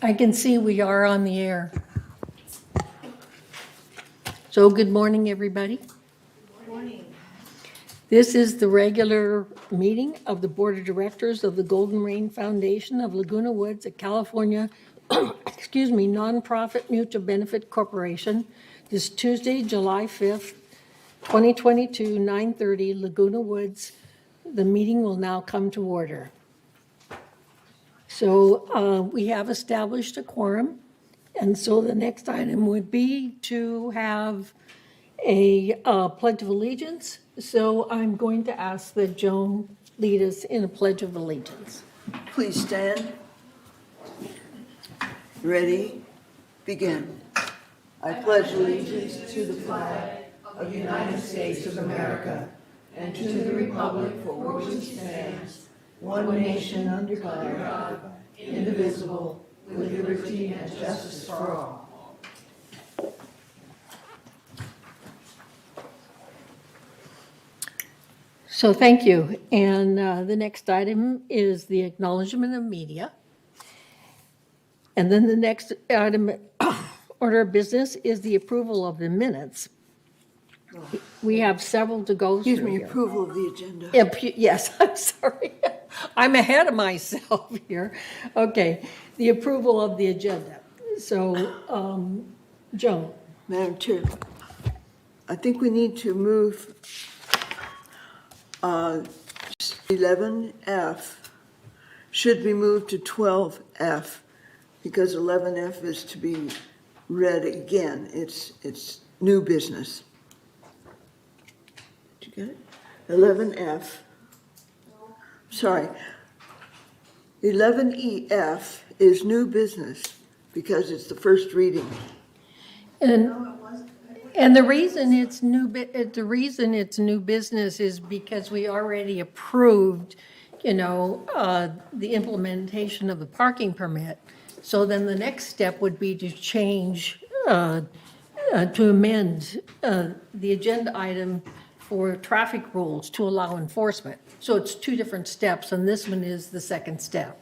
I can see we are on the air. So good morning, everybody. Good morning. This is the regular meeting of the Board of Directors of the Golden Rain Foundation of Laguna Woods, a California, nonprofit mutual benefit corporation. This Tuesday, July 5th, 2022, 9:30, Laguna Woods. The meeting will now come to order. So we have established a quorum, and so the next item would be to have a pledge of allegiance. So I'm going to ask that Joan lead us in a pledge of allegiance. Please stand. Ready? Begin. I pledge allegiance to the flag of the United States of America and to the republic for which it stands, one nation under God, indivisible, with liberty and justice for all. So thank you. And the next item is the acknowledgement of media. And then the next item, order of business, is the approval of the minutes. We have several to go through Excuse me, here. approval of the agenda. Yes, I'm sorry. I'm ahead of myself here. Okay, the approval of the agenda. So, Joan, Madam Chair, I think we need to move 11F should be moved to 12F because 11F is to be read again. It's new business. Did you get it? 11F. Sorry. 11EF is new business because it's the first reading. and the reason it's new business is because we already approved, the implementation of the parking permit. So then the next step would be to change, to amend the agenda item for traffic rules to allow enforcement. So it's two different steps, and this one is the second step.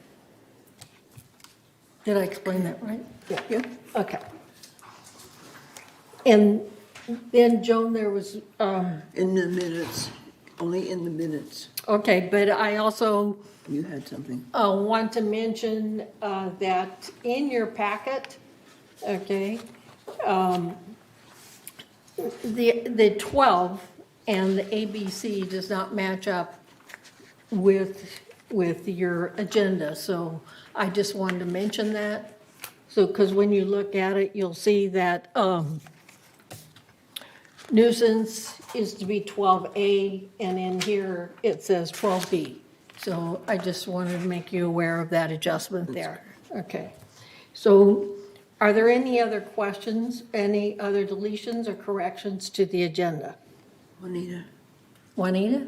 Did I explain that right? Yeah. Okay. And then, Joan, there was, In the minutes, only in the minutes. okay, but I also You had something. want to mention that in your packet, okay, the 12 and the ABC does not match up with your agenda, so I just wanted to mention that. So, because when you look at it, you'll see that nuisance is to be 12A, and in here it says 12B. So I just wanted to make you aware of that adjustment there. Okay. So are there any other questions, any other deletions or corrections to the agenda? Juanita. Juanita?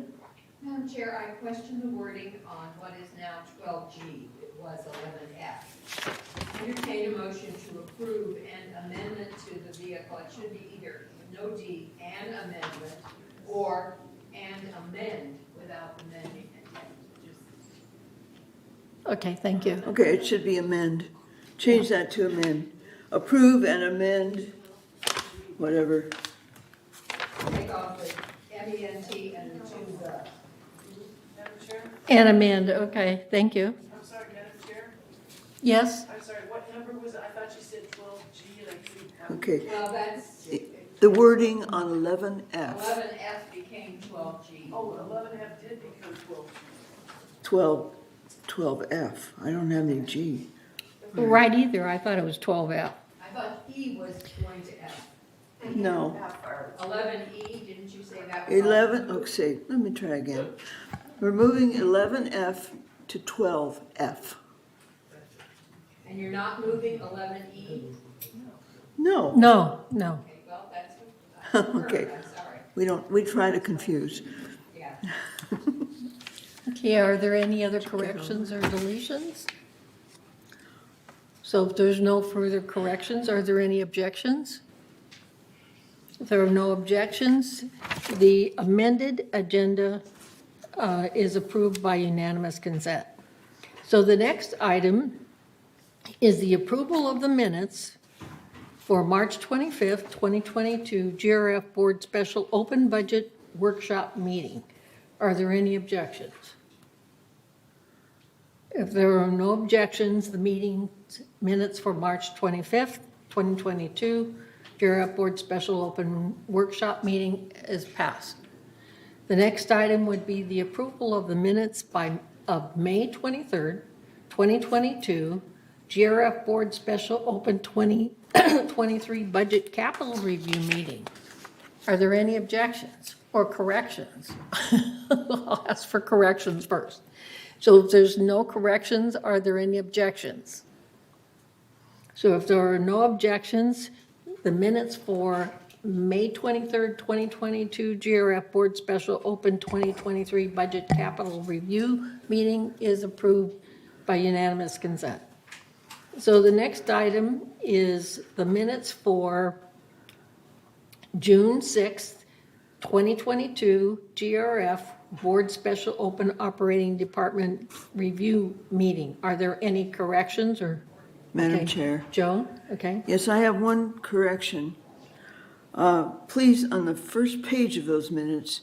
Madam Chair, I question the wording on what is now 12G. It was 11F. Entertain a motion to approve an amendment to the vehicle. It should be either no D and amendment or and amend without amending it. Okay, thank you. Okay, it should be amend. Change that to amend. Approve and amend, whatever. Take off the MENT and the two the. Madam Chair, And amend, okay, thank you. I'm sorry, Madam Chair, Yes? I'm sorry, what number was it? I thought you said 12G and I couldn't have. Okay, Well, that's, the wording on 11F. 11F became 12G. Oh, 11F did become 12G. 12F. I don't have any G. Right either, I thought it was 12F. I thought E was going to F. No. 11E, didn't you say that was? 11, okay, let me try again. We're moving 11F to 12F. And you're not moving 11E? No. No. Okay, well, that's. Okay. I'm sorry. We try to confuse. Yeah. Okay, are there any other corrections or deletions? So if there's no further corrections, are there any objections? If there are no objections, the amended agenda is approved by unanimous consent. So the next item is the approval of the minutes for March 25th, 2022 GRF Board Special Open Budget Workshop Meeting. Are there any objections? If there are no objections, the meeting minutes for March 25th, 2022 GRF Board Special Open Workshop Meeting is passed. The next item would be the approval of the minutes of May 23rd, 2022 GRF Board Special Open 2023 Budget Capital Review Meeting. Are there any objections or corrections? I'll ask for corrections first. So if there's no corrections, are there any objections? So if there are no objections, the minutes for May 23rd, 2022 GRF Board Special Open 2023 Budget Capital Review Meeting is approved by unanimous consent. So the next item is the minutes for June 6th, 2022 GRF Board Special Open Operating Department Review Meeting. Are there any corrections or? Madam Okay. Chair. Joan, okay. Yes, I have one correction. Please, on the first page of those minutes,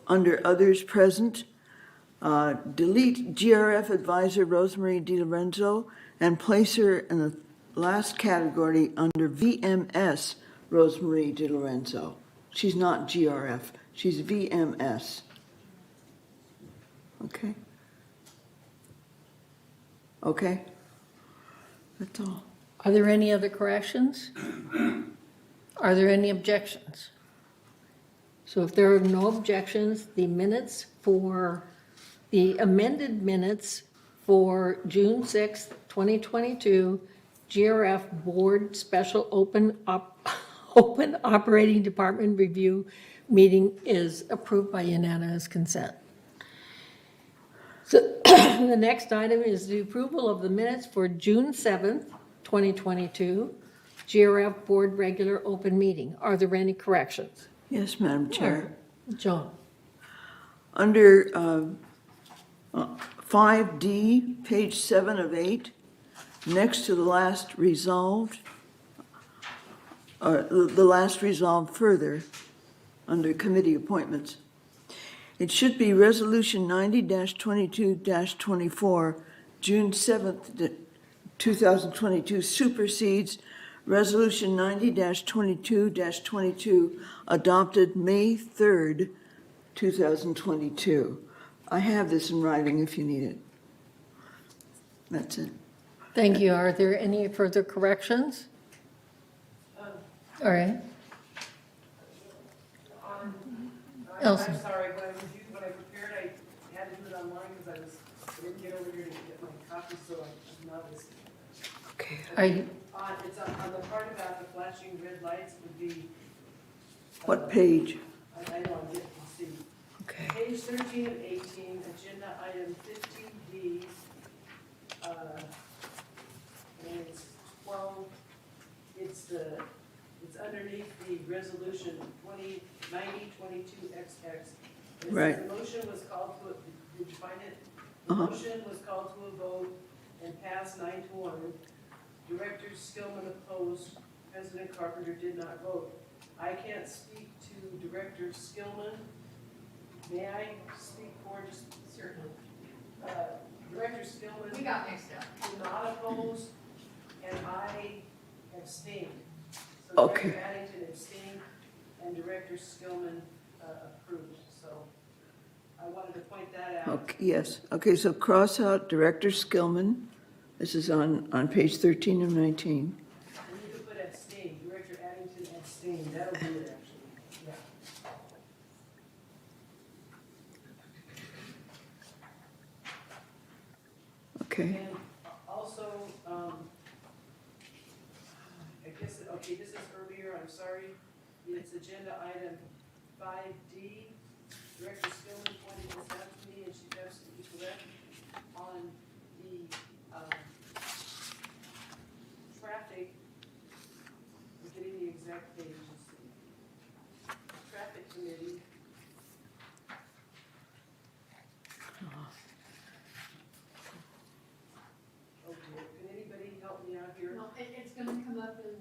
under others present, delete GRF Advisor Rosemary DiLorenzo and place her in the last category under VMS Rosemary DiLorenzo. She's not GRF, she's VMS. Okay? Okay? That's all. Are there any other corrections? Are there any objections? So if there are no objections, the minutes for the amended minutes for June 6th, 2022 GRF Board Special Open Operating Department Review Meeting is approved by unanimous consent. So the next item is the approval of the minutes for June 7th, 2022 GRF Board Regular Open Meeting. Are there any corrections? Yes, Madam Chair. Joan? Under 5D, page 7 of 8, next to the last resolved, or the last resolved further, under committee appointments, it should be Resolution 90-22-24, June 7th, 2022 supersedes Resolution 90-22-22 adopted May 3rd, 2022. I have this in writing if you need it. That's it. Thank you. Are there any further corrections? All right. Elsa. I'm sorry, when I prepared, I had to do it online because I didn't get over here to get my copy, so I'm not listening. Okay. Are you, It's on the part about the flashing red lights would be. What page? I know, I'm getting to see. Okay. Page 13 and 18, agenda item 15D, and it's 12, it's underneath the resolution 90-22XX. Right. The motion was called to, did you find it? The Uh-huh. motion was called to a vote and passed 9-1. Director Skillman opposed, President Carpenter did not vote. I can't speak to Director Skillman. May I speak for just, Certainly. Director We Skillman got mixed up. did not oppose, and I abstained. So Okay. Director Addington abstained, and Director Skillman approved, so I wanted to point that out. Okay, yes. Okay, so cross out Director Skillman. This is on page 13 of 19. And you can put abstain, Director Addington abstained, that'll do it actually, yeah. Okay. And also, I guess, okay, this is earlier, I'm sorry, it's agenda item 5D. Director Skillman pointed this out to me, and she's absolutely correct, on the traffic, I'm getting the exact page, let's see. Traffic committee. Okay, can anybody help me up in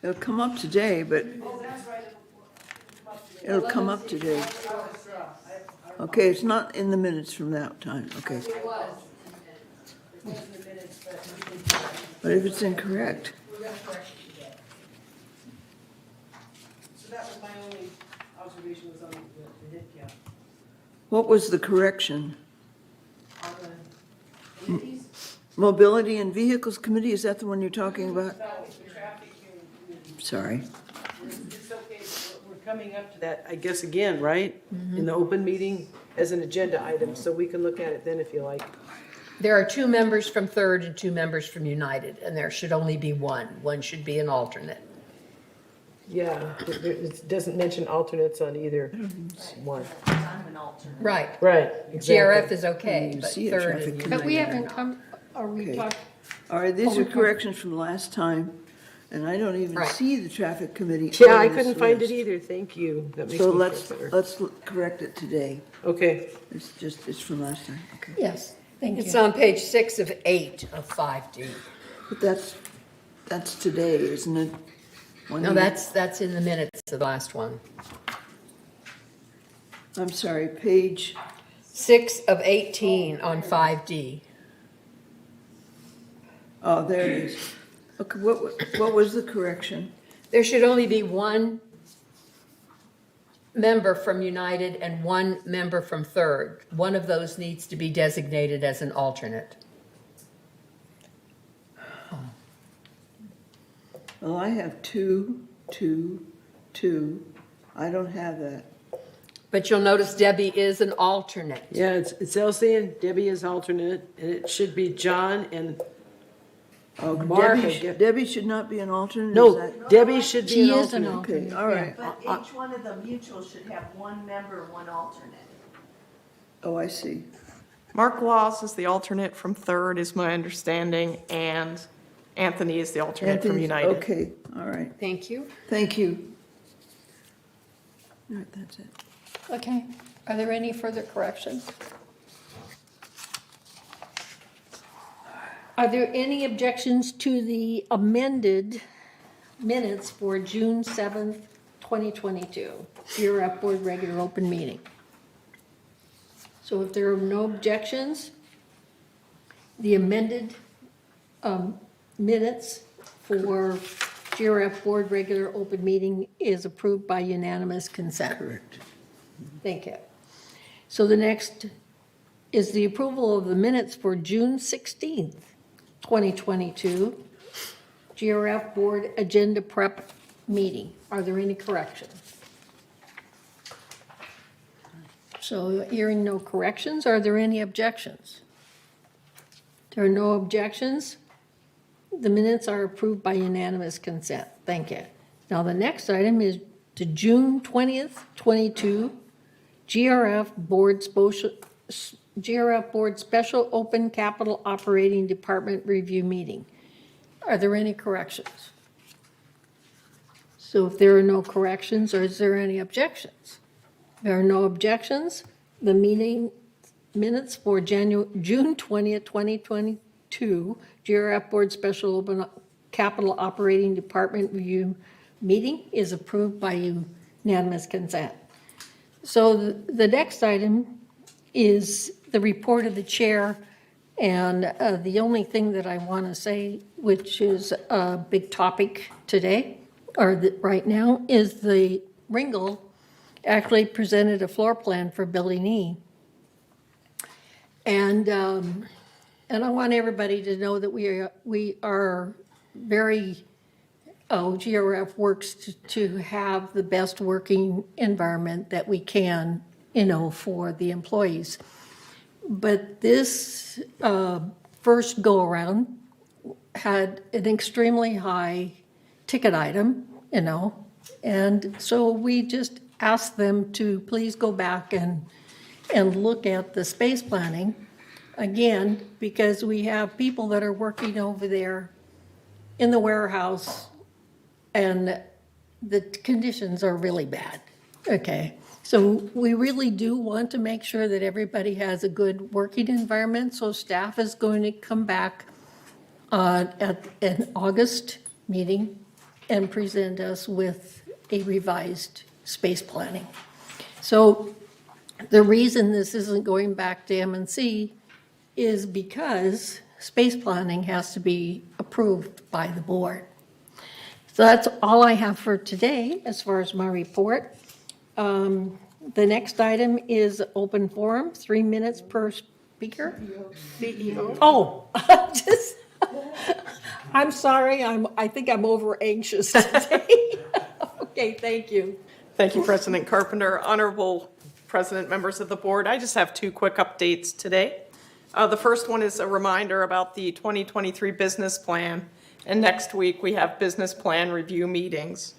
the? It'll come up today, but Oh, that's right. it'll come up today. Okay, it's not in the minutes from that time, okay. It was. It was in the minutes, but we didn't. But if it's incorrect, We're gonna correct it today. So that was my only observation was on the hit count. what was the correction? On the committees, Mobility and Vehicles Committee, is that the one you're talking about? that was the traffic hearing committee. Sorry. It's okay, we're coming up to that, I guess, again, right? In the open meeting as an agenda item, so we can look at it then if you like. There are 2 members from Third and 2 members from United, and there should only be one. One should be an alternate. Yeah, it doesn't mention alternates on either one. Right. Right, GRF is okay, You but see a Third traffic and committee. But we United are haven't not. come, are we Okay. talking? All right, these Oh, are corrections from last time, and I don't even Right. see the traffic committee. Yeah, I on this couldn't find it list. either, thank you. That makes So me let's, feel better. let's correct it today. Okay, It's from last time, okay. Yes, thank It's you. on page 6 of 8 of 5D. But that's today, isn't it? When No, you- that's in the minutes of the last one. I'm sorry, page, 6 of 18 on 5D. oh, there it is. Okay, what was the correction? There should only be one member from United and one member from Third. One of those needs to be designated as an alternate. Well, I have 2, 2, 2. I don't have that. But you'll notice Debbie is an alternate. yeah, it's Elsie and Debbie is alternate, and it should be John and, Oh, Mark, I Debbie, guess. Debbie should not be an alternate? is no, that- Debbie should be She an is an alternate. Okay, all right. But each one of the mutuals should have one member, one alternate. Oh, I see. Mark Laws is the alternate from Third, is my understanding, and Anthony is the alternate from Anthony's- United. Okay, all right. Thank you. Thank you. All right, that's it. Okay, are there any further corrections? Are there any objections to the amended minutes for June 7th, 2022? GRF Board Regular Open Meeting. So if there are no objections, the amended minutes for GRF Board Regular Open Meeting is approved by unanimous consent. Correct. Thank you. So the next is the approval of the minutes for June 16th, 2022, GRF Board Agenda Prep Meeting. Are there any corrections? So hearing no corrections, are there any objections? There are no objections. The minutes are approved by unanimous consent. Thank you. Now, the next item is to June 20th, 22, GRF Board Special Open Capital Operating Department Review Meeting. Are there any corrections? So if there are no corrections, or is there any objections? There are no objections. The meeting minutes for June 20th, 2022, GRF Board Special Open Capital Operating Department Review Meeting is approved by unanimous consent. So the next item is the report of the chair, and the only thing that I want to say, which is a big topic today, or right now, is the Ringel actually presented a floor plan for Building E. And I want everybody to know that we are very, GRF works to have the best working environment that we can, for the employees. But this first go-around had an extremely high ticket item, and so we just asked them to please go back and look at the space planning again, because we have people that are working over there in the warehouse, and the conditions are really bad, okay? So we really do want to make sure that everybody has a good working environment, so staff is going to come back in August meeting and present us with a revised space planning. So the reason this isn't going back to M&C is because space planning has to be approved by the board. So that's all I have for today as far as my report. The next item is open forum, 3 minutes per speaker. CEO. Oh, just, I'm sorry, I think I'm over anxious today. Okay, thank you. Thank you, President Carpenter. Honorable President, members of the board, I just have 2 quick updates today. The first one is a reminder about the 2023 business plan, and next week we have business plan review meetings.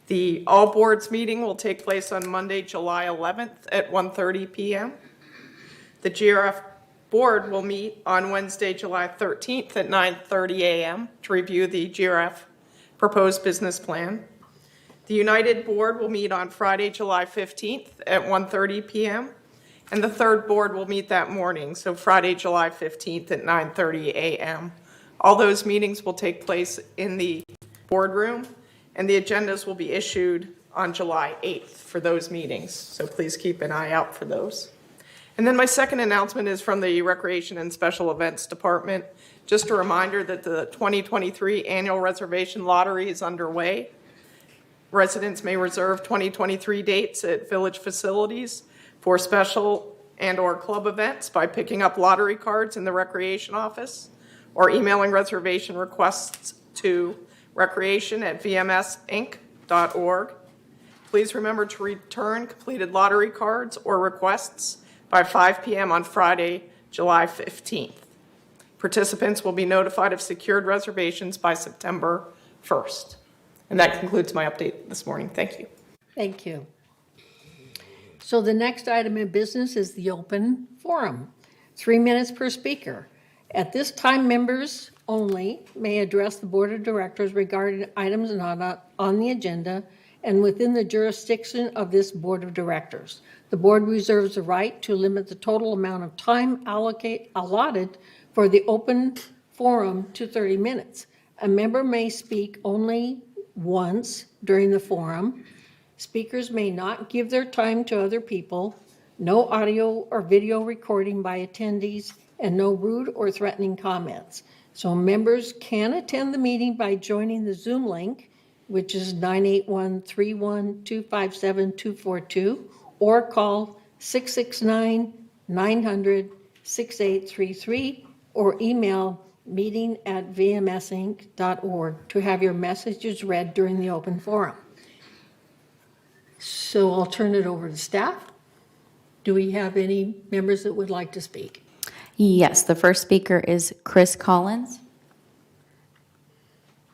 The all boards meeting will take place on Monday, July 11th at 1:30 p.m. The GRF board will meet on Wednesday, July 13th at 9:30 a.m. to review the GRF proposed business plan. The United Board will meet on Friday, July 15th at 1:30 p.m. And the third board will meet that morning, so Friday, July 15th at 9:30 a.m. All those meetings will take place in the boardroom, and the agendas will be issued on July 8th for those meetings. So please keep an eye out for those. And then my second announcement is from the Recreation and Special Events Department. Just a reminder that the 2023 annual reservation lottery is underway. Residents may reserve 2023 dates at village facilities for special and/or club events by picking up lottery cards in the recreation office or emailing reservation requests to recreation@vmsinc.org. Please remember to return completed lottery cards or requests by 5 p.m. on Friday, July 15th. Participants will be notified of secured reservations by September 1st. And that concludes my update this morning. Thank you. Thank you. So the next item in business is the open forum, 3 minutes per speaker. At this time, members only may address the Board of Directors regarding items not on the agenda and within the jurisdiction of this Board of Directors. The board reserves the right to limit the total amount of time allotted for the open forum to 30 minutes. A member may speak only once during the forum. Speakers may not give their time to other people. No audio or video recording by attendees, and no rude or threatening comments. So members can attend the meeting by joining the Zoom link, which is 981-31257-242, or call 669-900-6833, or email meeting@vmsinc.org to have your messages read during the open forum. So I'll turn it over to staff. Do we have any members that would like to speak? Yes, the first speaker is Chris Collins,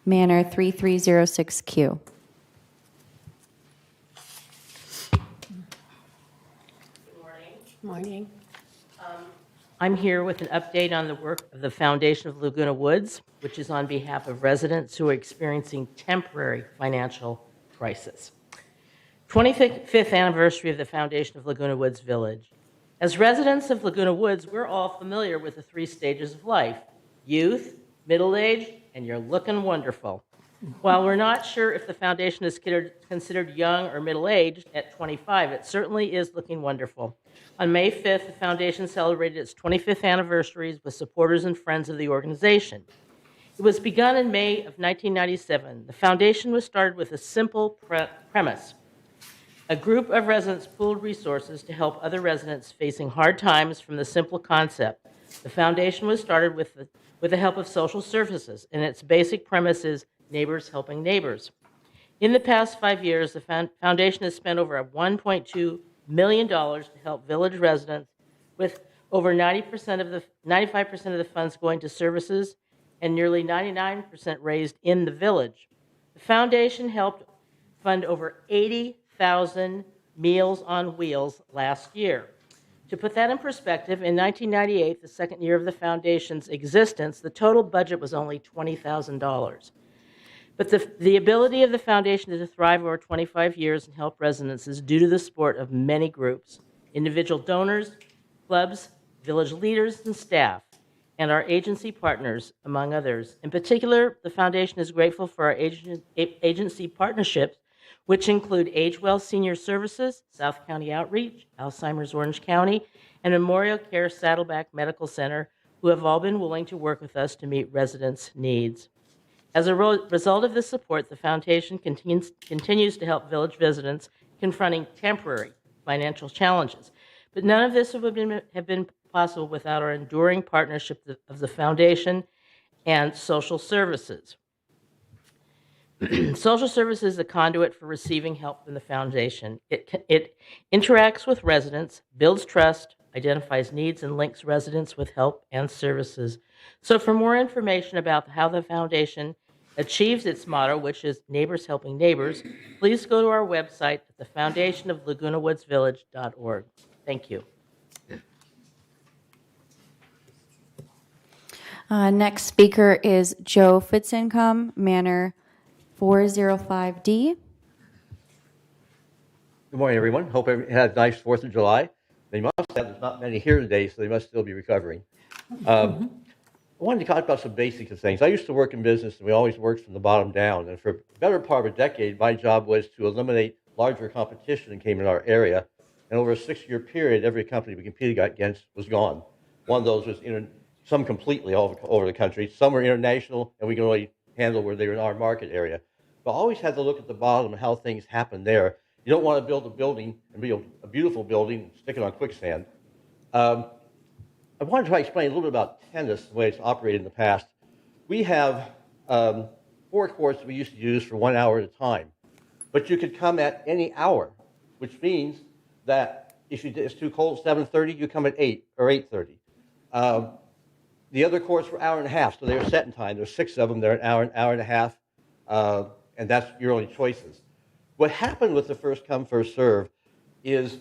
Manor 3306Q. Morning. I'm here with an update on the work of the Foundation of Laguna Woods, which is on behalf of residents who are experiencing temporary financial crisis. 25th anniversary of the Foundation of Laguna Woods Village. As residents of Laguna Woods, we're all familiar with the 3 stages of life: youth, middle age, and you're looking wonderful. While we're not sure if the foundation is considered young or middle-aged at 25, it certainly is looking wonderful. On May 5th, the foundation celebrated its 25th anniversary with supporters and friends of the organization. It was begun in May of 1997. The foundation was started with a simple premise. A group of residents pooled resources to help other residents facing hard times from the simple concept. The foundation was started with the help of social services, and its basic premise is neighbors helping neighbors. In the past 5 years, the foundation has spent over $1.2 million to help village residents, with over 95% of the funds going to services and nearly 99% raised in the village. The foundation helped fund over 80,000 Meals on Wheels last year. To put that in perspective, in 1998, the second year of the foundation's existence, the total budget was only $20,000. But the ability of the foundation to thrive over 25 years and help residents is due to the support of many groups: individual donors, clubs, village leaders, and staff. and our agency partners, among others. In particular, the foundation is grateful for our agency partnerships, which include AgeWell Senior Services, South County Outreach, Alzheimer's Orange County, and Memorial Care Saddleback Medical Center, who have all been willing to work with us to meet residents' needs. As a result of this support, the foundation continues to help village residents confronting temporary financial challenges. But none of this would have been possible without our enduring partnership of the foundation and social services. Social services is a conduit for receiving help from the foundation. It interacts with residents, builds trust, identifies needs, and links residents with help and services. So for more information about how the foundation achieves its motto, which is Neighbors Helping Neighbors, please go to our website at thefoundationoflagunawoodsvillage.org. Thank you. Next speaker is Joe Fitzincome, Manor 405D. Good morning, everyone. Hope everyone had a nice 4th of July. They must have, there's not many here today, so they must still be recovering. I wanted to talk about some basics of things. I used to work in business, and we always worked from the bottom down. And for the better part of a decade, my job was to eliminate larger competition that came in our area. And over a 6-year period, every company we competed against was gone. One of those was some completely all over the country. Some were international, and we could only handle where they were in our market area. But I always had to look at the bottom and how things happen there. You don't want to build a building and build a beautiful building and stick it on quicksand. I wanted to try to explain a little bit about tennis, the way it's operated in the past. We have 4 courts that we used to use for 1 hour at a time. But you could come at any hour, which means that if it's too cold at 7:30, you come at 8 or 8:30. The other courts were hour and a half, so they were set in time. There's 6 of them. They're an hour and a half, and that's your only choices. What happened with the first come, first serve is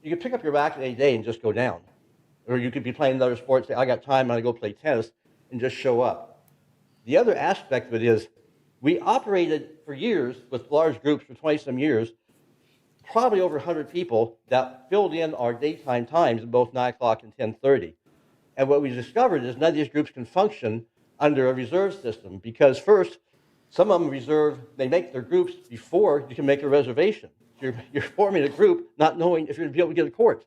you could pick up your racket any day and just go down. Or you could be playing another sport, say, I got time, I'm going to go play tennis, and just show up. The other aspect of it is we operated for years with large groups for 20-some years, probably over 100 people that filled in our daytime times at both 9 o'clock and 10:30. And what we discovered is none of these groups can function under a reserve system because first, some of them reserve, they make their groups before you can make a reservation. You're forming a group not knowing if you're going to be able to get a court.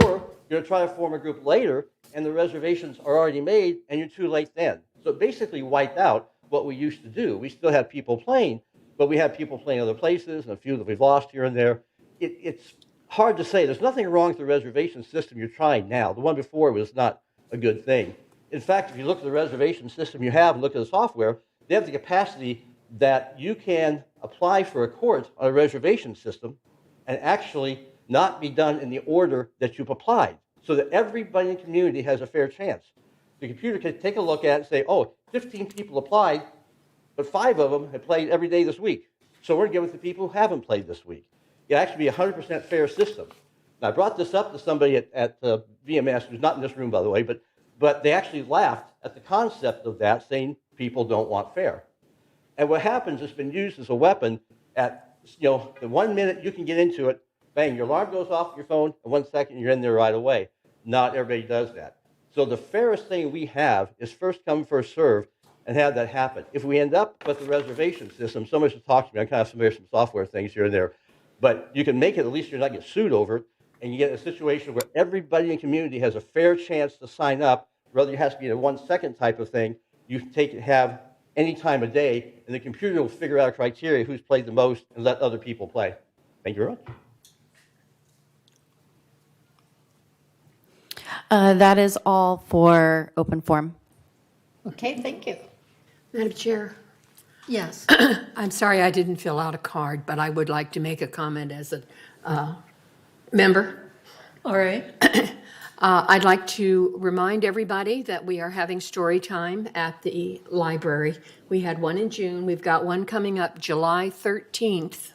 Or you're going to try to form a group later and the reservations are already made and you're too late then. So it basically wiped out what we used to do. We still had people playing, but we had people playing other places and a few that we've lost here and there. It's hard to say. There's nothing wrong with the reservation system you're trying now. The one before was not a good thing. In fact, if you look at the reservation system you have and look at the software, they have the capacity that you can apply for a court on a reservation system and actually not be done in the order that you've applied, so that everybody in the community has a fair chance. The computer can take a look at it and say, oh, 15 people applied, but 5 of them have played every day this week. So we're going to give it to people who haven't played this week. It actually be a 100% fair system. Now, I brought this up to somebody at VMS, who's not in this room, by the way, but they actually laughed at the concept of that, saying people don't want fair. And what happens, it's been used as a weapon at, the 1 minute you can get into it, bang, your alarm goes off your phone, and 1 second you're in there right away. Not everybody does that. So the fairest thing we have is first come, first serve, and have that happen. If we end up with the reservation system, somebody should talk to me. I'm kind of familiar with some software things here and there. But you can make it, at least you're not get sued over it, and you get a situation where everybody in the community has a fair chance to sign up, rather it has to be a 1 second type of thing. You can have any time of day, and the computer will figure out a criteria who's played the most and let other people play. Thank you very much. That is all for open forum. Okay, thank you. Madam Chair, Yes. I'm sorry I didn't fill out a card, but I would like to make a comment as a member. All right. I'd like to remind everybody that we are having story time at the library. We had one in June. We've got one coming up July 13th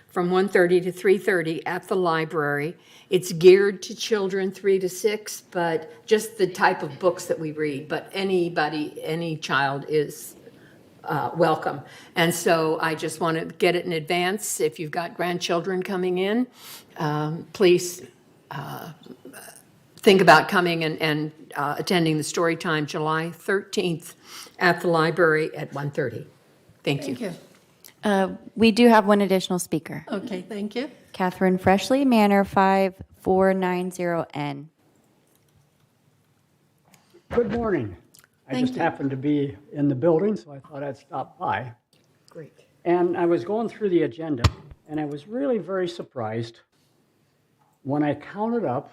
from 1:30 to 3:30 at the library. It's geared to children 3 to 6, but just the type of books that we read. But anybody, any child is welcome. And so I just want to get it in advance. If you've got grandchildren coming in, please think about coming and attending the story time July 13th at the library at 1:30. Thank you. Thank you. We do have one additional speaker. Okay, thank you. Catherine Freshley, Manor 5490N. Good morning. I Thank just you. happened to be in the building, so I thought I'd stop by. Great. And I was going through the agenda, and I was really very surprised when I counted up,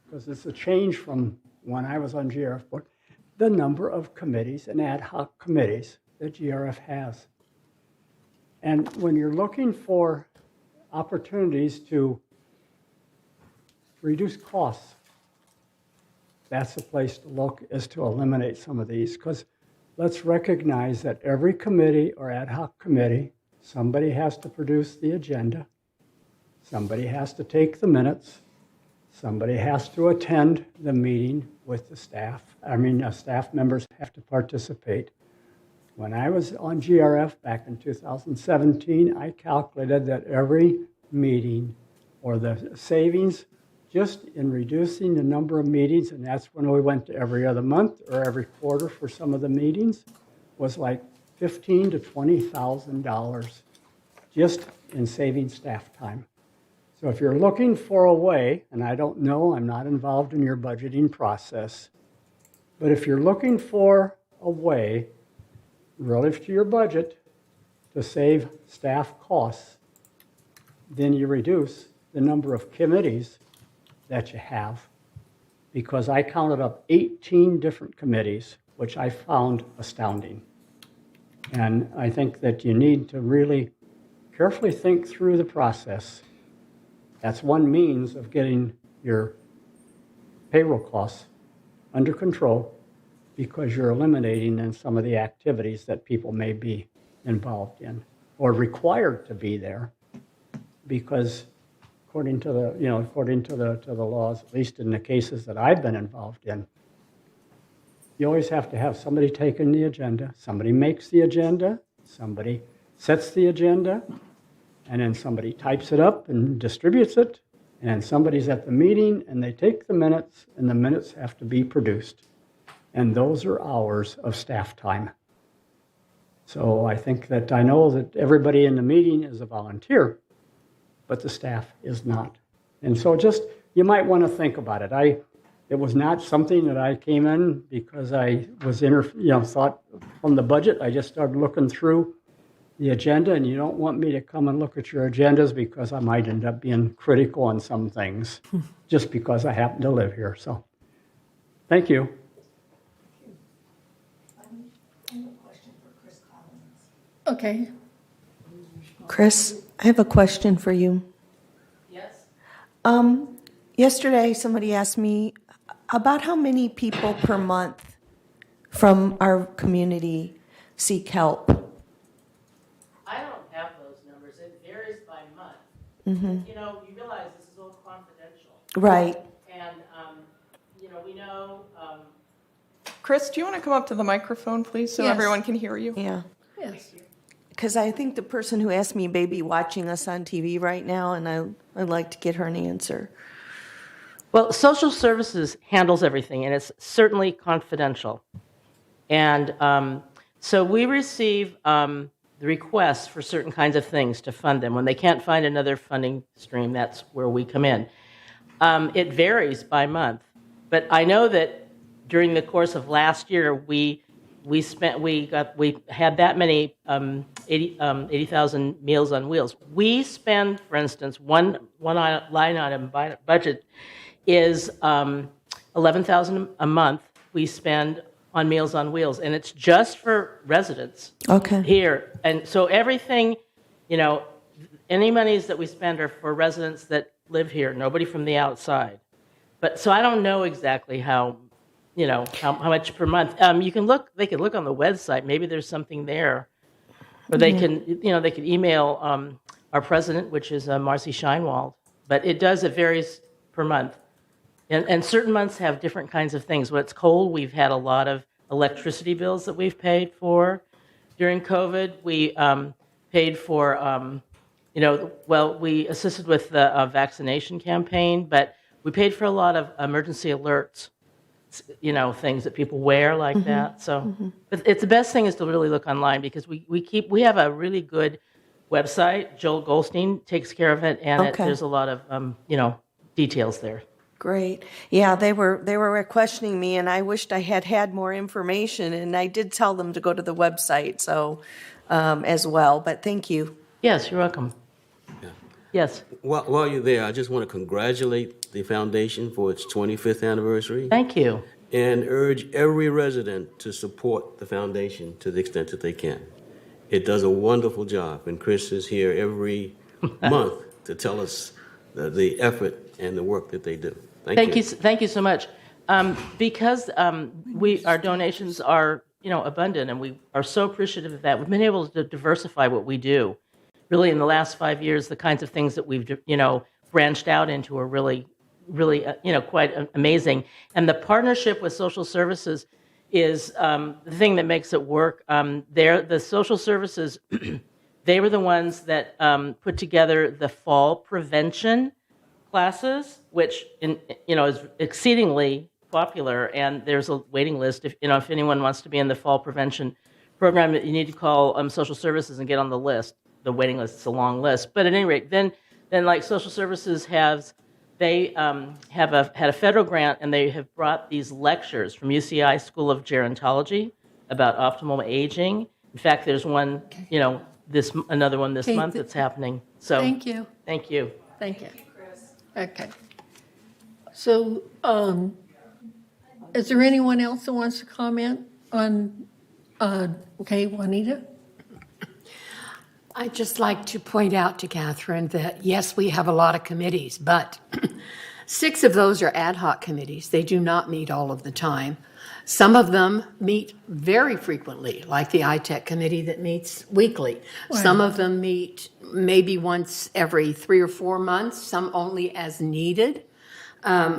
because it's a change from when I was on GRF board, the number of committees and ad hoc committees that GRF has. And when you're looking for opportunities to reduce costs, that's the place to look, is to eliminate some of these. Because let's recognize that every committee or ad hoc committee, somebody has to produce the agenda, somebody has to take the minutes, somebody has to attend the meeting with the staff. Staff members have to participate. When I was on GRF back in 2017, I calculated that every meeting or the savings just in reducing the number of meetings, and that's when we went to every other month or every quarter for some of the meetings, was like $15,000 to $20,000 just in saving staff time. So if you're looking for a way, and I don't know, I'm not involved in your budgeting process, but if you're looking for a way relative to your budget to save staff costs, then you reduce the number of committees that you have, because I counted up 18 different committees, which I found astounding. And I think that you need to really carefully think through the process. That's one means of getting your payroll costs under control, because you're eliminating then some of the activities that people may be involved in or required to be there, because according to the laws, at least in the cases that I've been involved in, you always have to have somebody taking the agenda, somebody makes the agenda, somebody sets the agenda, and then somebody types it up and distributes it, and then somebody's at the meeting and they take the minutes, and the minutes have to be produced. And those are hours of staff time. So I think that I know that everybody in the meeting is a volunteer, but the staff is not. And so just, you might want to think about it. It was not something that I came in because I was thought from the budget. I just started looking through the agenda, and you don't want me to come and look at your agendas because I might end up being critical on some things just because I happen to live here. So thank you. Okay, Chris, I have a question for you. Yes? Yesterday, somebody asked me about how many people per month from our community seek help. I don't have those numbers. It varies by month. You know, you realize this is all confidential. Right. And, we know, Chris, do you want to come up to the microphone, please, so Yes. everyone can hear you? Yeah. yes. Because I think the person who asked me may be watching us on TV right now, and I'd like to get her an answer. well, social services handles everything, and it's certainly confidential. And so we receive the requests for certain kinds of things to fund them. When they can't find another funding stream, that's where we come in. It varies by month, but I know that during the course of last year, we had that many 80,000 Meals on Wheels. We spend, for instance, one line item budget is $11,000 a month we spend on Meals on Wheels, and it's just for residents here. And so everything, any monies that we spend are for residents that live here, nobody from the outside. But so I don't know exactly how much per month. They can look on the website. Maybe there's something there. Or they can email our president, which is Marcy Scheinwald. But it varies per month. And certain months have different kinds of things. When it's cold, we've had a lot of electricity bills that we've paid for. During COVID, we paid for, we assisted with the vaccination campaign, but We paid for a lot of emergency alerts, things that people wear like that. So but it's the best thing is to really look online because we have a really good website. Joel Goldstein takes care of it, and Okay. there's a lot of details there. Great. Yeah, they were questioning me, and I wished I had more information, and I did tell them to go to the website, so, as well, but thank you. Yes, you're welcome. Yes, While you're there, I just want to congratulate the foundation for its 25th anniversary thank you. and urge every resident to support the foundation to the extent that they can. It does a wonderful job, and Chris is here every month to tell us the effort and the work that they do. Thank you. Thank you so much. Because our donations are abundant, and we are so appreciative of that. We've been able to diversify what we do. Really, in the last 5 years, the kinds of things that we've branched out into are really quite amazing. And the partnership with social services is the thing that makes it work. The social services, they were the ones that put together the fall prevention classes, which is exceedingly popular, and there's a waiting list. If anyone wants to be in the fall prevention program, you need to call social services and get on the list. The waiting list is a long list, but at any rate, then like social services had a federal grant, and they have brought these lectures from UCI School of Gerontology about optimal aging. In fact, there's one, another one this month that's happening. So Thank you. Thank you. Thank you. Okay. So, is there anyone else that wants to comment on, Juanita? I'd just like to point out to Catherine that, yes, we have a lot of committees, but 6 of those are ad hoc committees. They do not meet all of the time. Some of them meet very frequently, like the ITech committee that meets weekly. Right. Some of them meet maybe once every 3 or 4 months, some only as needed.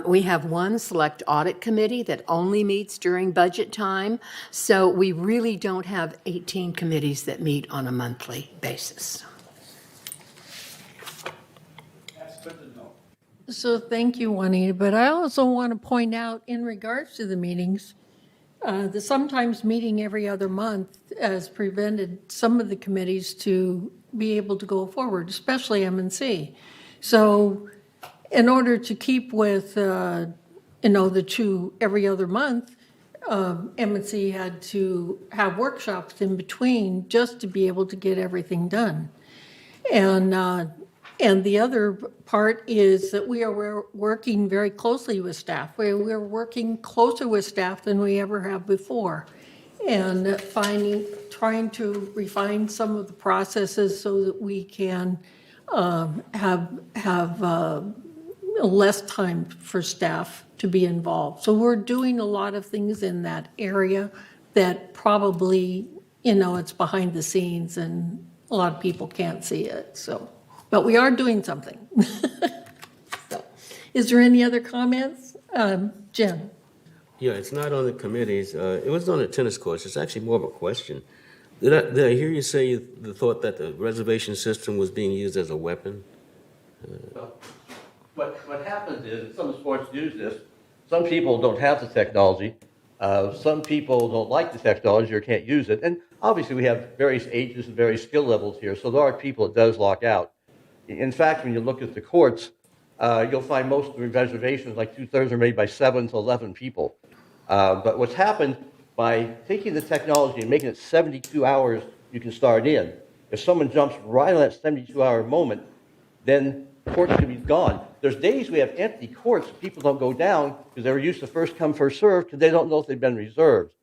We have one select audit committee that only meets during budget time. So we really don't have 18 committees that meet on a monthly basis. So thank you, Juanita, but I also want to point out in regards to the meetings, the sometimes meeting every other month has prevented some of the committees to be able to go forward, especially M&C. So in order to keep with, the 2 every other month, M&C had to have workshops in between just to be able to get everything done. And the other part is that we are working very closely with staff. We're working closer with staff than we ever have before. And trying to refine some of the processes so that we can have less time for staff to be involved. So we're doing a lot of things in that area that probably, it's behind the scenes and a lot of people can't see it, so. But we are doing something. So, is there any other comments? Jim? Yeah, it's not on the committees. It was on the tennis courts. It's actually more of a question. Did I hear you say the thought that the reservation system was being used as a weapon? What happens is, some sports use this. Some people don't have the technology. Some people don't like the technology or can't use it. And obviously, we have various ages and various skill levels here. So there are people it does lock out. In fact, when you look at the courts, you'll find most of the reservations, like 2/3, are made by 7 to 11 people. But what's happened by taking the technology and making it 72 hours you can start in, if someone jumps right on that 72-hour moment, then courts can be gone. There's days we have empty courts, people don't go down because they were used to first come, first serve because they don't know if they've been reserved.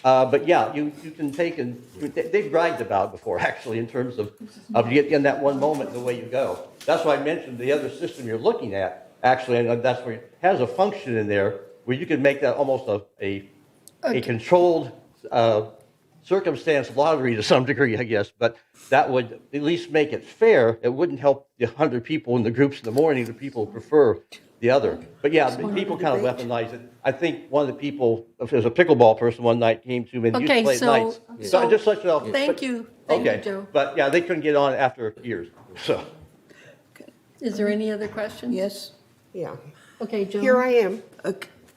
But yeah, you can take and they've bragged about it before, actually, in terms of you get in that one moment and the way you go. That's why I mentioned the other system you're looking at, actually, and that's where it has a function in there where you can make that almost a controlled circumstance lottery to some degree, I guess, but that would at least make it fair. It wouldn't help the 100 people in the groups in the morning, the people who prefer the other. But yeah, people kind of weaponize it. I think one of the people, if there's a pickleball person one night came to me and used to play at nights. So just let you know. Thank you, Joe. But yeah, they couldn't get on after years, so. Is there any other questions? Yes, yeah. Okay, Joan? Here I am.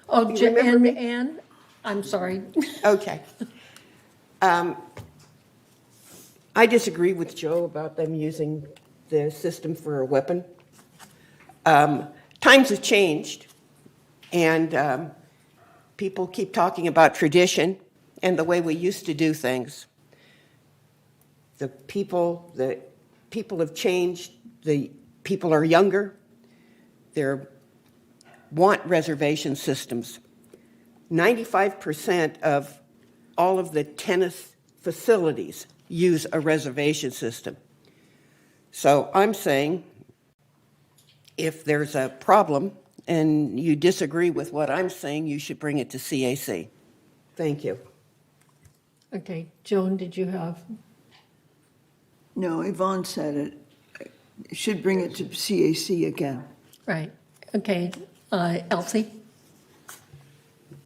Oh, You remember me? Ann, I'm sorry. Okay. I disagree with Joe about them using the system for a weapon. Times have changed, and people keep talking about tradition and the way we used to do things. The people have changed. The people are younger. They want reservation systems. 95% of all of the tennis facilities use a reservation system. So I'm saying if there's a problem and you disagree with what I'm saying, you should bring it to CAC. Thank you. Okay, Joan, did you have? No, Yvonne said it. Should bring it to CAC again. Right, okay. Elsie?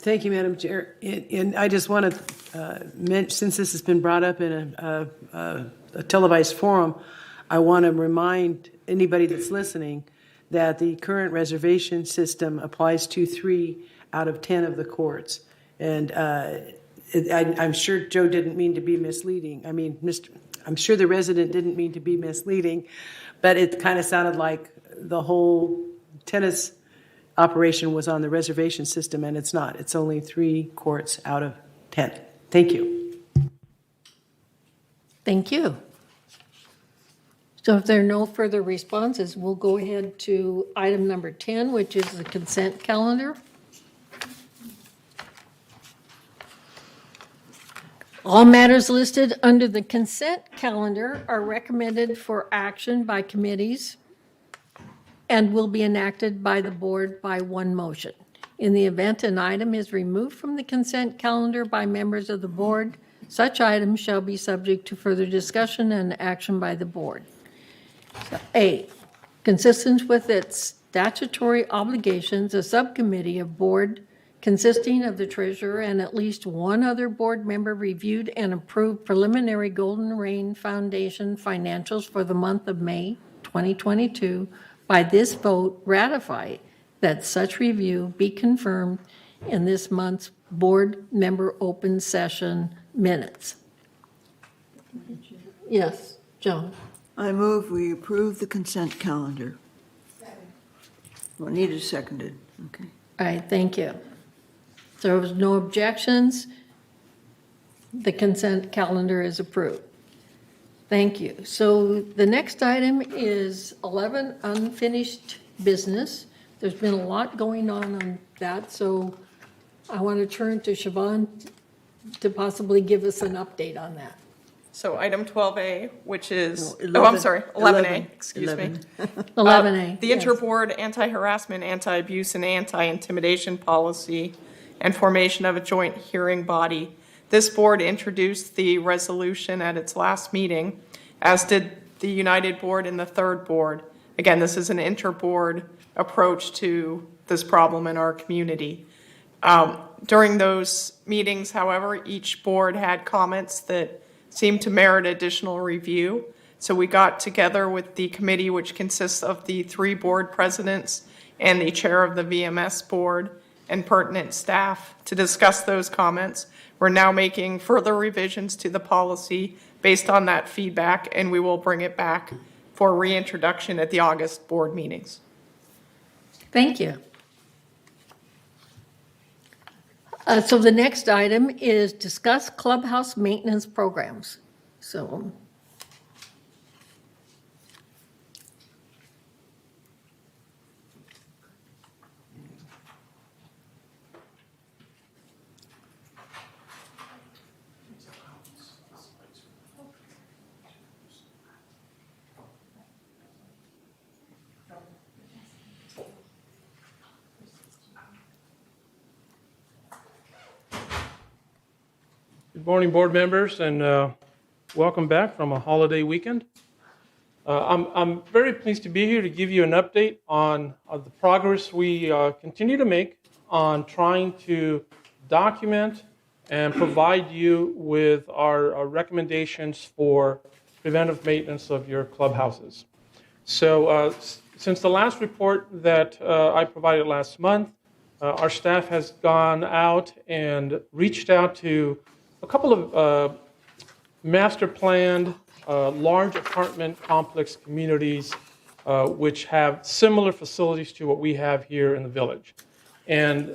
Thank you, Madam Chair. And I just want to mention, since this has been brought up in a televised forum, I want to remind anybody that's listening that the current reservation system applies to 3 out of 10 of the courts. And I'm sure Joe didn't mean to be misleading. I mean, I'm sure the resident didn't mean to be misleading, but it kind of sounded like the whole tennis operation was on the reservation system, and it's not. It's only 3 courts out of 10. Thank you. Thank you. So if there are no further responses, we'll go ahead to item number 10, which is the consent calendar. All matters listed under the consent calendar are recommended for action by committees and will be enacted by the board by one motion. In the event an item is removed from the consent calendar by members of the board, such items shall be subject to further discussion and action by the board. So, A, consistent with its statutory obligations, a subcommittee of board consisting of the treasurer and at least one other board member reviewed and approved preliminary Golden Rain Foundation financials for the month of May 2022. By this vote, ratify that such review be confirmed in this month's board member open session minutes. Yes, Joan. I move we approve the consent calendar. Juanita seconded. Okay. All right, thank you. So there was no objections. The consent calendar is approved. Thank you. So the next item is 11, unfinished business. There's been a lot going on that, so I want to turn to Siobhan to possibly give us an update on that. So item 12A, which is, No, I'm sorry, 11A, 11, excuse me. 11A. The yes. interboard anti-harassment, anti-abuse, and anti-intimidation policy and formation of a joint hearing body. This board introduced the resolution at its last meeting, as did the United Board and the Third Board. Again, this is an interboard approach to this problem in our community. During those meetings, however, each board had comments that seemed to merit additional review. So we got together with the committee, which consists of the 3 board presidents and the chair of the VMS board and pertinent staff to discuss those comments. We're now making further revisions to the policy based on that feedback, and we will bring it back for reintroduction at the August board meetings. Thank you. So the next item is discuss clubhouse maintenance programs. So Good morning, board members, and welcome back from a holiday weekend. I'm very pleased to be here to give you an update on the progress we continue to make on trying to document and provide you with our recommendations for preventive maintenance of your clubhouses. So Since the last report that I provided last month, our staff has gone out and reached out to a couple of master planned large apartment complex communities which have similar facilities to what we have here in the village. And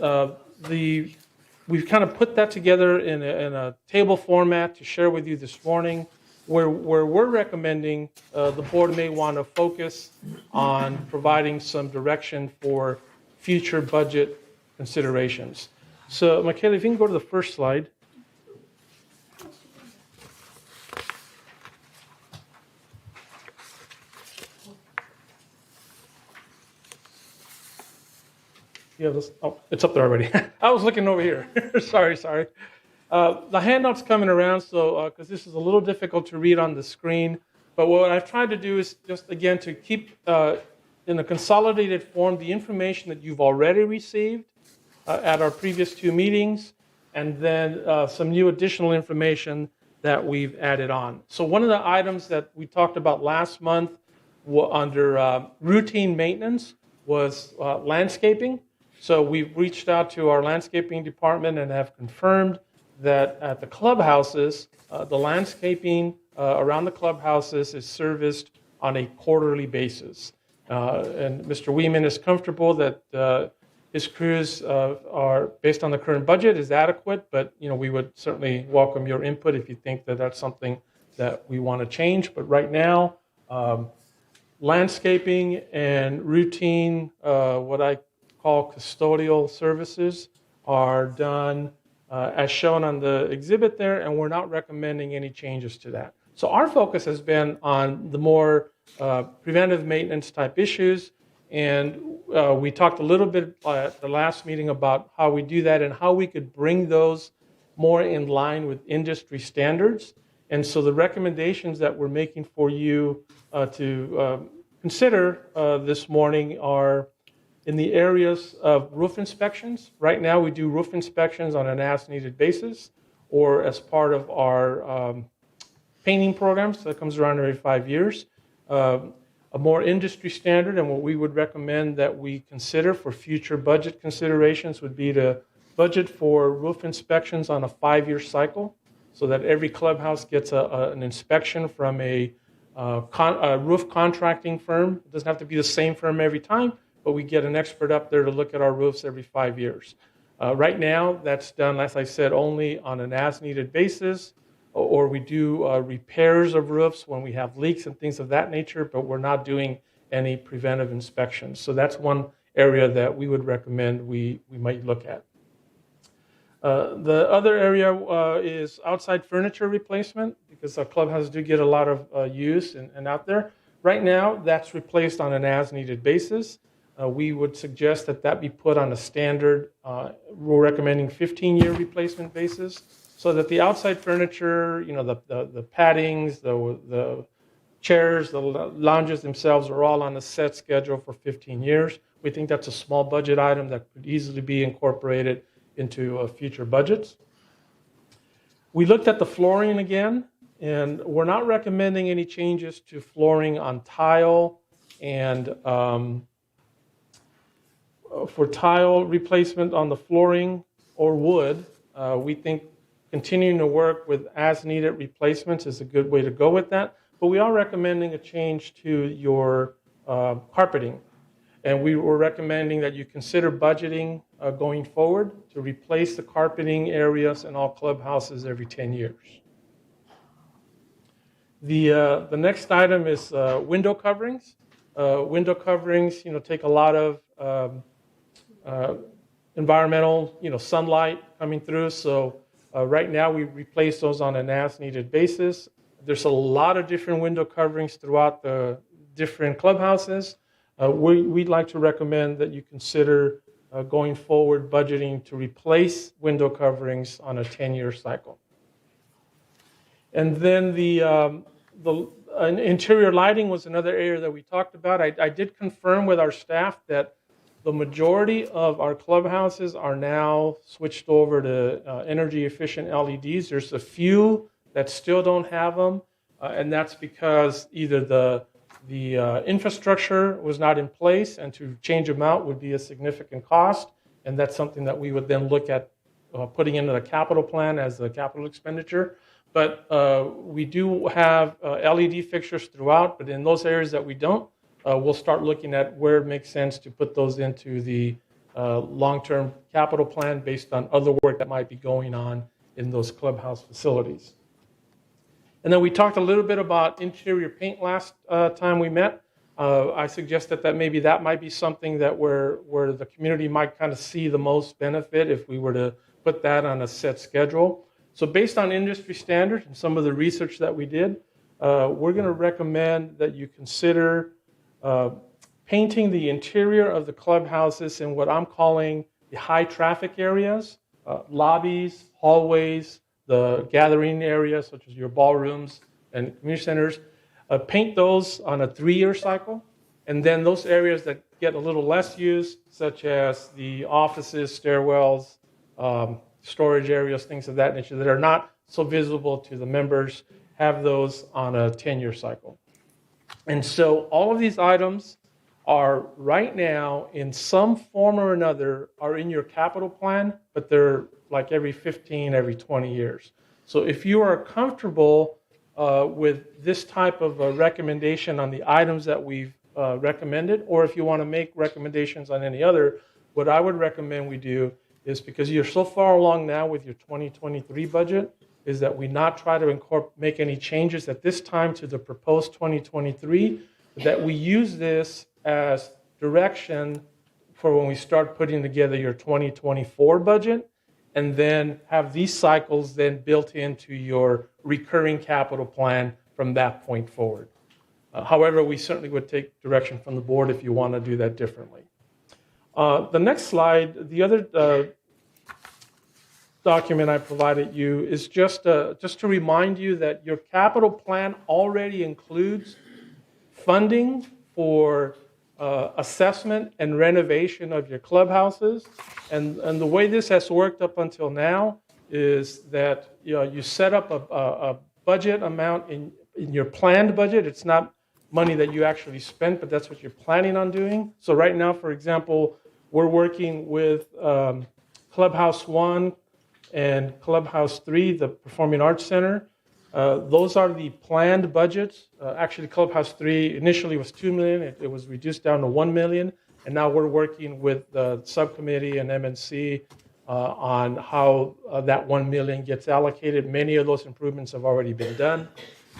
we've kind of put that together in a table format to share with you this morning, where we're recommending the board may want to focus on providing some direction for future budget considerations. So, Michaela, if you can go to the first slide. Yeah, it's up there already. I was looking over here. sorry. The handout's coming around, so because this is a little difficult to read on the screen. But what I've tried to do is just, again, to keep in a consolidated form the information that you've already received at our previous two meetings, and then some new additional information that we've added on. So one of the items that we talked about last month under routine maintenance was landscaping. So we've reached out to our landscaping department and have confirmed that at the clubhouses, the landscaping around the clubhouses is serviced on a quarterly basis. And Mr. Weeman is comfortable that his crews are, based on the current budget, is adequate, but we would certainly welcome your input if you think that that's something that we want to change. But right now, landscaping and routine, what I call custodial services, are done as shown on the exhibit there, and we're not recommending any changes to that. So our focus has been on the more preventive maintenance type issues, and we talked a little bit at the last meeting about how we do that and how we could bring those more in line with industry standards. And so the recommendations that we're making for you to consider this morning are in the areas of roof inspections. Right now we do roof inspections on an as-needed basis or as part of our painting programs that comes around every 5 years. A more industry standard and what we would recommend that we consider for future budget considerations would be to budget for roof inspections on a 5-year cycle so that every clubhouse gets an inspection from a roof contracting firm. It doesn't have to be the same firm every time, but we get an expert up there to look at our roofs every 5 years. Right now, that's done, as I said, only on an as-needed basis, or we do repairs of roofs when we have leaks and things of that nature, but we're not doing any preventive inspections. So that's one area that we would recommend we might look at. The other area is outside furniture replacement, because our clubhouses do get a lot of use and out there. Right now, that's replaced on an as-needed basis. We would suggest that be put on a standard, we're recommending 15-year replacement basis, so that the outside furniture, the paddings, the chairs, the lounges themselves are all on a set schedule for 15 years. We think that's a small budget item that could easily be incorporated into future budgets. We looked at the flooring again, and we're not recommending any changes to flooring on tile and for tile replacement on the flooring or wood. We think continuing to work with as-needed replacements is a good way to go with that, but we are recommending a change to your carpeting. And we were recommending that you consider budgeting going forward to replace the carpeting areas in all clubhouses every 10 years. The next item is window coverings. Window coverings, take a lot of environmental, sunlight coming through. So right now we replace those on an as-needed basis. There's a lot of different window coverings throughout the different clubhouses. We'd like to recommend that you consider going forward budgeting to replace window coverings on a 10-year cycle. And then the interior lighting was another area that we talked about. I did confirm with our staff that the majority of our clubhouses are now switched over to energy efficient LEDs. There's a few that still don't have them, and that's because either the the infrastructure was not in place, and to change them out would be a significant cost, and that's something that we would then look at putting into the capital plan as a capital expenditure. But we do have LED fixtures throughout, but in those areas that we don't, we'll start looking at where it makes sense to put those into the long-term capital plan based on other work that might be going on in those clubhouse facilities. And then we talked a little bit about interior paint last time we met. I suggested that maybe that might be something that where the community might kind of see the most benefit if we were to put that on a set schedule. So based on industry standards and some of the research that we did, we're going to recommend that you consider painting the interior of the clubhouses in what I'm calling the high traffic areas, lobbies, hallways, the gathering areas such as your ballrooms and community centers. Paint those on a 3-year cycle, and then those areas that get a little less use, such as the offices, stairwells, storage areas, things of that nature that are not so visible to the members, have those on a 10-year cycle. And so all of these items are right now in some form or another are in your capital plan, but they're like every 15, every 20 years. So if you are comfortable with this type of a recommendation on the items that we've recommended, or if you want to make recommendations on any other, what I would recommend we do is, because you're so far along now with your 2023 budget, is that we not try to make any changes at this time to the proposed 2023, but that we use this as direction for when we start putting together your 2024 budget, and then have these cycles then built into your recurring capital plan from that point forward. However, we certainly would take direction from the board if you want to do that differently. The next slide, the other document I provided you is just to remind you that your capital plan already includes funding for assessment and renovation of your clubhouses. And the way this has worked up until now is that you set up a budget amount in your planned budget. It's not money that you actually spent, but that's what you're planning on doing. So right now, for example, we're working with Clubhouse 1 and Clubhouse 3, the Performing Arts Center. Those are the planned budgets. Actually, Clubhouse 3 initially was $2 million. It was reduced down to $1 million. And now we're working with the subcommittee and MNC on how that $1 million gets allocated. Many of those improvements have already been done.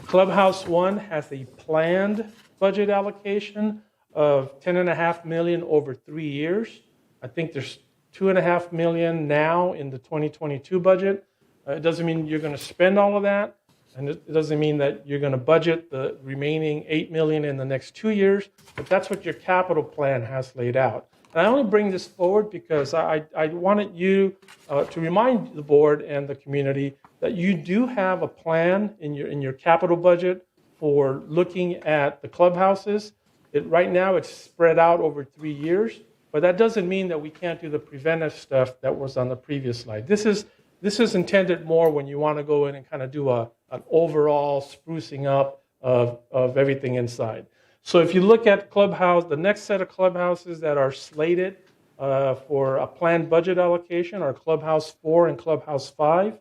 Clubhouse 1 has a planned budget allocation of $10.5 million over 3 years. I think there's $2.5 million now in the 2022 budget. It doesn't mean you're going to spend all of that, and it doesn't mean that you're going to budget the remaining $8 million in the next 2 years, but that's what your capital plan has laid out. And I only bring this forward because I wanted you to remind the board and the community that you do have a plan in your capital budget for looking at the clubhouses. Right now it's spread out over 3 years, but that doesn't mean that we can't do the preventive stuff that was on the previous slide. This is intended more when you want to go in and kind of do an overall sprucing up of everything inside. So if you look at the next set of clubhouses that are slated for a planned budget allocation are Clubhouse 4 and Clubhouse 5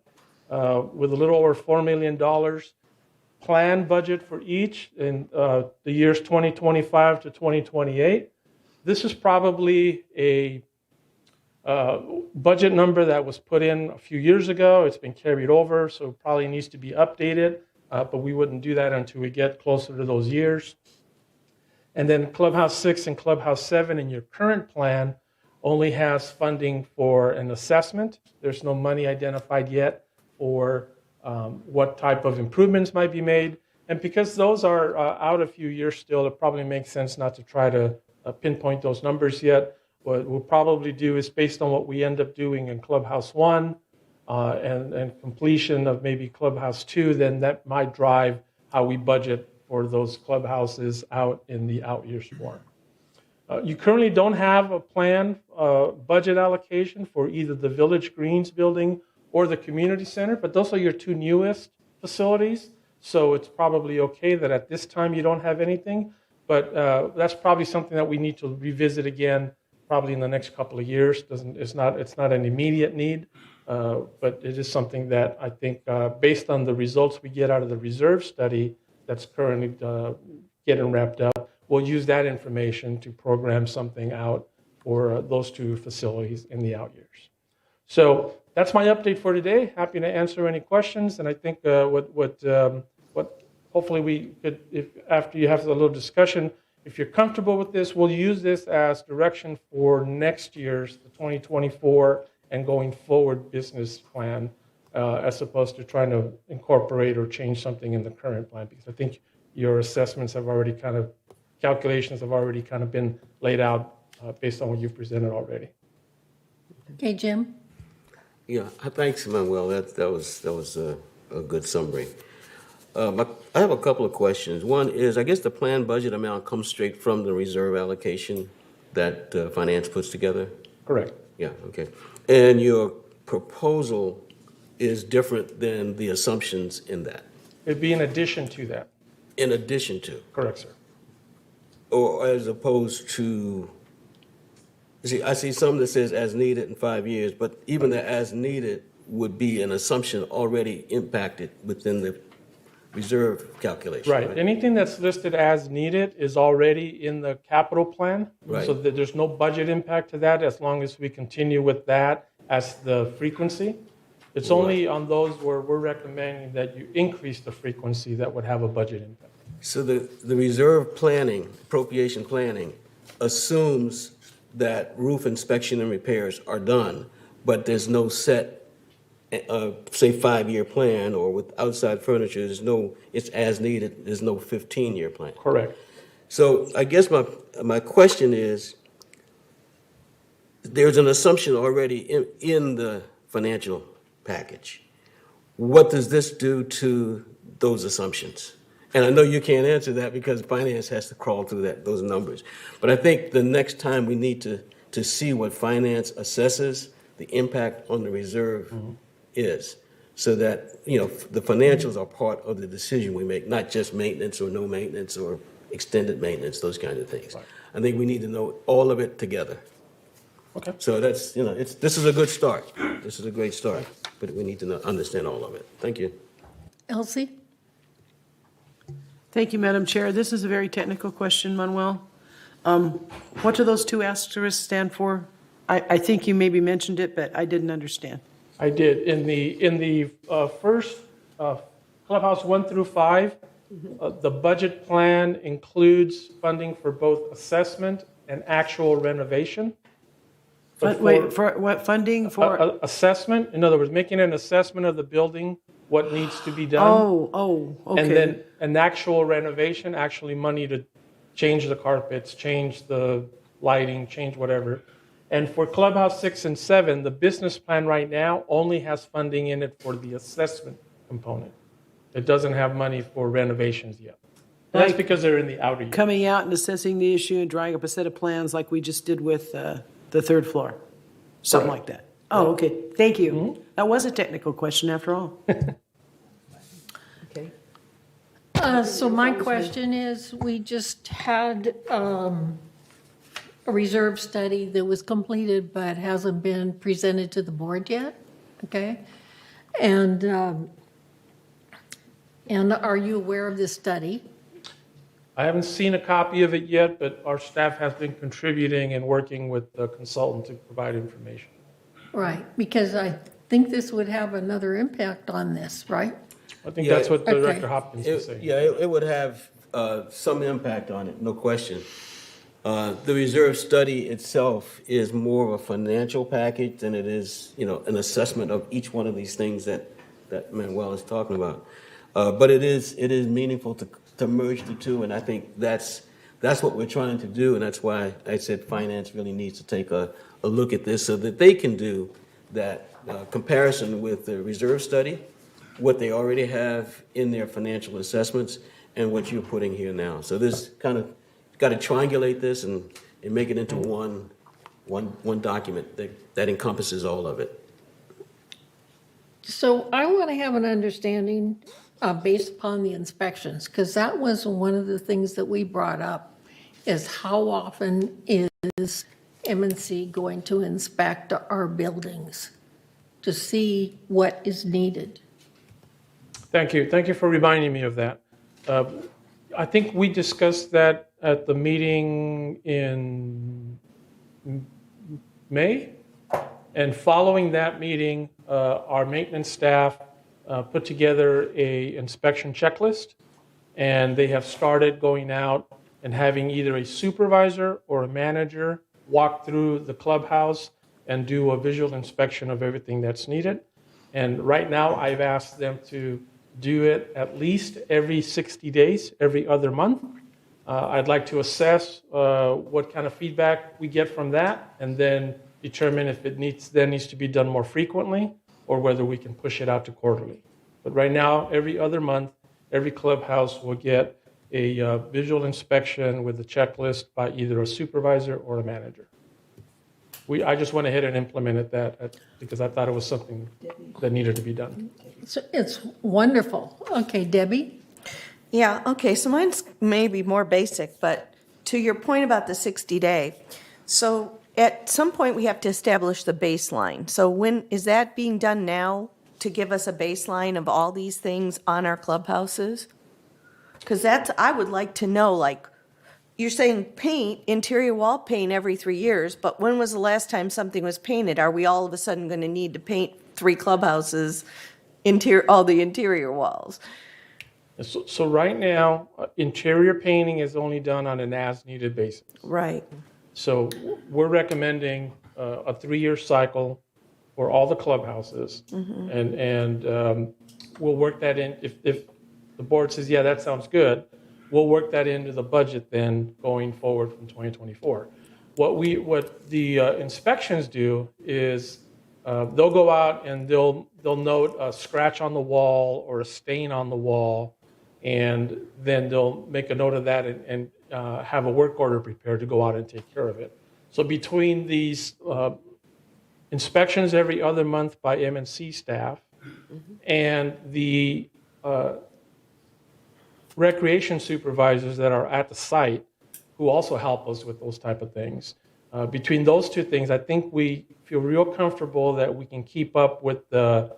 with a little over $4 million planned budget for each in the years 2025 to 2028. This is probably a budget number that was put in a few years ago. It's been carried over, so it probably needs to be updated, but we wouldn't do that until we get closer to those years. And then Clubhouse 6 and Clubhouse 7 in your current plan only has funding for an assessment. There's no money identified yet for what type of improvements might be made. And because those are out a few years still, it probably makes sense not to try to pinpoint those numbers yet. What we'll probably do is, based on what we end up doing in Clubhouse 1 and completion of maybe Clubhouse 2, then that might drive how we budget for those clubhouses out in the out years more. You currently don't have a planned budget allocation for either the Village Greens building or the community center, but those are your two newest facilities. So it's probably okay that at this time you don't have anything. but that's probably something that we need to revisit again, probably in the next couple of years. It's not an immediate need, but it is something that I think, based on the results we get out of the reserve study that's currently getting wrapped up, we'll use that information to program something out for those two facilities in the out years. So that's my update for today. Happy to answer any questions, and I think what hopefully we could, if after you have a little discussion, if you're comfortable with this, we'll use this as direction for next year's, the 2024 and going forward business plan, as opposed to trying to incorporate or change something in the current plan, because I think your assessments have already calculations have already kind of been laid out based on what you've presented already. Okay, Jim? Yeah, thanks, Manuel. That was a good summary. I have a couple of questions. One is, I guess the planned budget amount comes straight from the reserve allocation that finance puts together? Correct. Yeah, okay. And your proposal is different than the assumptions in that? It'd be in addition to that. In addition to? Correct, sir. Or as opposed to, see, I see some that says as needed in 5 years, but even the as needed would be an assumption already impacted within the reserve calculation. Right. Anything that's listed as needed is already in the capital plan. Right. So that there's no budget impact to that as long as we continue with that as the frequency. It's only on those where we're recommending that you increase the frequency that would have a budget impact. So the reserve planning, appropriation planning, assumes that roof inspection and repairs are done, but there's no set, say, 5-year plan, or with outside furniture, it's as needed, there's no 15-year plan. Correct. So I guess my question is, there's an assumption already in the financial package. What does this do to those assumptions? And I know you can't answer that because finance has to crawl through those numbers. But I think the next time we need to see what finance assesses the impact on the reserve is, so that, the financials are part of the decision we make, not just maintenance or no maintenance or extended maintenance, those kinds of things. Right. I think we need to know all of it together. Okay. So that's, this is a good start. This is a great start, but we need to understand all of it. Thank you. Elsie? Thank you, Madam Chair. This is a very technical question, Manuel. What do those two asterisks stand for? I think you maybe mentioned it, but I didn't understand. I did. In the first Clubhouse 1 through 5, the budget plan includes funding for both assessment and actual renovation. But Wait, for what funding for? Assessment, in other words, making an assessment of the building, what needs to be done. Oh, okay. And then an actual renovation, actually money to change the carpets, change the lighting, change whatever. And for Clubhouse 6 and 7, the business plan right now only has funding in it for the assessment component. It doesn't have money for renovations yet. And that's because they're in the outer years. Coming out and assessing the issue and drawing up a set of plans like we just did with the third floor, something like that. Oh, okay. Thank you. That was a technical question after all. Okay. So my question is, we just had a reserve study that was completed but hasn't been presented to the board yet, okay? And are you aware of this study? I haven't seen a copy of it yet, but our staff has been contributing and working with the consultant to provide information. Right, because I think this would have another impact on this, right? I think Yeah, that's what okay. Director Hopkins was saying. It would have some impact on it, no question. The reserve study itself is more of a financial package than it is, an assessment of each one of these things that Manuel is talking about. But it is meaningful to merge the two, and I think that's what we're trying to do, and that's why I said finance really needs to take a look at this so that they can do that comparison with the reserve study, what they already have in their financial assessments, and what you're putting here now. So this kind of got to triangulate this and make it into one document that encompasses all of it. So I want to have an understanding based upon the inspections, because that was one of the things that we brought up, is how often is M&C going to inspect our buildings to see what is needed? Thank you. Thank you for reminding me of that. I think we discussed that at the meeting in May. And following that meeting, our maintenance staff put together a inspection checklist, and they have started going out and having either a supervisor or a manager walk through the clubhouse and do a visual inspection of everything that's needed. And right now, I've asked them to do it at least every 60 days, every other month. I'd like to assess what kind of feedback we get from that, and then determine if it needs to be done more frequently, or whether we can push it out to quarterly. But right now, every other month, every clubhouse will get a visual inspection with a checklist by either a supervisor or a manager. I just went ahead and implemented that because I thought it was something that needed to be done. So it's wonderful. Okay, Debbie? Yeah, okay, so mine's maybe more basic, but to your point about the 60-day, so at some point we have to establish the baseline. So when is that being done now to give us a baseline of all these things on our clubhouses? Because I would like to know, like, you're saying paint, interior wall paint every 3 years, but when was the last time something was painted? Are we all of a sudden going to need to paint 3 clubhouses, all the interior walls? So right now, interior painting is only done on an as-needed basis. Right. So we're recommending a 3-year cycle for all the clubhouses. And we'll work that in. If the board says, yeah, that sounds good, we'll work that into the budget then going forward from 2024. What the inspections do is they'll go out and they'll note a scratch on the wall or a stain on the wall, and then they'll make a note of that and have a work order prepared to go out and take care of it. So between these inspections every other month by M&C staff and the recreation supervisors that are at the site who also help us with those type of things, between those two things, I think we feel real comfortable that we can keep up with the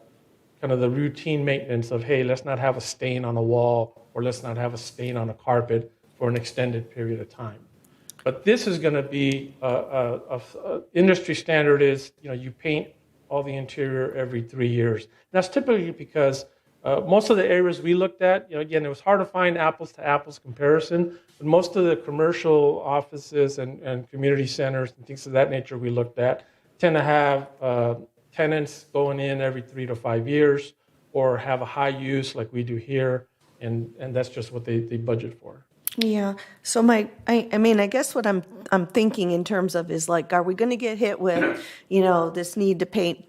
kind of the routine maintenance of, hey, let's not have a stain on a wall or let's not have a stain on a carpet for an extended period of time. But this is going to be industry standard is, you paint all the interior every 3 years. And that's typically because most of the areas we looked at, again, it was hard to find apples to apples comparison, but most of the commercial offices and community centers and things of that nature we looked at tend to have tenants going in every 3 to 5 years or have a high use like we do here, and that's just what they budget for. Yeah. So I guess what I'm thinking in terms of is like, are we going to get hit with, this need to paint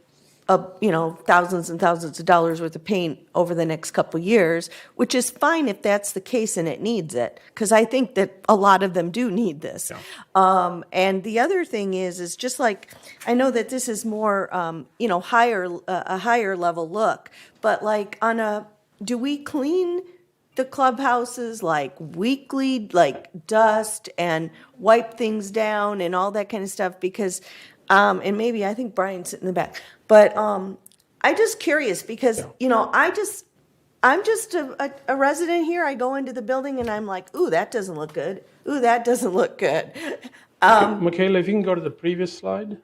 thousands and thousands of dollars worth of paint over the next couple of years, which is fine if that's the case and it needs it, because I think that a lot of them do need this. Yeah. And the other thing is just like, I know that this is more, a higher level look, but like do we clean the clubhouses like weekly, like dust and wipe things down and all that kind of stuff? Because, and maybe I think Brian's sitting in the back, but I'm just curious because, I'm just a resident here. I go into the building and I'm like, ooh, that doesn't look good. Ooh, that doesn't look good. Michaela, if you can go to the previous slide.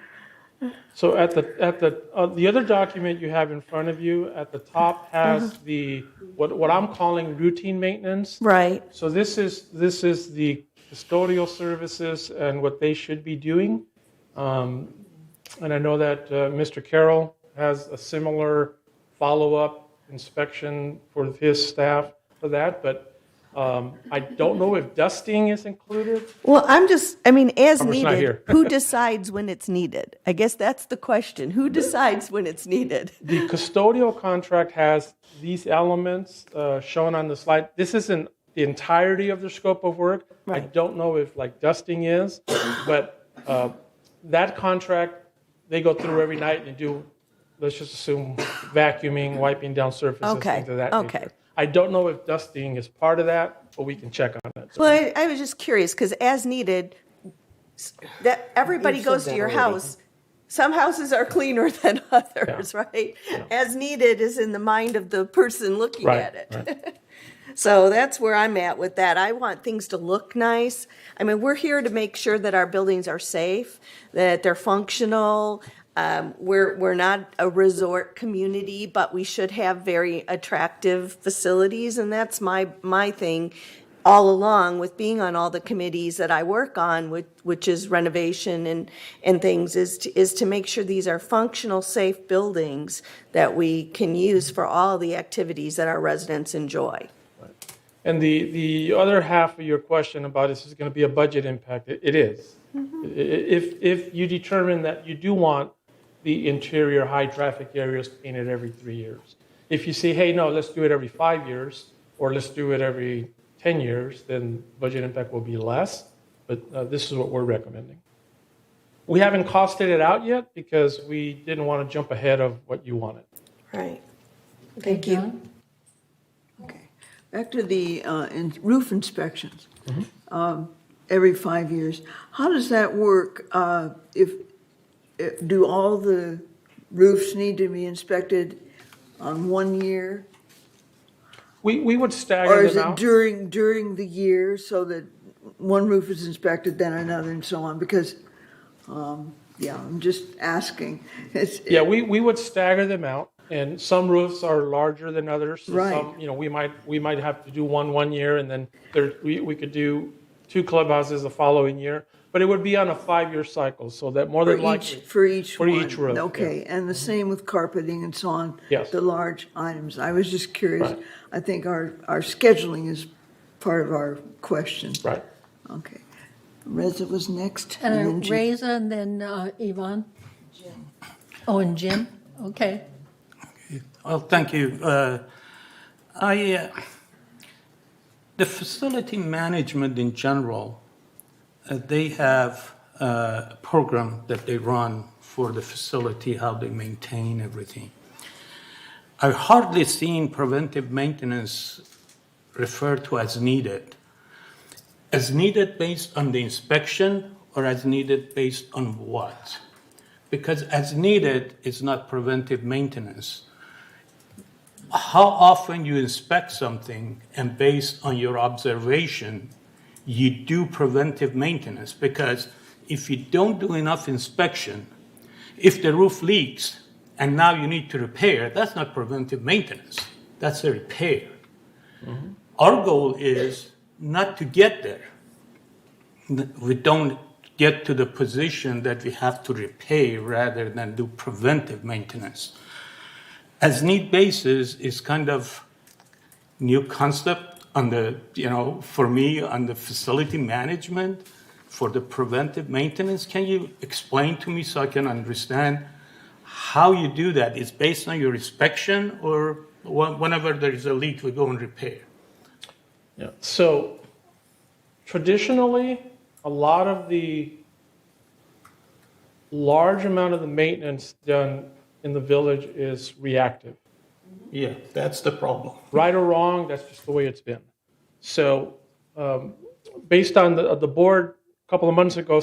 So at the other document you have in front of you, at the top has the what I'm calling routine maintenance. Right. So this is the custodial services and what they should be doing. And I know that Mr. Carroll has a similar follow-up inspection for his staff for that, but I don't know if dusting is included. Well, as Robert's not needed, here. who decides when it's needed? I guess that's the question. Who decides when it's needed? The custodial contract has these elements shown on the slide. This isn't the entirety of their scope of work. Right. I don't know if dusting is, but that contract, they go through every night and do, let's just assume, vacuuming, wiping down surfaces, things of that nature. I don't know if dusting is part of that but we can check on it. Well, I was just curious, because as needed, that everybody You've said goes to that your already. house. Some houses are cleaner than others, right? As needed is in the mind of the person looking Right, at it. So that's where I'm at with that. I want things to look nice. I mean, we're here to make sure that our buildings are safe, that they're functional. We're not a resort community, but we should have very attractive facilities, and that's my thing all along with being on all the committees that I work on, which is renovation and things, is to make sure these are functional, safe buildings that we can use for all the activities that our residents enjoy. And the other half of your question about this is going to be a budget impact. It is. If you determine that you do want the interior high traffic areas painted every 3 years. If you say, hey, no, let's do it every 5 years, or let's do it every 10 years, then budget impact will be less. But this is what we're recommending. We haven't costed it out yet because we didn't want to jump ahead of what you wanted. Right. Thank you. John? Okay. Back to the roof inspections. Every 5 years. How does that work? Do all the roofs need to be inspected on 1 year? We would stagger Or is them it out. during the year so that one roof is inspected, then another, and so on? Because, I'm just asking. Yeah, we would stagger them out, and some roofs are larger than others. So Right. some, we might have to do one year, and then we could do 2 clubhouses the following year. But it would be on a 5-year cycle, so that more than likely. For each For one? each roof, yeah. Okay, and the same with carpeting and so on? Yes. The large items. I was just curious. Right. I think our scheduling is part of our question. Right. Okay. Reza was next. And then Jim. Reza and then Yvonne? Oh, and Jim? Okay. Well, thank you. The facility management in general, they have a program that they run for the facility, how they maintain everything. I've hardly seen preventive maintenance referred to as needed. As needed based on the inspection or as needed based on what? Because as needed is not preventive maintenance. How often you inspect something and based on your observation, you do preventive maintenance? Because if you don't do enough inspection, if the roof leaks and now you need to repair, that's not preventive maintenance. That's a repair. Mm-hmm. Our goal is not to get there. We don't get to the position that we have to repair rather than do preventive maintenance. As need basis is kind of new concept on the, for me, on the facility management for the preventive maintenance. Can you explain to me so I can understand how you do that? Is based on your inspection or whenever there is a leak, we go and repair? Yeah. So traditionally, a lot of the large amount of the maintenance done in the village is reactive. Yeah, that's the problem. Right or wrong, that's just the way it's been. So based on the board a couple of months ago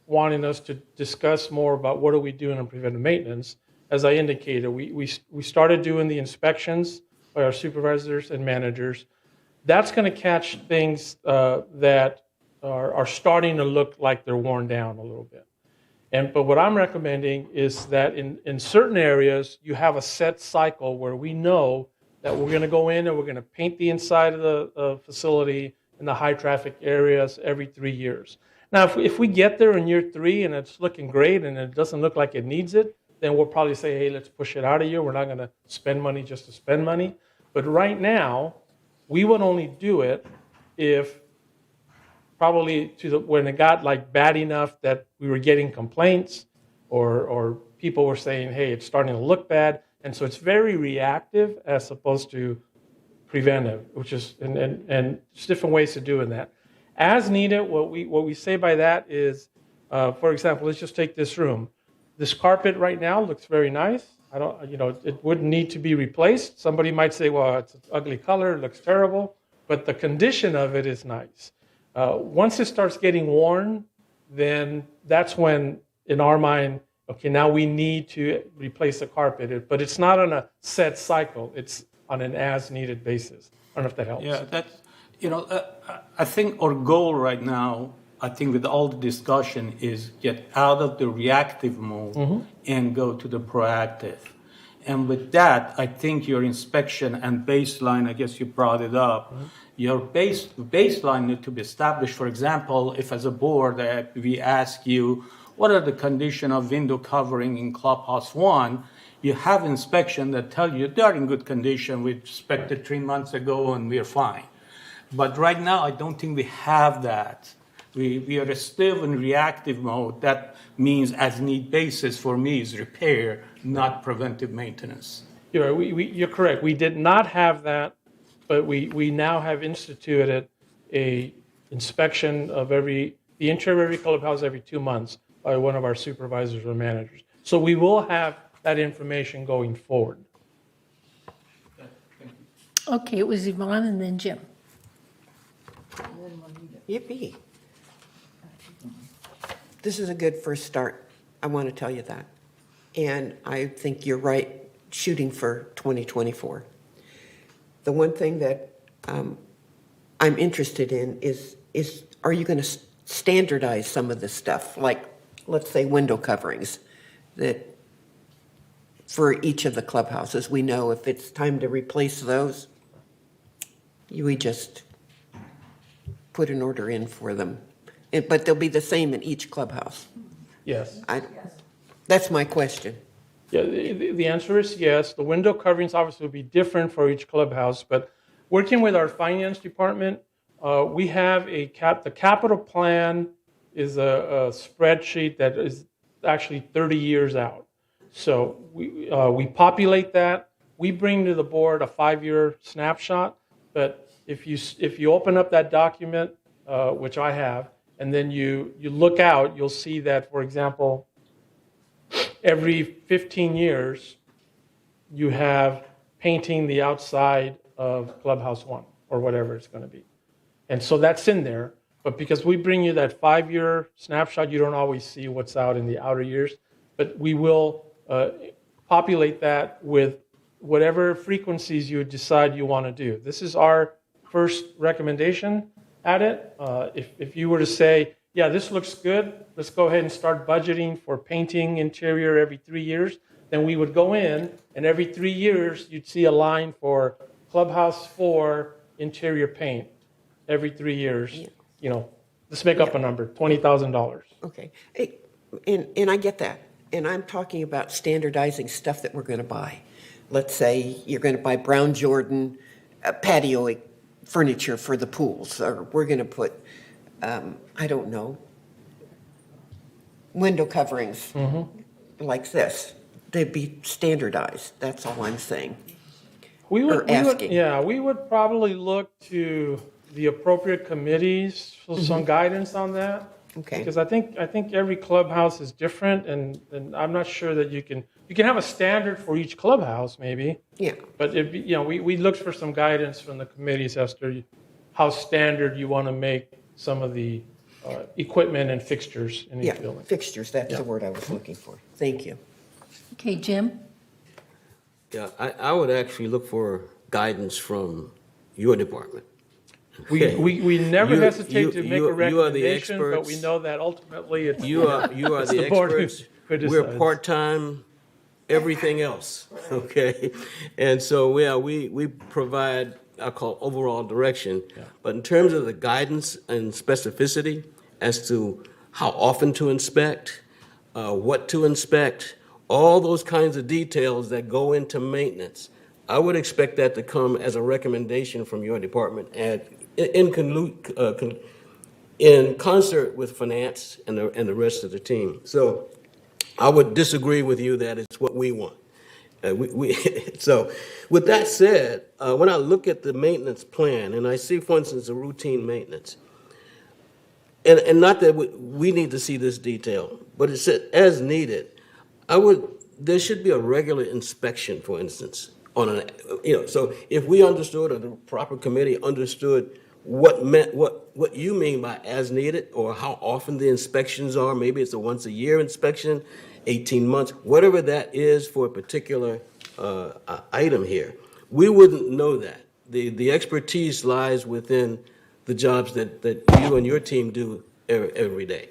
wanting us to discuss more about what are we doing on preventive maintenance, as I indicated, we started doing the inspections by our supervisors and managers. That's going to catch things that are starting to look like they're worn down a little bit. But what I'm recommending is that in certain areas, you have a set cycle where we know that we're going to go in and we're going to paint the inside of the facility in the high traffic areas every 3 years. Now, if we get there in year 3 and it's looking great and it doesn't look like it needs it, then we'll probably say, hey, let's push it out a year. We're not going to spend money just to spend money. But right now, we would only do it if probably when it got like bad enough that we were getting complaints or people were saying, hey, it's starting to look bad. And so it's very reactive as opposed to preventive, which is, and there's different ways to doing that. As needed, what we say by that is, for example, let's just take this room. This carpet right now looks very nice. It wouldn't need to be replaced. Somebody might say, well, it's an ugly color, it looks terrible. but the condition of it is nice. Once it starts getting worn, then that's when, in our mind, okay, now we need to replace the carpet. But it's not on a set cycle. It's on an as-needed basis. I don't know if that helps. Yeah, that's, I think our goal right now, I think with all the discussion, is get out of the reactive mode and go to the proactive. And with that, I think your inspection and baseline, I guess you brought it up, your baseline need to be established. For example, if as a board we ask you, what are the condition of window covering in Clubhouse 1? You have inspection that tell you they're in good condition. We inspected 3 months ago and we're fine. But right now, I don't think we have that. We are still in reactive mode. That means as need basis for me is repair, not preventive maintenance. You're correct. We did not have that, but we now have instituted a inspection of the interior of every clubhouse every 2 months by one of our supervisors or managers. So we will have that information going forward. Okay, it was Yvonne and then Jim. Yippee. This is a good first start. I want to tell you that. And I think you're right, shooting for 2024. The one thing that I'm interested in is are you going to standardize some of this stuff? Like, let's say window coverings that for each of the clubhouses, we know if it's time to replace those, we just put an order in for them. But they'll be the same in each clubhouse. Yes. That's my question. Yeah, the answer is yes. The window coverings obviously will be different for each clubhouse, but working with our finance department, we have the capital plan is a spreadsheet that is actually 30 years out. So we populate that. We bring to the board a 5-year snapshot, but if you open up that document, which I have, and then you look out, you'll see that, for example, every 15 years, you have painting the outside of Clubhouse 1 or whatever it's going to be. And so that's in there. But because we bring you that 5-year snapshot, you don't always see what's out in the outer years. But we will populate that with whatever frequencies you decide you want to do. This is our first recommendation at it. If you were to say, yeah, this looks good, let's go ahead and start budgeting for painting interior every 3 years, then we would go in, and every 3 years, you'd see a line for Clubhouse 4 interior paint. Every 3 years, let's make up a number, $20,000. Okay. And I get that. And I'm talking about standardizing stuff that we're going to buy. Let's say you're going to buy Brown Jordan patio furniture for the pools, or we're going to put, I don't know, window coverings like this. They'd be standardized. That's all I'm saying. We would probably look to the appropriate committees for some guidance on that. Okay. Because I think every clubhouse is different, and I'm not sure that you can have a standard for each clubhouse, maybe. Yeah. But we looked for some guidance from the committees as to how standard you want to make some of the equipment and fixtures in each building. Fixtures. That's the word I was looking for. Thank you. Okay, Jim? Yeah, I would actually look for guidance from your department. We never hesitate to make a you are the recommendation, but experts. we know that ultimately it's You are the board who experts. We're decides. part-time, everything else, okay? And so, we provide, I call overall direction. Yeah. But in terms of the guidance and specificity as to how often to inspect, what to inspect, all those kinds of details that go into maintenance, I would expect that to come as a recommendation from your department and in concert with finance and the rest of the team. So I would disagree with you that it's what we want. So with that said, when I look at the maintenance plan and I see, for instance, a routine maintenance, and not that we need to see this detail, but it said as needed, there should be a regular inspection, for instance, on an, so if we understood, or the proper committee understood what you mean by as needed, or how often the inspections are, maybe it's a once a year inspection, 18 months, whatever that is for a particular item here, we wouldn't know that. The expertise lies within the jobs that you and your team do every day.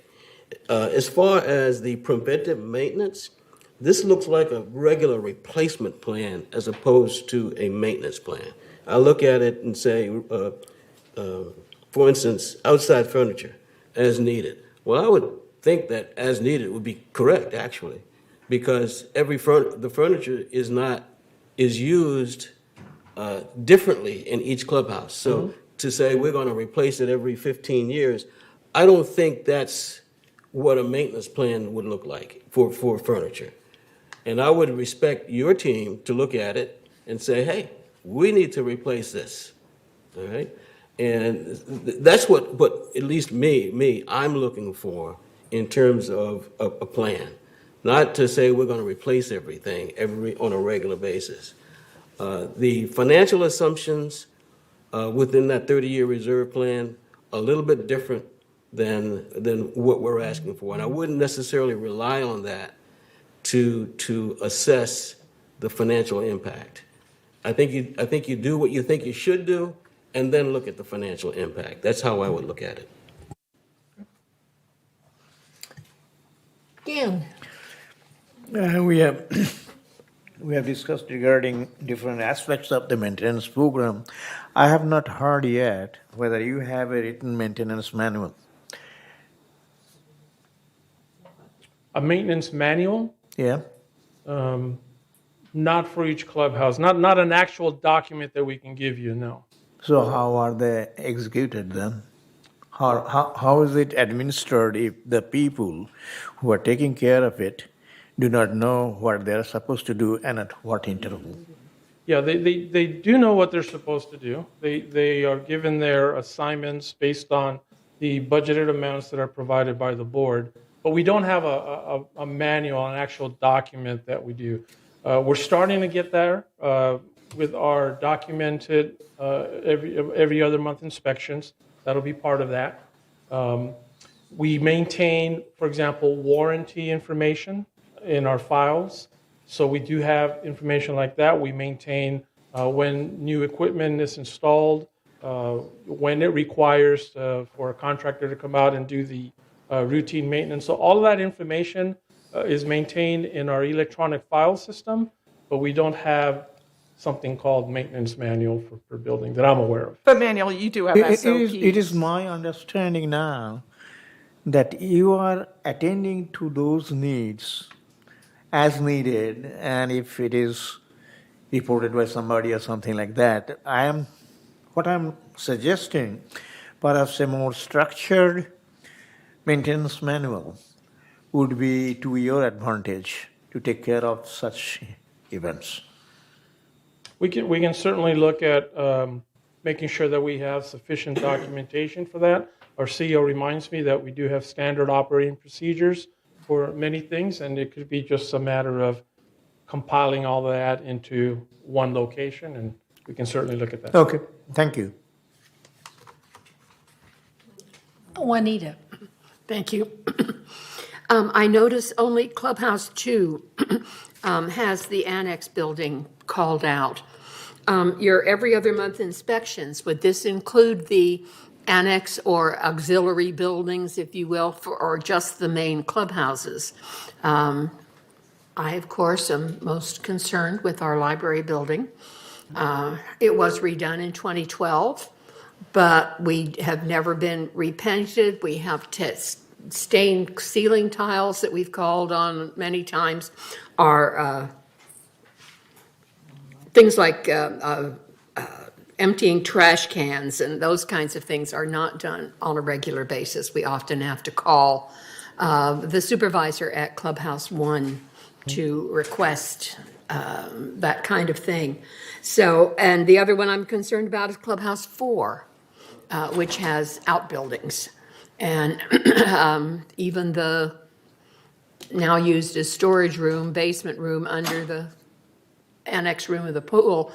As far as the preventive maintenance, this looks like a regular replacement plan as opposed to a maintenance plan. I look at it and say, for instance, outside furniture, as needed. Well, I would think that as needed would be correct, actually, because the furniture is used differently in each clubhouse. So to say we're going to replace it every 15 years, I don't think that's what a maintenance plan would look like for furniture. And I would respect your team to look at it and say, hey, we need to replace this, all right? And that's what at least I'm looking for in terms of a plan. Not to say we're going to replace everything on a regular basis. The financial assumptions within that 30-year reserve plan are a little bit different than what we're asking for. And I wouldn't necessarily rely on that to assess the financial impact. I think you do what you think you should do, and then look at the financial impact. That's how I would look at it. Dan? We have discussed regarding different aspects of the maintenance program. I have not heard yet whether you have a written maintenance manual. A maintenance manual? Yeah. Not for each clubhouse, not an actual document that we can give you, no. So how are they executed then? How is it administered if the people who are taking care of it do not know what they're supposed to do and at what interval? Yeah, they do know what they're supposed to do. They are given their assignments based on the budgeted amounts that are provided by the board, but we don't have a manual, an actual document that we do. We're starting to get there with our documented every other month inspections. That'll be part of that. We maintain, for example, warranty information in our files. So we do have information like that. We maintain when new equipment is installed, when it requires for a contractor to come out and do the routine maintenance. So all of that information is maintained in our electronic file system, but we don't have something called maintenance manual for building that I'm aware of. But Manuel, you do have SOPs. It is my understanding now that you are attending to those needs as needed, and if it is reported by somebody or something like that, what I'm suggesting, perhaps a more structured maintenance manual would be to your advantage to take care of such events. We can certainly look at making sure that we have sufficient documentation for that. Our CEO reminds me that we do have standard operating procedures for many things, and it could be just a matter of compiling all of that into one location, and we can certainly look at that. Okay, thank you. Juanita? Thank you. I notice only Clubhouse 2 has the annex building called out. Your every other month inspections, would this include the annex or auxiliary buildings, if you will, or just the main clubhouses? I, of course, am most concerned with our library building. It was redone in 2012, but we have never been repainted. We have stained ceiling tiles that we've called on many times. Our things like emptying trash cans and those kinds of things are not done on a regular basis. We often have to call the supervisor at Clubhouse 1 to request that kind of thing. So, and the other one I'm concerned about is Clubhouse 4, which has outbuildings. And even the now used as storage room, basement room under the annex room of the pool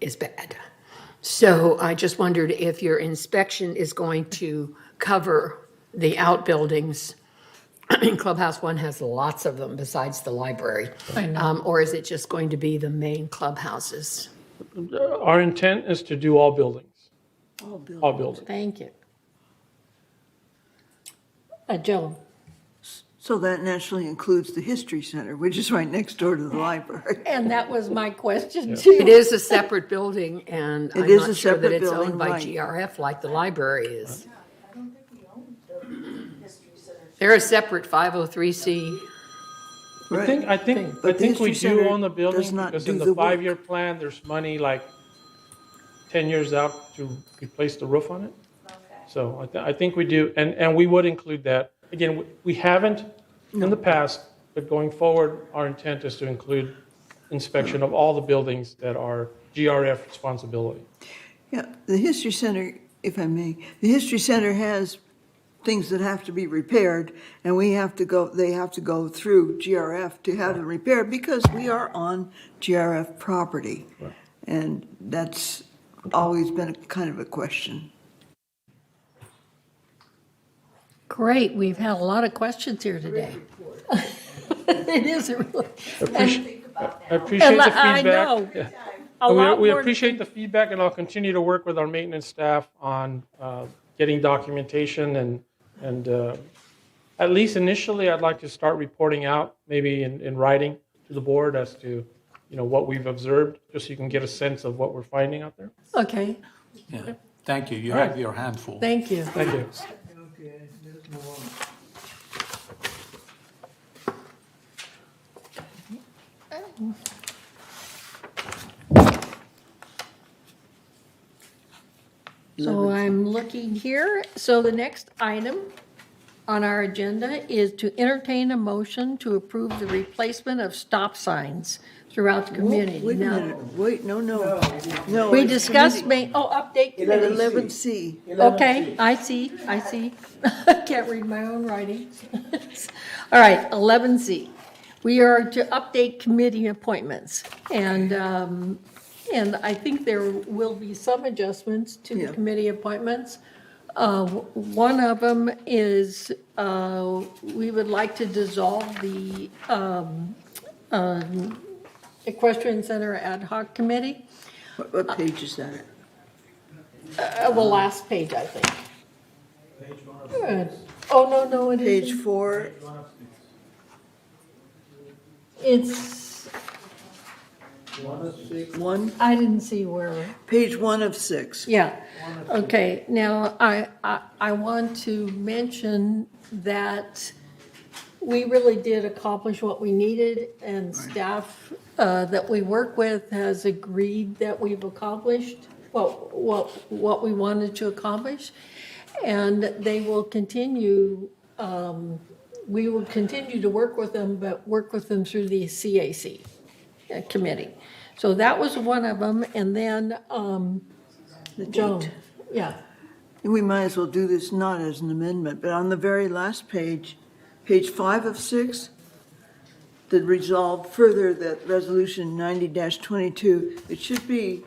is bad. So I just wondered if your inspection is going to cover the outbuildings. I mean, Clubhouse One has lots of them besides the library. I know. Or is it just going to be the main clubhouses? Our intent is to do all buildings. All buildings. Thank you. Joan? So that naturally includes the History Center, which is right next door to the library. And that was my question It too. is a separate building, and It I'm is not a sure that separate it's building, owned by right. GRF like the library is. They're a separate 503C. I think But the we History do Center own the building does not because do in the the work. 5-year plan, there's money like 10 years out to replace the roof on it. So I think we do, and we would include that. Again, we haven't in the past, but going forward, our intent is to include inspection of all the buildings that are GRF responsibility. Yeah, the History Center, if I may, the History Center has things that have to be repaired, and they have to go through GRF to have them repaired because we are on GRF property. Right. And that's always been kind of a question. Great, we've had a lot of questions here today. It is really. I appreciate the I feedback. know. Yeah. A lot We more- appreciate the feedback, and I'll continue to work with our maintenance staff on getting documentation and at least initially, I'd like to start reporting out, maybe in writing to the board as to, what we've observed, just so you can get a sense of what we're finding out there. Okay, Yeah. Thank you. You All have right. your handful. thank you. Thank you. So I'm looking here. So the next item on our agenda is to entertain a motion to approve the replacement of stop signs throughout the community. Wait a Now, minute, wait, no. we it's discussed, committee. update committee. 11C. Okay, I see. I can't read my own writing. All right, 11C. We are to update committee appointments, and I think there will be some adjustments to the Yeah. committee appointments. One of them is, we would like to dissolve the Equestrian Center Ad Hoc Committee. What page is that? The last page, I think. Oh, no, it Page isn't. 4, It's, 1, I didn't see where. page 1 of 6. Yeah, okay, now, I want to mention that we really did accomplish what we needed, and staff that we work with has agreed that we've accomplished what we wanted to accomplish, and they will continue, we will continue to work with them, but work with them through the CAC committee. So that was one of them, and then, Joan, yeah. We might as well do this not as an amendment, but on the very last page, page 5 of 6, that resolved further that resolution 90-22, it should be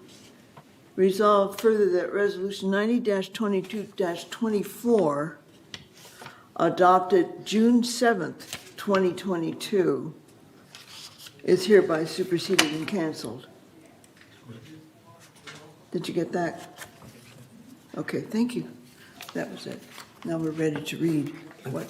resolved further that resolution 90-22-24 adopted June 7th, 2022 is hereby superseded and canceled. Did you get that? Okay, thank you. That was it. Now we're ready to read. What?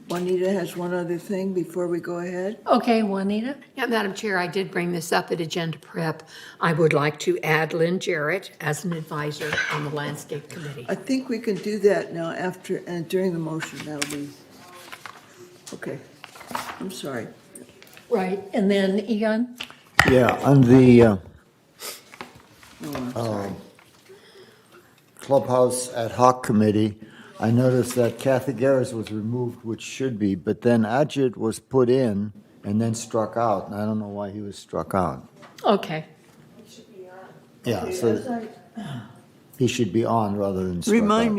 Juanita has one other thing before we go ahead. Okay, Juanita? Yeah, Madam Chair, I did bring this up at Agenda Prep. I would like to add Lynn Jarrett as an advisor on the Landscape Committee. I think we can do that now after, and during the motion, that'll be, okay. I'm sorry. Right, and then Egon? Yeah, on the Oh, I'm sorry. Clubhouse Ad Hoc Committee, I noticed that Kathy Garris was removed, which should be, but then Ajit was put in and then struck out, and I don't know why he was struck out. Okay, Yeah, so he should be on rather than struck Remind out.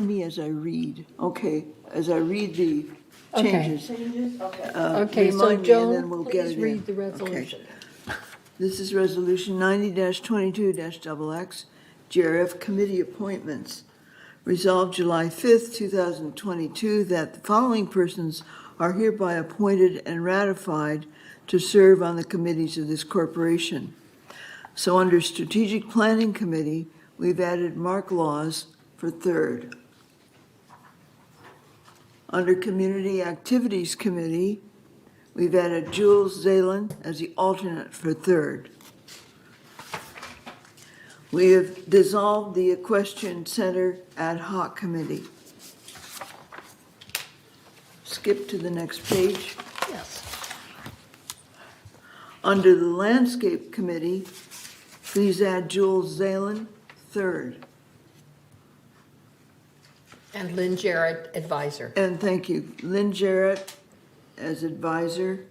me as I read. Okay, as I read the Okay. changes. Okay, so Remind me and then Joan, we'll get please it in. read the Okay. resolution. This is Resolution 90-22-XX, GRF Committee Appointments. Resolved July 5th, 2022, that the following persons are hereby appointed and ratified to serve on the committees of this corporation. So under Strategic Planning Committee, we've added Mark Laws for third. Under Community Activities Committee, we've added Jules Zalen as the alternate for third. We have dissolved the Equestrian Center Ad Hoc Committee. Skip to the next page. Yes. Under the Landscape Committee, please add Jules Zalen, third. And Lynn Jarrett, advisor. And thank you, Lynn Jarrett as advisor.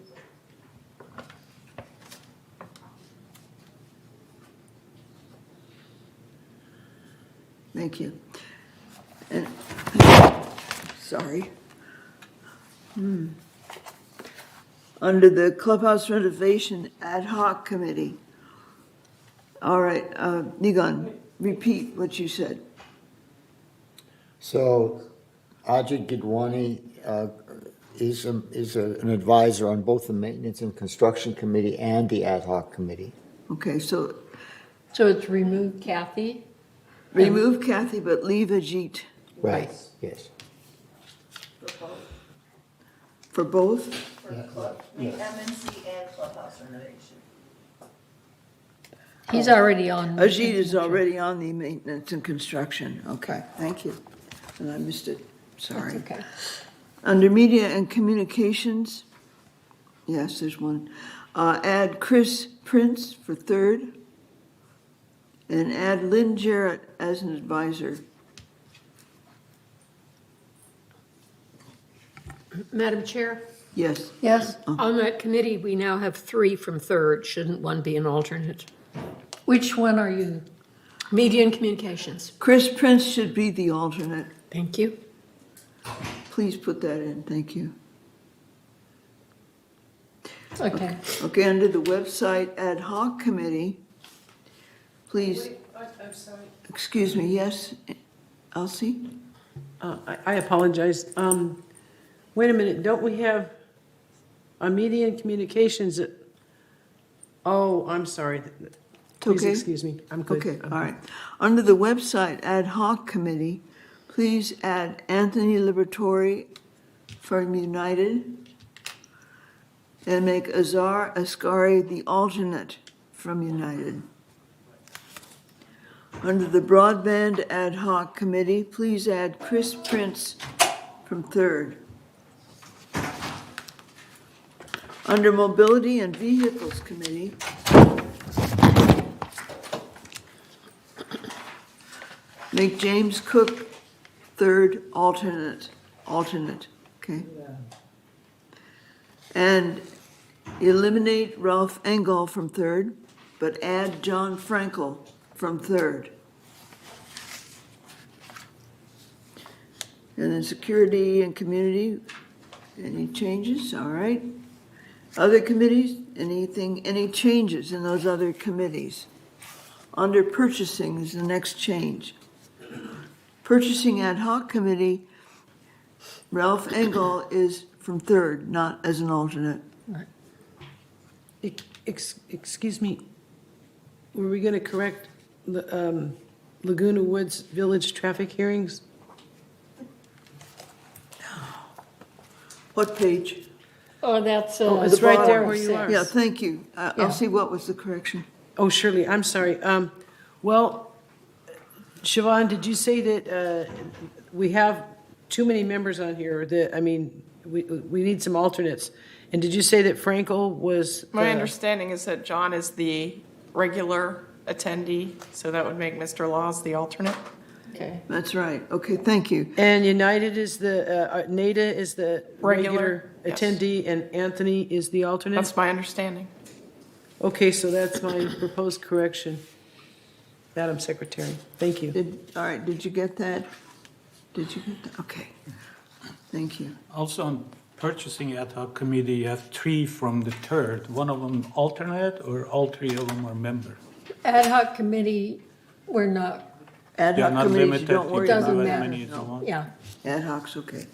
Thank you. And, sorry. Under the Clubhouse Renovation Ad Hoc Committee. All right, Nigon, repeat what you said. So Ajit Gidwani is an advisor on both the Maintenance and Construction Committee and the Ad Hoc Committee. Okay, so So it's remove Kathy? remove Kathy, but leave Ajit Right, yes. for both? MNC and Clubhouse Renovation. He's already on. Ajit is already on the Maintenance and Construction. Okay, thank you. And I missed it, sorry. That's okay. Under Media and Communications, yes, there's one. Add Chris Prince for third. And add Lynn Jarrett as an advisor. Madam Chair, Yes. Yes, on that committee, we now have 3 from third. Shouldn't one be an alternate? which one are you? Media and Communications. Chris Prince should be the alternate. Thank you. Please put that in, thank you. Okay. Okay, under the Website Ad Hoc Committee, please, I'm sorry. excuse me, yes, Elsie? I apologize. Wait a minute, don't we have a media and communications? Oh, I'm sorry. Please okay. excuse me. I'm good. Okay, all right. Under the Website Ad Hoc Committee, please add Anthony Liberatore from United and make Azar Ascari the alternate from United. Under the Broadband Ad Hoc Committee, please add Chris Prince from third. Under Mobility and Vehicles Committee, make James Cook third alternate, okay? And eliminate Ralph Engel from third, but add John Frankel from third. And then Security and Community, any changes? All right. Other committees, any changes in those other committees? Under Purchasing is the next change. Purchasing Ad Hoc Committee, Ralph Engel is from third, not as an alternate. Excuse me, were we going to correct Laguna Woods Village traffic hearings? What page? Oh, that's. Oh, it's right there where you are. Yeah, thank you. I'll see what was the correction. Oh, Shirley, I'm sorry. Well, Siobhan, did you say that we have too many members on here? That, I mean, we need some alternates. And did you say that Frankel was? My understanding is that John is the regular attendee, so that would make Mr. Laws the alternate. Okay. That's right. Okay, thank you. And United is the, Nada is the regular Yes. attendee, and Anthony is the alternate? That's my understanding. Okay, so that's my proposed correction. Madam Secretary, thank you. All right, did you get that? Did you get that? Okay. Thank you. Also on purchasing ad hoc committee, you have 3 from the 3rd. One of them alternate, or all 3 of them are member? Ad hoc committee, we're not, Ad You're hoc not committees, you limited, don't you worry can about Doesn't have as that. matter. many as you No. want. yeah. Ad hoc's okay.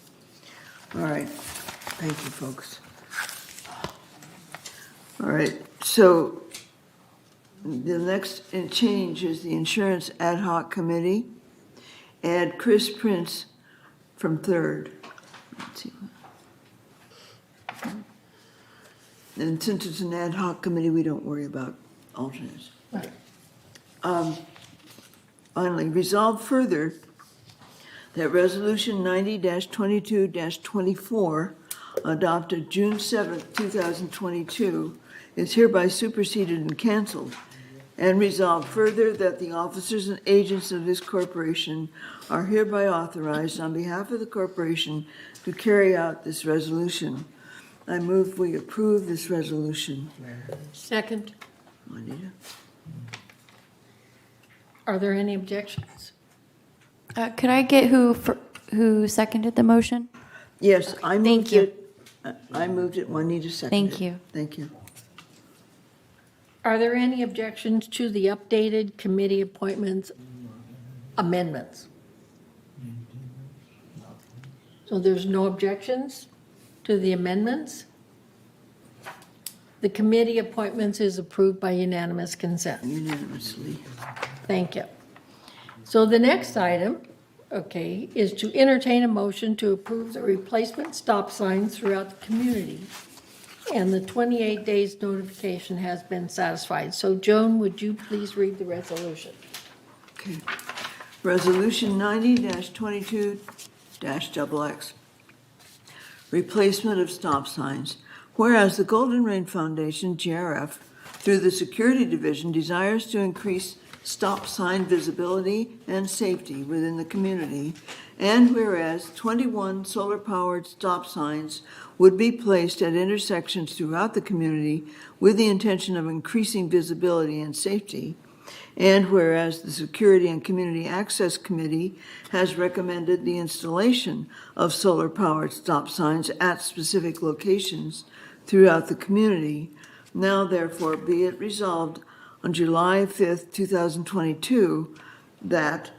All right. Thank you, folks. All right, so the next change is the Insurance Ad Hoc Committee. Add Chris Prince from 3rd. Let's see. And since it's an ad hoc committee, we don't worry about alternates. Right. Finally, resolve further that Resolution 90-22-24, adopted June 7th, 2022, is hereby superseded and canceled. And resolve further that the officers and agents of this corporation are hereby authorized on behalf of the corporation to carry out this resolution. I move we approve this resolution. Second, Juanita? are there any objections? Could I get who seconded the motion? Yes, I Thank moved you. it. I moved it, Juanita seconded. Thank you. Thank you. Are there any objections to the updated committee appointments amendments? So there's no objections to the amendments? The committee appointments is approved by unanimous consent. Unanimously. Thank you. So the next item, okay, is to entertain a motion to approve the replacement stop signs throughout the community. And the 28 days notification has been satisfied. So Joan, would you please read the resolution? Okay. Resolution 90-22-XX. Replacement of stop signs. Whereas the Golden Rain Foundation, GRF, through the Security Division, desires to increase stop sign visibility and safety within the community, and whereas 21 solar-powered stop signs would be placed at intersections throughout the community with the intention of increasing visibility and safety, and whereas the Security and Community Access Committee has recommended the installation of solar-powered stop signs at specific locations throughout the community, now therefore be it resolved on July 5th, 2022, that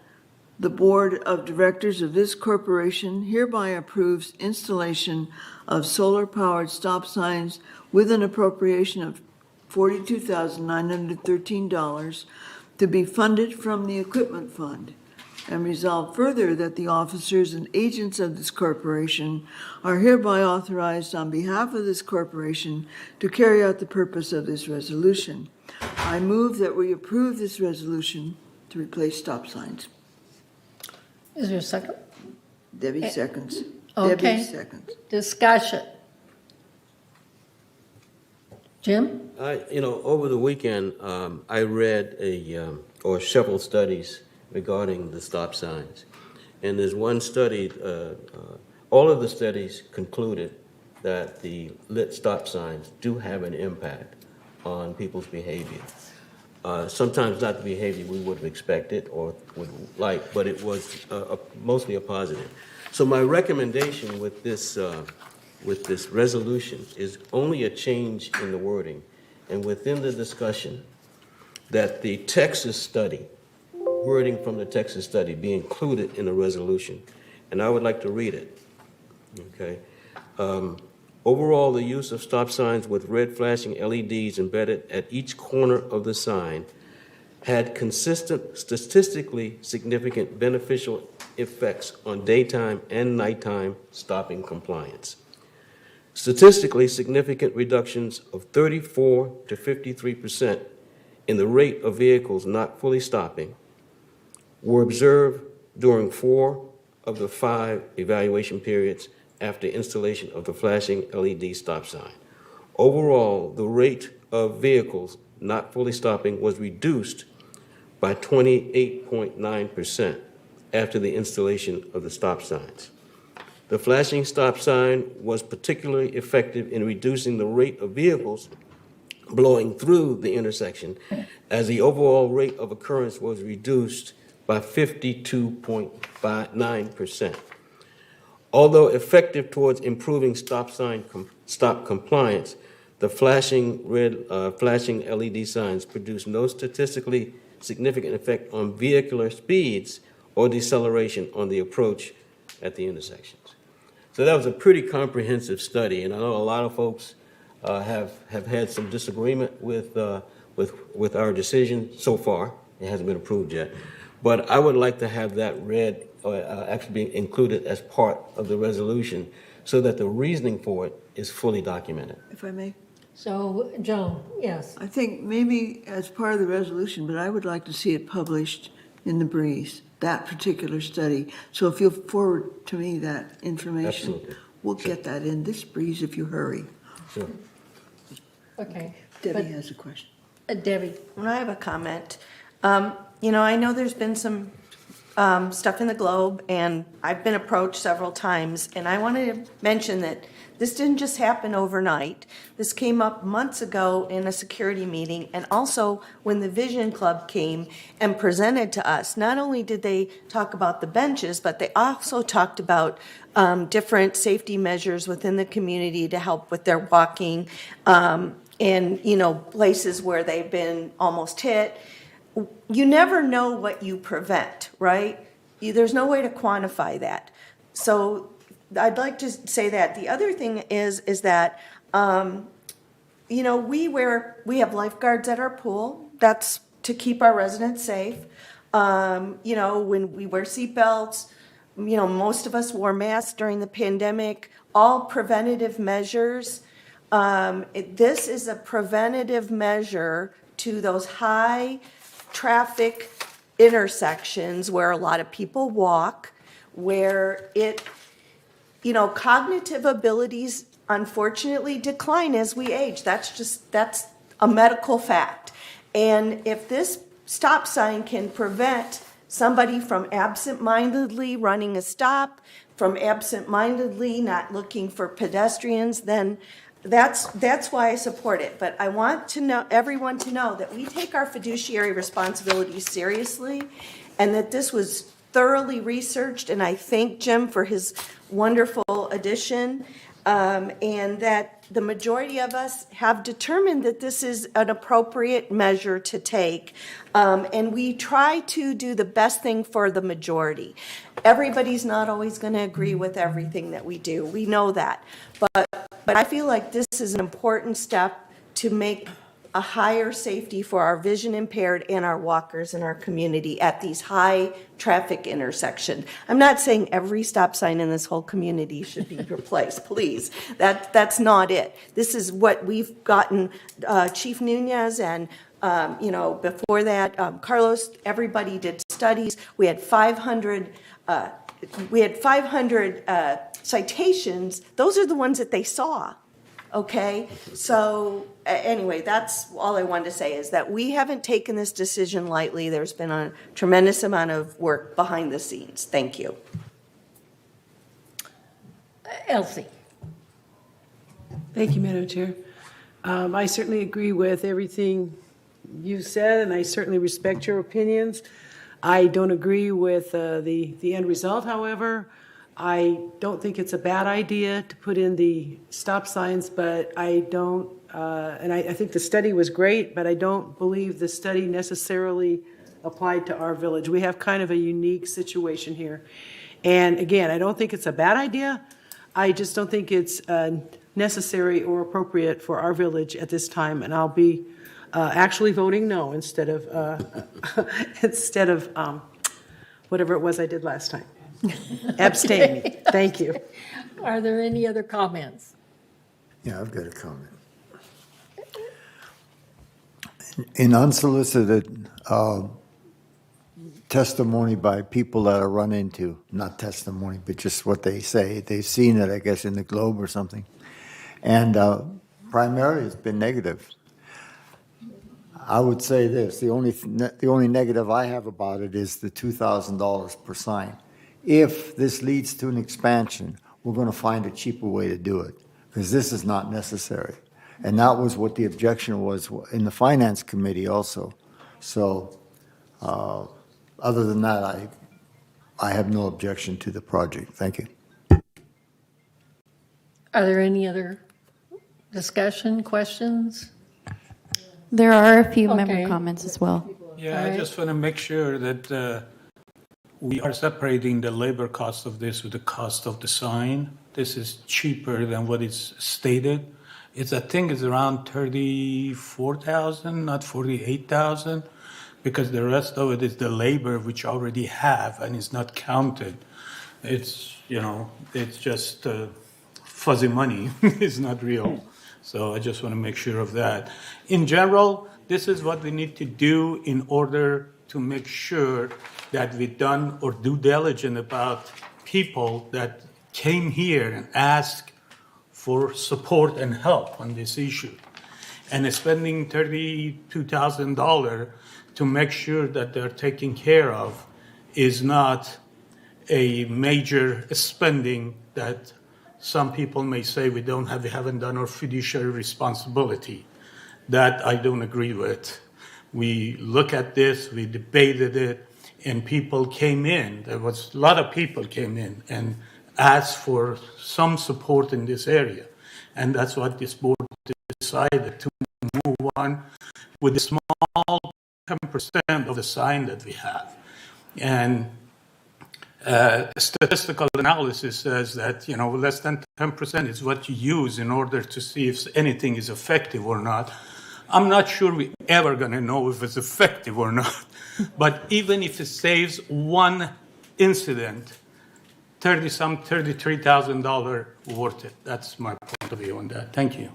the Board of Directors of this corporation hereby approves installation of solar-powered stop signs with an appropriation of $42,913 to be funded from the Equipment Fund, and resolve further that the officers and agents of this corporation are hereby authorized on behalf of this corporation to carry out the purpose of this resolution. I move that we approve this resolution to replace stop signs. Is there a second? Debbie seconds. Okay. Debbie seconds. Discussion. Jim? Over the weekend, I read or several studies regarding the stop signs. And there's one study, all of the studies concluded that the lit stop signs do have an impact on people's behavior. Sometimes not the behavior we would have expected or would like, but it was mostly a positive. So my recommendation with this resolution is only a change in the wording, and within the discussion, that the Texas study, wording from the Texas study, be included in the resolution. And I would like to read it. Okay. Overall, the use of stop signs with red flashing LEDs embedded at each corner of the sign had consistent, statistically significant beneficial effects on daytime and nighttime stopping compliance. Statistically significant reductions of 34 to 53% in the rate of vehicles not fully stopping were observed during 4 of the 5 evaluation periods after installation of the flashing LED stop sign. Overall, the rate of vehicles not fully stopping was reduced by 28.9% after the installation of the stop signs. The flashing stop sign was particularly effective in reducing the rate of vehicles blowing through the intersection, as the overall rate of occurrence was reduced by 52.9%. Although effective towards improving stop compliance, the flashing LED signs produce no statistically significant effect on vehicular speeds or deceleration on the approach at the intersections. So that was a pretty comprehensive study, and I know a lot of folks have had some disagreement with our decision so far. It hasn't been approved yet, but I would like to have that read, actually being included as part of the resolution, so that the reasoning for it is fully documented. If I may. So, Joan, yes. I think maybe as part of the resolution, but I would like to see it published in the Breeze, that particular study. So if you'll forward to me that information, Absolutely. we'll get that in this Breeze if you hurry. Sure. Okay. Debbie has a question. Debbie. I have a comment. I know there's been some stuff in the Globe, and I've been approached several times, and I wanted to mention that this didn't just happen overnight. This came up months ago in a security meeting, and also when the Vision Club came and presented to us. Not only did they talk about the benches, but they also talked about different safety measures within the community to help with their walking, in places where they've been almost hit. You never know what you prevent, right? There's no way to quantify that. So I'd like to say that. The other thing is that, we have lifeguards at our pool. That's to keep our residents safe. When we wear seatbelts, most of us wore masks during the pandemic, all preventative measures. This is a preventative measure to those high traffic intersections where a lot of people walk, where cognitive abilities unfortunately decline as we age. That's a medical fact. And if this stop sign can prevent somebody from absent-mindedly running a stop, from absent-mindedly not looking for pedestrians, then that's why I support it. But I want everyone to know that we take our fiduciary responsibilities seriously, and that this was thoroughly researched, and I thank Jim for his wonderful addition, and that the majority of us have determined that this is an appropriate measure to take, and we try to do the best thing for the majority. Everybody's not always going to agree with everything that we do. We know that. But I feel like this is an important step to make a higher safety for our vision impaired and our walkers in our community at these high traffic intersections. I'm not saying every stop sign in this whole community should be replaced, please. That's not it. This is what we've gotten. Chief Nunez and before that, Carlos, everybody did studies. We had 500 citations. Those are the ones that they saw. Okay, so anyway, that's all I wanted to say, is that we haven't taken this decision lightly. There's been a tremendous amount of work behind the scenes. Thank you. Elsie. Thank you, Madam Chair. I certainly agree with everything you said, and I certainly respect your opinions. I don't agree with the end result, however. I don't think it's a bad idea to put in the stop signs, but I don't, and I think the study was great, but I don't believe the study necessarily applied to our village. We have kind of a unique situation here. And again, I don't think it's a bad idea. I just don't think it's necessary or appropriate for our village at this time, and I'll be actually voting no instead of whatever it was I did last time. Abstaining. Thank you. Are there any other comments? Yeah, I've got a comment. In unsolicited testimony by people that I run into, not testimony, but just what they say, they've seen it, I guess, in the Globe or something. And primarily it's been negative. I would say this, the only negative I have about it is the $2,000 per sign. If this leads to an expansion, we're going to find a cheaper way to do it, because this is not necessary. And that was what the objection was in the Finance Committee also. So, other than that, I have no objection to the project. Thank you. Are there any other discussion, questions? There are a few member Okay. comments as well. Yeah, All I right. just want to make sure that we are separating the labor cost of this with the cost of the sign. This is cheaper than what is stated. I think it's around 34,000, not 48,000, because the rest of it is the labor which already have and is not counted. It's, it's just fuzzy money. It's not real. So I just want to make sure of that. In general, this is what we need to do in order to make sure that we've done or due diligence about people that came here and asked for support and help on this issue. And spending $32,000 to make sure that they're taken care of is not a major spending that some people may say we haven't done our fiduciary responsibility. That I don't agree with. We look at this, we debated it, and people came in. There was a lot of people came in and asked for some support in this area. And that's what this board decided to move on with a small 10% of the sign that we have. And statistical analysis says that less than 10% is what you use in order to see if anything is effective or not. I'm not sure we're ever going to know if it's effective or not. But even if it saves one incident, $33,000 worth it. That's my point of view on that. Thank you.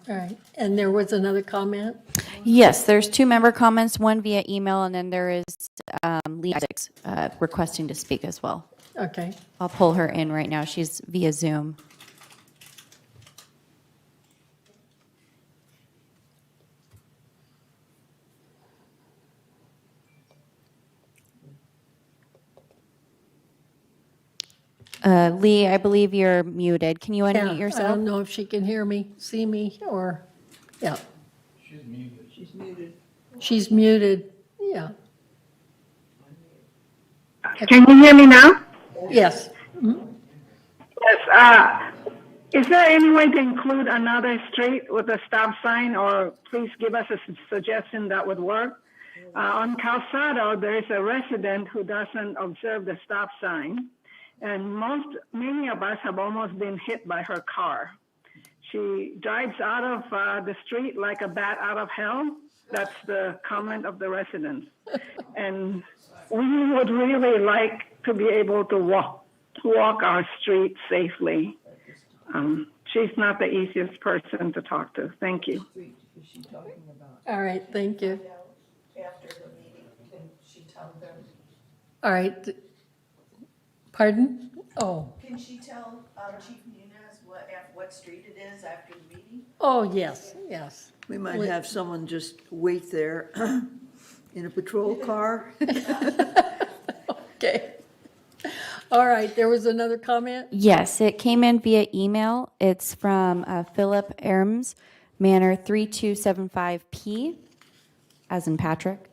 All right, and there was another comment? Yes, there's two member comments, one via email, and then there is Lee Isaacs requesting to speak as well. Okay. I'll pull her in right now. She's via Zoom. Lee, I believe you're muted. Can you unmute Yeah, I yourself? don't know if she can hear me, see me, or, yeah. She's muted. She's muted, yeah. Can you hear me now? Yes. Yes. Is there any way to include another street with a stop sign, or please give us a suggestion that would work? On Calzado, there is a resident who doesn't observe the stop sign, and many of us have almost been hit by her car. She drives out of the street like a bat out of hell. That's the comment of the residents. And we would really like to be able to walk our street safely. She's not the easiest person to talk to. Thank you. All right, thank you. After the meeting, can she tell them? All right. Pardon? Oh, Can she tell Chief Nunez what street it is after the meeting? oh, yes, yes. We might have someone just wait there in a patrol car. Okay. All right, there was another comment? Yes, it came in via email. It's from Philip Erms, Manor 3275P, as in Patrick.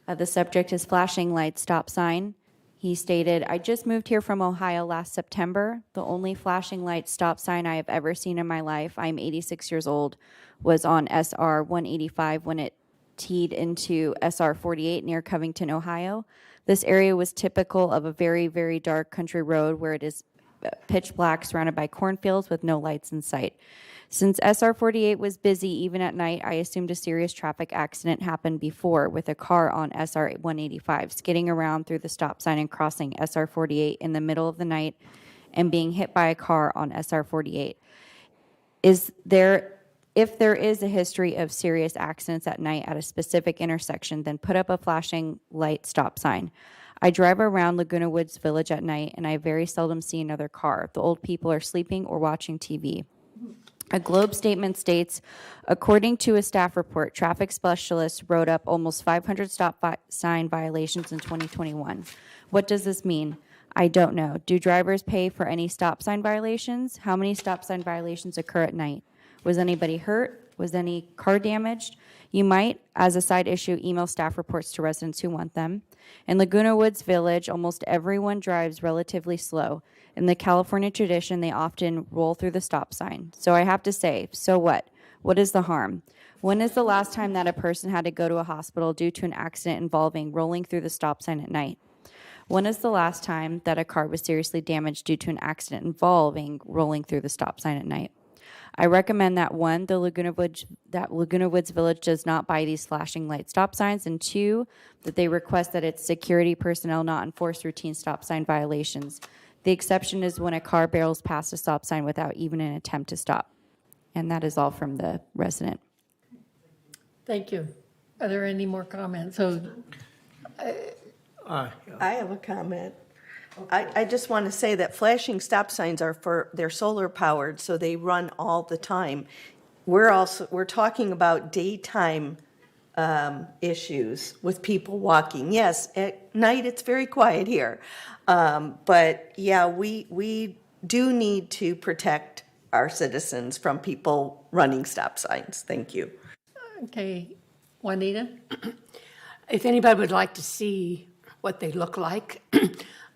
The subject is flashing light stop sign. He stated, I just moved here from Ohio last September. The only flashing light stop sign I have ever seen in my life, I'm 86 years old, was on SR 185 when it teed into SR 48 near Covington, Ohio. This area was typical of a very, very dark country road where it is pitch black, surrounded by cornfields with no lights in sight. Since SR 48 was busy even at night, I assumed a serious traffic accident happened before with a car on SR 185 skidding around through the stop sign and crossing SR 48 in the middle of the night and being hit by a car on SR 48. If there is a history of serious accidents at night at a specific intersection, then put up a flashing light stop sign. I drive around Laguna Woods Village at night, and I very seldom see another car. The old people are sleeping or watching TV. A Globe statement states, according to a staff report, traffic specialists wrote up almost 500 stop sign violations in 2021. What does this mean? I don't know. Do drivers pay for any stop sign violations? How many stop sign violations occur at night? Was anybody hurt? Was any car damaged? You might, as a side issue, email staff reports to residents who want them. In Laguna Woods Village, almost everyone drives relatively slow. In the California tradition, they often roll through the stop sign. So I have to say, so what? What is the harm? When is the last time that a person had to go to a hospital due to an accident involving rolling through the stop sign at night? When is the last time that a car was seriously damaged due to an accident involving rolling through the stop sign at night? I recommend that one, Laguna Woods Village does not buy these flashing light stop signs, and two, that they request that its security personnel not enforce routine stop sign violations. The exception is when a car barrels past a stop sign without even an attempt to stop. And that is all from the resident. Thank you. Are there any more comments? So, I have a comment. I just want to say that flashing stop signs they're solar powered, so they run all the time. We're talking about daytime issues with people walking. Yes, at night it's very quiet here. But yeah, we do need to protect our citizens from people running stop signs. Thank you. okay, Juanita? If anybody would like to see what they look like,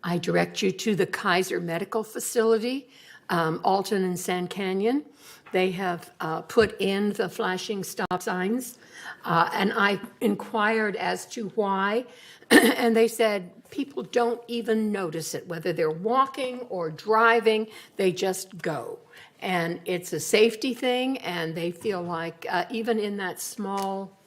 I direct you to the Kaiser Medical Facility, Alton and San Canyon. They have put in the flashing stop signs, and I inquired as to why, and they said people don't even notice it, whether they're walking or driving, they just go. And it's a safety thing, and they feel like even in that small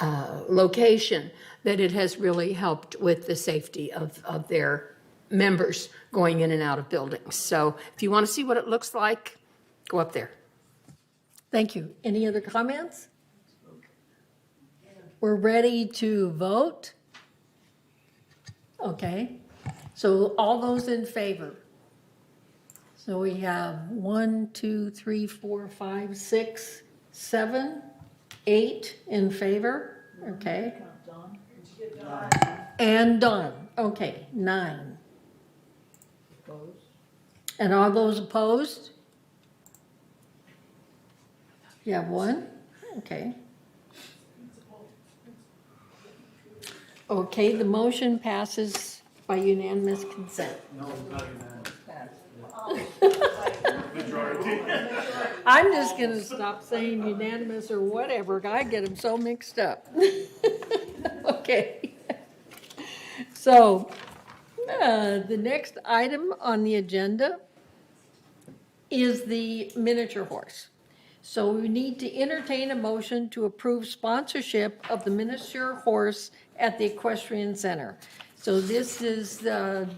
location, that it has really helped with the safety of their members going in and out of buildings. So if you want to see what it looks like, go up there. Thank you. Any other comments? We're ready to vote? Okay. So all those in favor? So we have 1, 2, 3, 4, 5, 6, 7, 8 in favor. Okay. And Don. Okay, 9. And all those opposed? You have 1? Okay. Okay, the motion passes by unanimous consent. No, not I'm just going to stop saying unanimous or whatever. I get them so mixed up. Okay. So the next item on the agenda is the miniature horse. So we need to entertain a motion to approve sponsorship of the miniature horse at the Equestrian Center. So this is the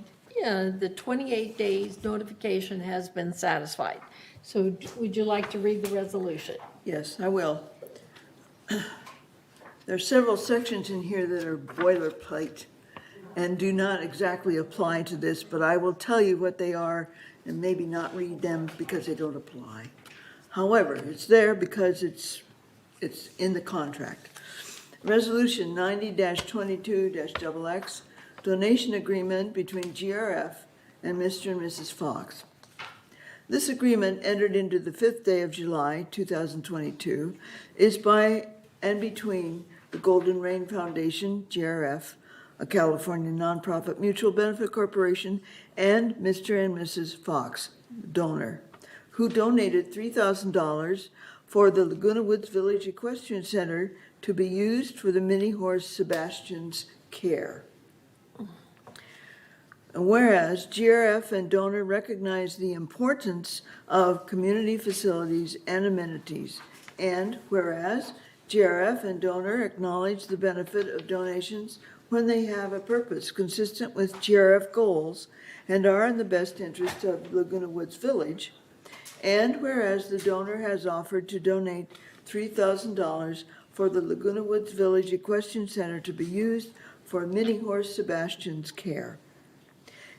28 days notification has been satisfied. So would you like to read the resolution? Yes, I will. There are several sections in here that are boilerplate and do not exactly apply to this, but I will tell you what they are and maybe not read them because they don't apply. However, it's there because it's in the contract. Resolution 90-22-XX, donation agreement between GRF and Mr. and Mrs. Fox. This agreement, entered into the 5th day of July 2022, is by and between the Golden Rain Foundation, GRF, a California nonprofit mutual benefit corporation, and Mr. and Mrs. Fox, donor, who donated $3,000 for the Laguna Woods Village Equestrian Center to be used for the mini horse Sebastian's care. And whereas GRF and donor recognize the importance of community facilities and amenities, and whereas GRF and donor acknowledge the benefit of donations when they have a purpose consistent with GRF goals and are in the best interest of Laguna Woods Village, and whereas the donor has offered to donate $3,000 for the Laguna Woods Village Equestrian Center to be used for mini horse Sebastian's care.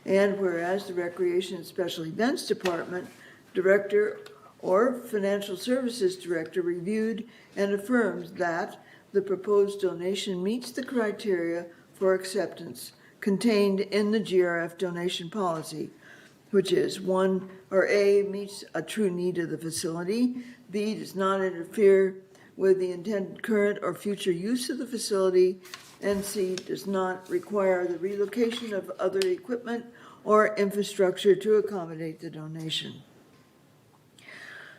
And whereas the Recreation and Special Events Department Director or Financial Services Director reviewed and affirms that the proposed donation meets the criteria for acceptance contained in the GRF donation policy, which is one, or A, meets a true need of the facility, B, does not interfere with the intended current or future use of the facility, and C, does not require the relocation of other equipment or infrastructure to accommodate the donation.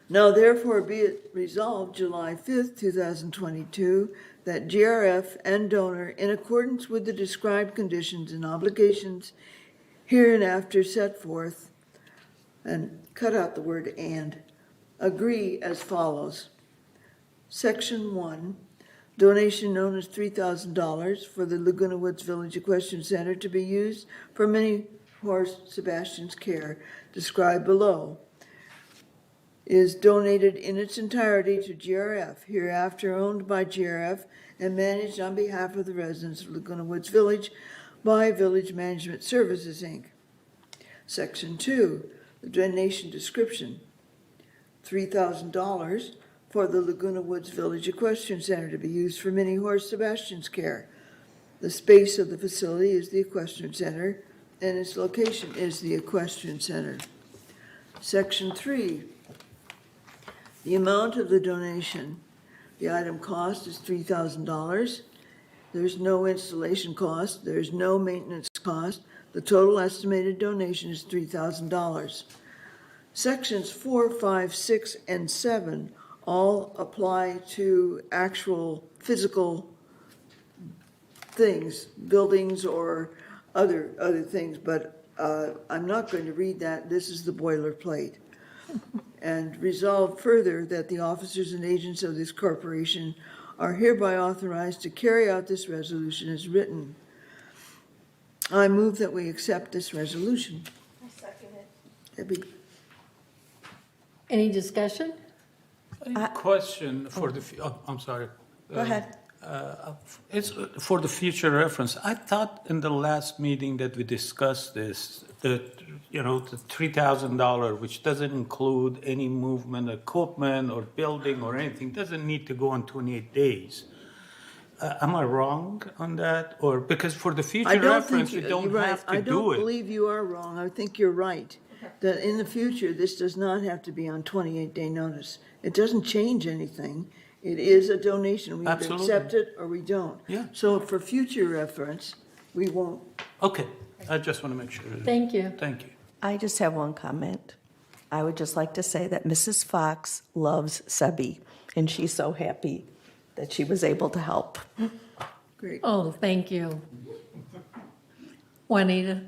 Now therefore be it resolved July 5th, 2022, that GRF and donor, in accordance with the described conditions and obligations hereinafter set forth, and cut out the word and, agree as follows. Section 1, donation known as $3,000 for the Laguna Woods Village Equestrian Center to be used for Mini Horse Sebastian's care, described below, is donated in its entirety to GRF, hereafter owned by GRF and managed on behalf of the residents of Laguna Woods Village by Village Management Services, Inc. Section 2, the donation description, $3,000 for the Laguna Woods Village Equestrian Center to be used for Mini Horse Sebastian's care. The space of the facility is the Equestrian Center, and its location is the Equestrian Center. Section 3, the amount of the donation. The item cost is $3,000. There's no installation cost. There's no maintenance cost. The total estimated donation is $3,000. Sections 4, 5, 6, and 7 all apply to actual physical things, buildings or other things, but I'm not going to read that. This is the boilerplate. And resolve further that the officers and agents of this corporation are hereby authorized to carry out this resolution as written. I move that we accept this resolution. I second it. Any discussion? Question for the, I'm sorry. Go ahead. It's for the future reference. I thought in the last meeting that we discussed this, that, the $3,000, which doesn't include any movement, equipment, or building or anything, doesn't need to go on 28 days. Am I wrong on that? Or because for the future reference, you don't have to do it. I don't believe you are wrong. I think you're right. That in the future, this does not have to be on 28-day notice. It doesn't change anything. It is a donation. We either accept it or we don't. Yeah. So for future reference, we won't. Okay, I just want to make sure. Thank you. Thank you. I just have one comment. I would just like to say that Mrs. Fox loves Sebi, and she's so happy that she was able to help. Great. Oh, thank you. Juanita?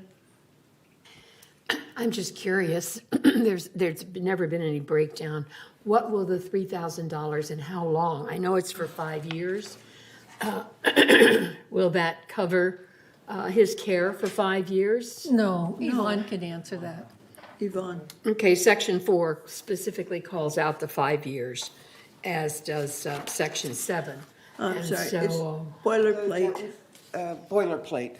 I'm just curious, there's never been any breakdown. What will the $3,000 and how long? I know it's for 5 years. Will that cover his care for 5 years? No, Yvonne could answer that. Yvonne. Okay, section 4 specifically calls out the 5 years, as does section 7. I'm And sorry, so, it's boilerplate. Boilerplate,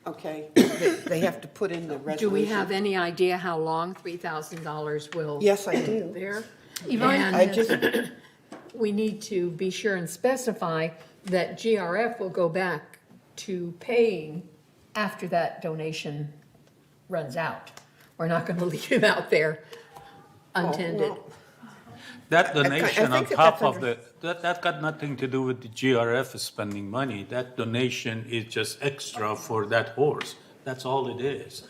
okay? They have to put in the resolution. do we have any idea how long $3,000 will? Yes, I do. There? Yvonne? And I just, we need to be sure and specify that GRF will go back to paying after that donation runs out. We're not going to leave him out there untended. That donation I on think top that's of that got nothing to do with the GRF spending money. That donation is just extra for that horse. That's all it is.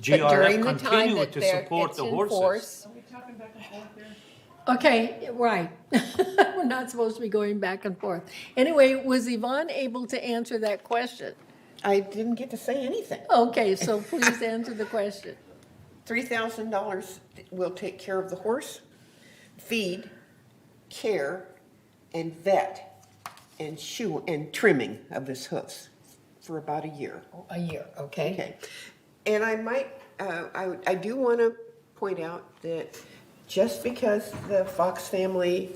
GRF continue to support the horses. Okay, right. We're not supposed to be going back and forth. Anyway, was Yvonne able to answer that question? I didn't get to say anything. Okay, so please answer the question. $3,000 will take care of the horse, feed, care, and vet, and shoe, and trimming of his hoofs for about a year. A year, okay. Okay. And I might, I do want to point out that just because the Fox family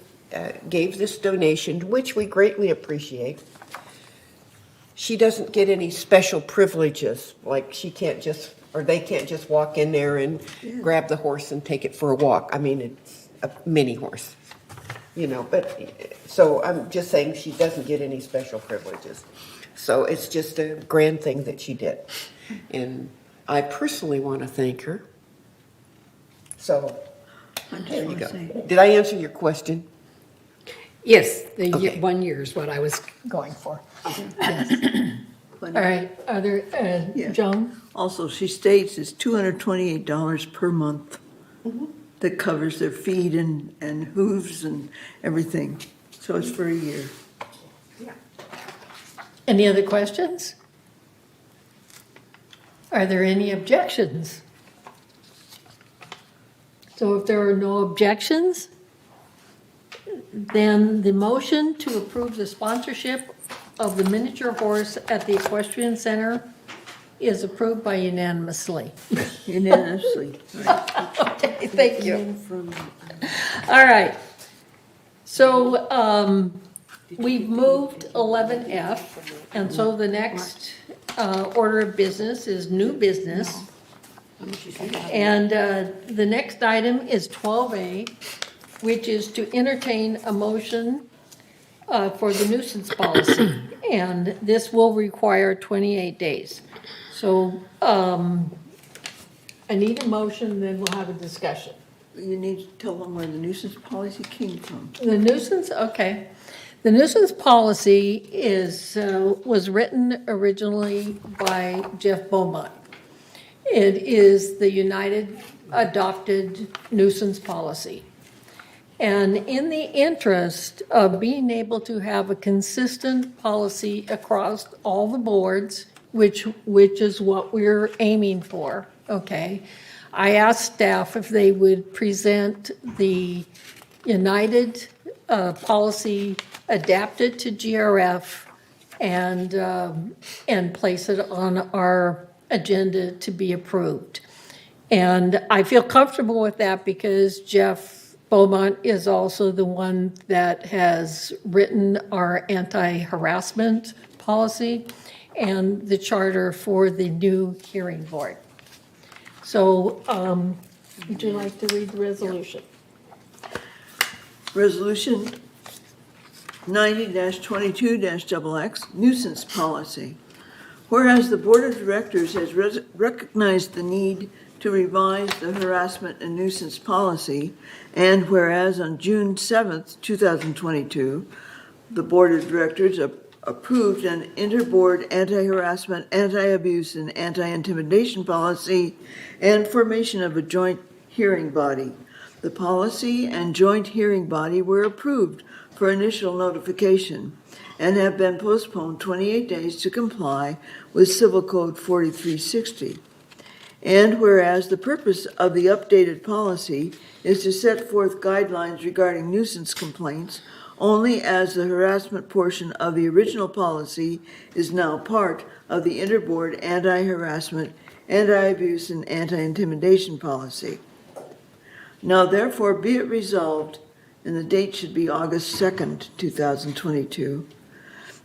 gave this donation, which we greatly appreciate, she doesn't get any special privileges, like she can't just, or they can't just walk in there and grab the horse and take it for a walk. I mean, it's a mini horse, but, so I'm just saying she doesn't get any special privileges. So it's just a grand thing that she did. And I personally want to thank her So, There you go. Did I answer your question? yes, the Okay. 1 year is what I was going for. Yes. All right, are there, Yeah. Joan? Also, she states it's $228 per month that covers their feed and hooves and everything. So it's for a year. Any other questions? Are there any objections? So if there are no objections, then the motion to approve the sponsorship of the miniature horse at the Equestrian Center is approved by unanimously. Unanimously. Okay, thank you. All right. So we've moved 11F, and so the next order of business is new business. And the next item is 12A, which is to entertain a motion for the nuisance policy. And this will require 28 days. So I need a motion, then we'll have a discussion. You need to tell them where the nuisance policy came from. The nuisance, okay. The nuisance policy was written originally by Jeff Beaumont. It is the United adopted nuisance policy. And in the interest of being able to have a consistent policy across all the boards, which is what we're aiming for, okay? I asked staff if they would present the United policy adapted to GRF and place it on our agenda to be approved. And I feel comfortable with that because Jeff Beaumont is also the one that has written our anti-harassment policy and the charter for the new hearing board. So would you like to read the resolution? Resolution 90-22-XX, nuisance policy. Whereas the Board of Directors has recognized the need to revise the harassment and nuisance policy, and whereas on June 7th, 2022, the Board of Directors approved an interboard anti-harassment, anti-abuse, and anti-intimidation policy and formation of a joint hearing body. The policy and joint hearing body were approved for initial notification and have been postponed 28 days to comply with Civil Code 4360. And whereas the purpose of the updated policy is to set forth guidelines regarding nuisance complaints only as the harassment portion of the original policy is now part of the interboard anti-harassment, anti-abuse, and anti-intimidation policy. Now therefore be it resolved, and the date should be August 2nd, 2022,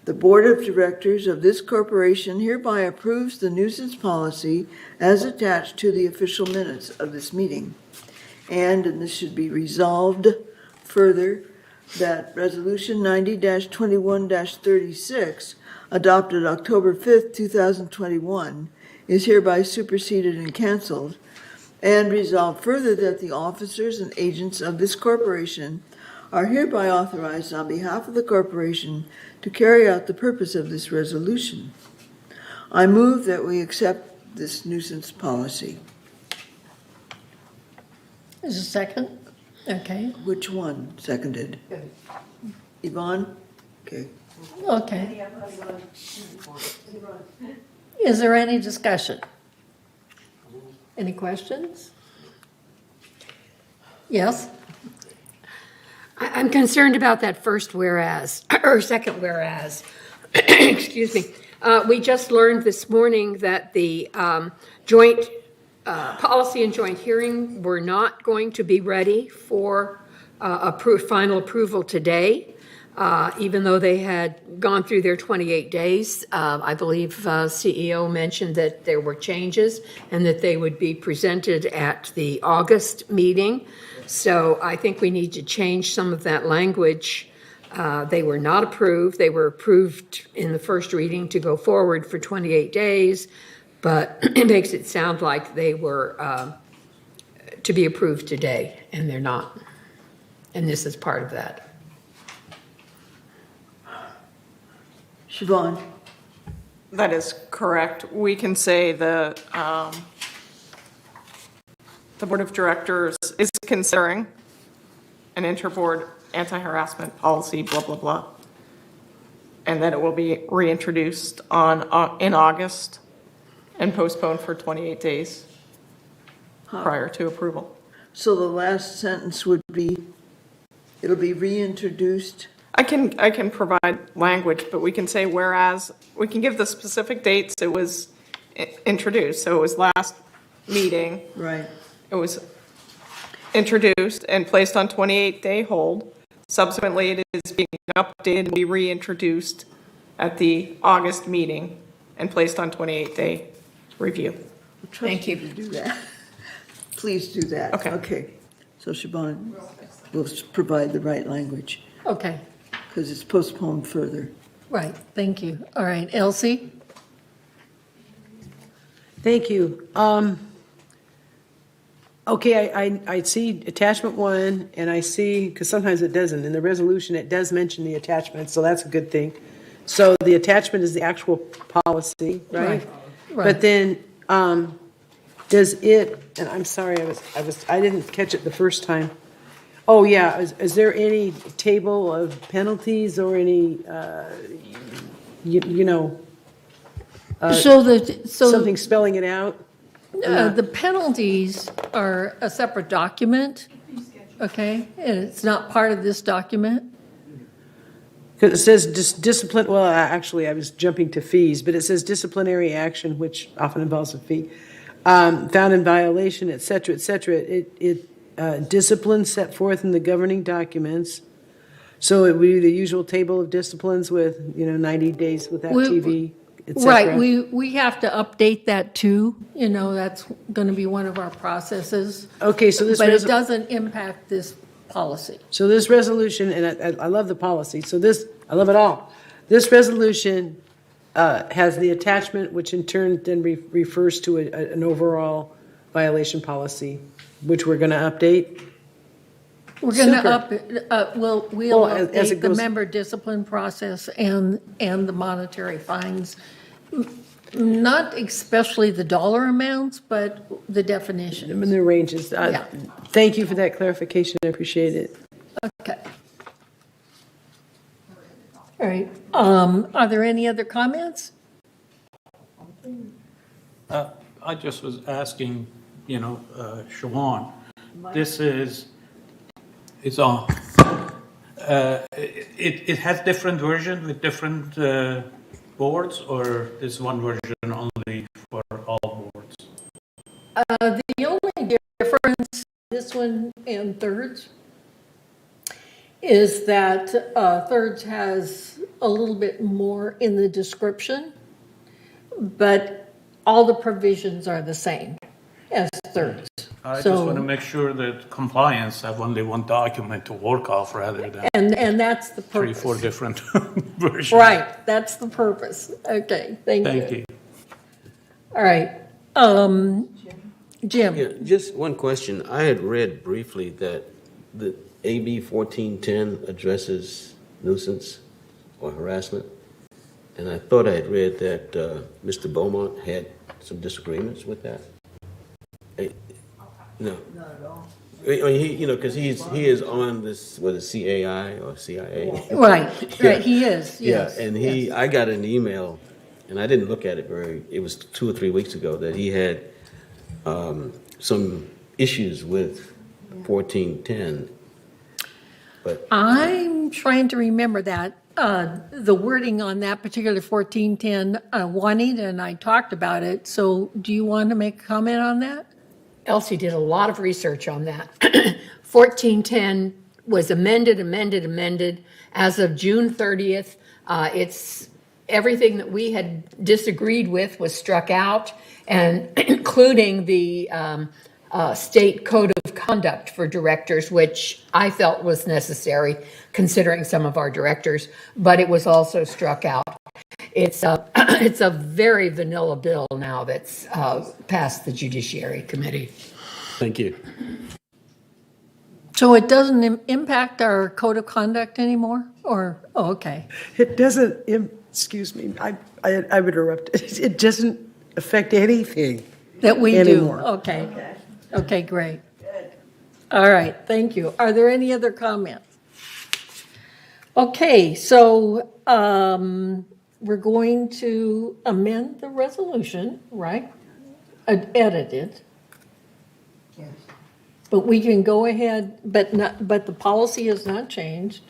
the Board of Directors of this corporation hereby approves the nuisance policy as attached to the official minutes of this meeting. And this should be resolved further, that Resolution 90-21-36, adopted October 5th, 2021, is hereby superseded and canceled. And resolved further that the officers and agents of this corporation are hereby authorized on behalf of the corporation to carry out the purpose of this resolution. I move that we accept this nuisance policy. Is a second? Okay. Which one seconded? Yvonne? Okay. Okay. Is there any discussion? Any questions? Yes? I'm concerned about that first whereas, or second whereas. Excuse me. We just learned this morning that the joint policy and joint hearing were not going to be ready for final approval today, even though they had gone through their 28 days. I believe CEO mentioned that there were changes and that they would be presented at the August meeting. So I think we need to change some of that language. They were not approved. They were approved in the first reading to go forward for 28 days, but it makes it sound like they were to be approved today, and they're not. And this is part of that. Siobhan? That is correct. We can say the Board of Directors is considering an interboard anti-harassment policy, blah, blah, blah. And then it will be reintroduced in August and postponed for 28 days prior to approval. So the last sentence would be, it'll be reintroduced. I can provide language, but we can say whereas, we can give the specific dates it was introduced. So it was last meeting. Right. It was introduced and placed on 28-day hold. Subsequently, it is being updated and be reintroduced at the August meeting and placed on 28-day review. Thank you. To do that. Please do that. Okay. Okay. So Siobhan will provide the right language Okay, because it's postponed further. right, thank you. All right, Elsie? Thank you. Okay, I see attachment 1, and I see, because sometimes it doesn't, in the resolution, it does mention the attachment, so that's a good thing. So the attachment is the actual policy, right? Right. But then, does it, and I'm sorry, I didn't catch it the first time. Oh, yeah, is there any table of penalties or any, something spelling it out? The penalties are a separate document, okay? And it's not part of this document. Because it says discipline, well, actually, I was jumping to fees, but it says disciplinary action, which often involves a fee, found in violation, et cetera, et cetera. Discipline set forth in the governing documents. So it would be the usual table of disciplines with, 90 days without TV, et cetera. Right, we have to update that too, that's going to be one of our processes. Okay, so this But it doesn't impact this policy. So this resolution, and I love the policy, I love it all. This resolution has the attachment, which in turn then refers to an overall violation policy, which we're going to update. We're going Super. to we'll as it update the goes- member discipline process and the monetary fines. Not especially the dollar amounts, but the definition. In the ranges. Yeah. Thank you for that clarification, I appreciate it. Okay. All right, are there any other comments? I just was asking, Siobhan, this it's on, it has different versions with different boards, or is one version only for all boards? The only difference, this one and thirds, is that thirds has a little bit more in the description, but all the provisions are the same as thirds. I just want to make sure that compliance have only one document to work off rather than And that's the three, purpose. 4 different versions. Right, that's the purpose. Okay, thank you. Thank you. All right, Jim. Yeah, just one question. I had read briefly that the AB 1410 addresses nuisance or harassment, and I thought I had read that Mr. Beaumont had some disagreements with that. No. Not at all. Because he is on this, what is CAI or CIA? Right, Yeah. right, he is, yes. Yeah, and I got an email, and I didn't look at it it was 2 or 3 weeks ago, that he had some issues with 1410. But I'm trying to remember that. The wording on that particular 1410, Juanita and I talked about it, so do you want to make a comment on that? Elsie did a lot of research on that. 1410 was amended as of June 30th. It's everything that we had disagreed with was struck out, and including the state code of conduct for directors, which I felt was necessary considering some of our directors, but it was also struck out. It's a very vanilla bill now that's passed the Judiciary Committee. Thank you. So it doesn't impact our code of conduct anymore? Or, oh, okay. It doesn't, excuse me, I would interrupt. It doesn't affect anything. That we Anymore. do, okay. Okay, great. All right, thank you. Are there any other comments? Okay, so we're going to amend the resolution, right? Edit it. Yes. But we can go ahead, but the policy has not changed.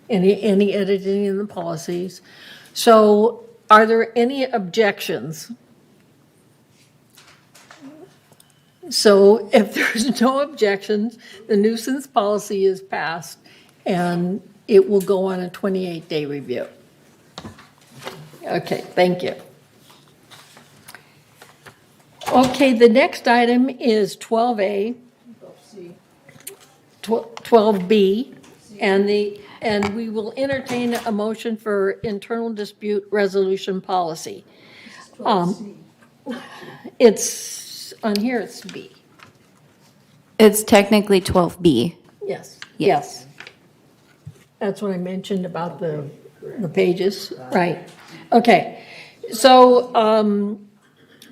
Any editing in the policies. So are there any objections? So if there's no objections, the nuisance policy is passed and it will go on a 28-day review. Okay, thank you. Okay, the next item is 12A, 12B, and we will entertain a motion for internal dispute resolution policy. It's, on here it's B. It's technically 12B. Yes, Yes. yes. That's what I mentioned about the pages, right. Okay, so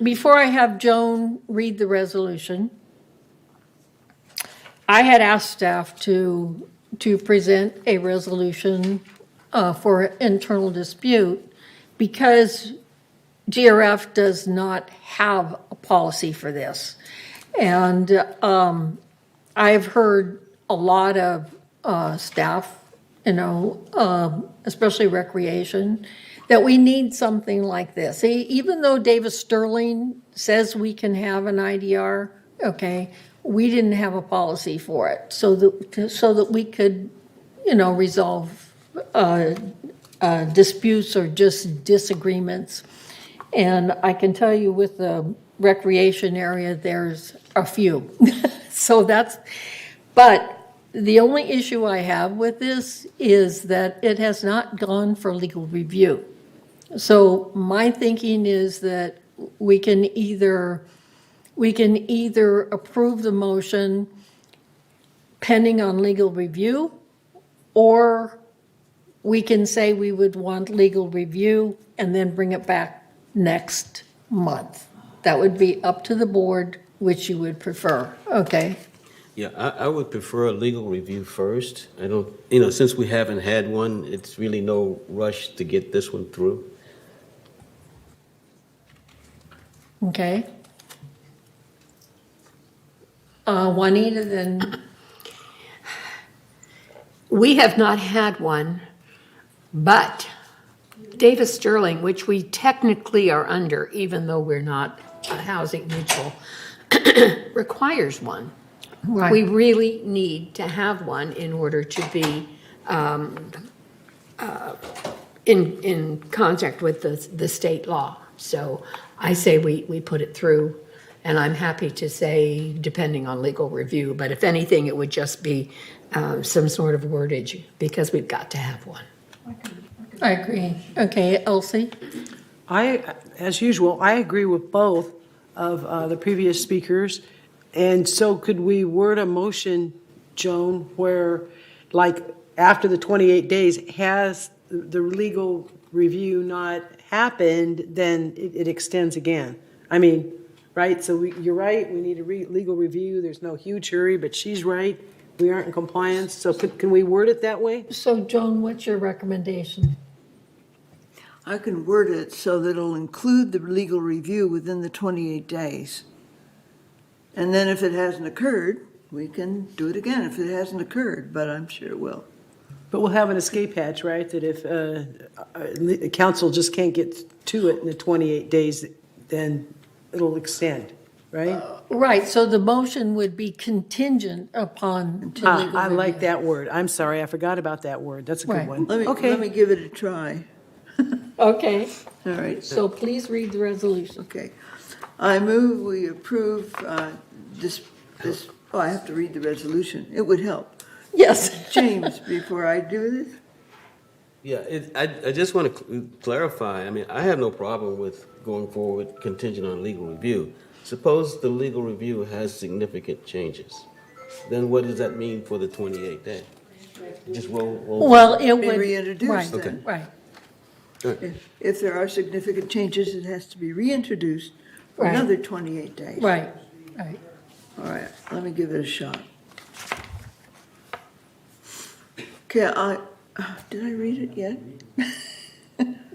before I have Joan read the resolution, I had asked staff to present a resolution for internal dispute because GRF does not have a policy for this. And I've heard a lot of staff, especially recreation, that we need something like this. Even though Davis Sterling says we can have an IDR, okay, we didn't have a policy for it so that we could, resolve disputes or just disagreements. And I can tell you with the recreation area, there's a few. But the only issue I have with this is that it has not gone for legal review. So my thinking is that we can either approve the motion pending on legal review, or we can say we would want legal review and then bring it back next month. That would be up to the board, which you would prefer, okay? Yeah, I would prefer a legal review first. I don't, since we haven't had one, it's really no rush to get this one through. Okay. Juanita, then. We have not had one, but Davis Sterling, which we technically are under, even though we're not a housing mutual, requires one. Right. We really need to have one in order to be in contact with the state law. So I say we put it through, and I'm happy to say depending on legal review, but if anything, it would just be some sort of wordage because we've got to have one. I agree. Okay, Elsie? As usual, I agree with both of the previous speakers. And so could we word a motion, Joan, where like after the 28 days, has the legal review not happened, then it extends again? I mean, right? So you're right, we need a legal review. There's no huge hurry, but she's right. We aren't in compliance. So can we word it that way? So, Joan, what's your recommendation? I can word it so that it'll include the legal review within the 28 days. And then if it hasn't occurred, we can do it again if it hasn't occurred, but I'm sure it will. But we'll have an escape hatch, right? That if the council just can't get to it in the 28 days, then it'll extend, right? Right, so the motion would be contingent upon legal I like review. that word. I'm sorry, I forgot about that word. That's a good Right. one. Let me give it a try. Okay, All right. so please read the resolution. Okay. I move we approve this, I have to read the resolution. It would help. Yes. James, before I do this? Yeah, I just want to clarify. I mean, I have no problem with going forward contingent on legal review. Suppose the legal review has significant changes. Then what does that mean for the 28th day? Just roll. Well, it Be would. reintroduced Right, then. right, If there are significant changes, it has to be reintroduced for Right. another 28 days. right. All right, let me give it a shot. Okay, did I read it yet?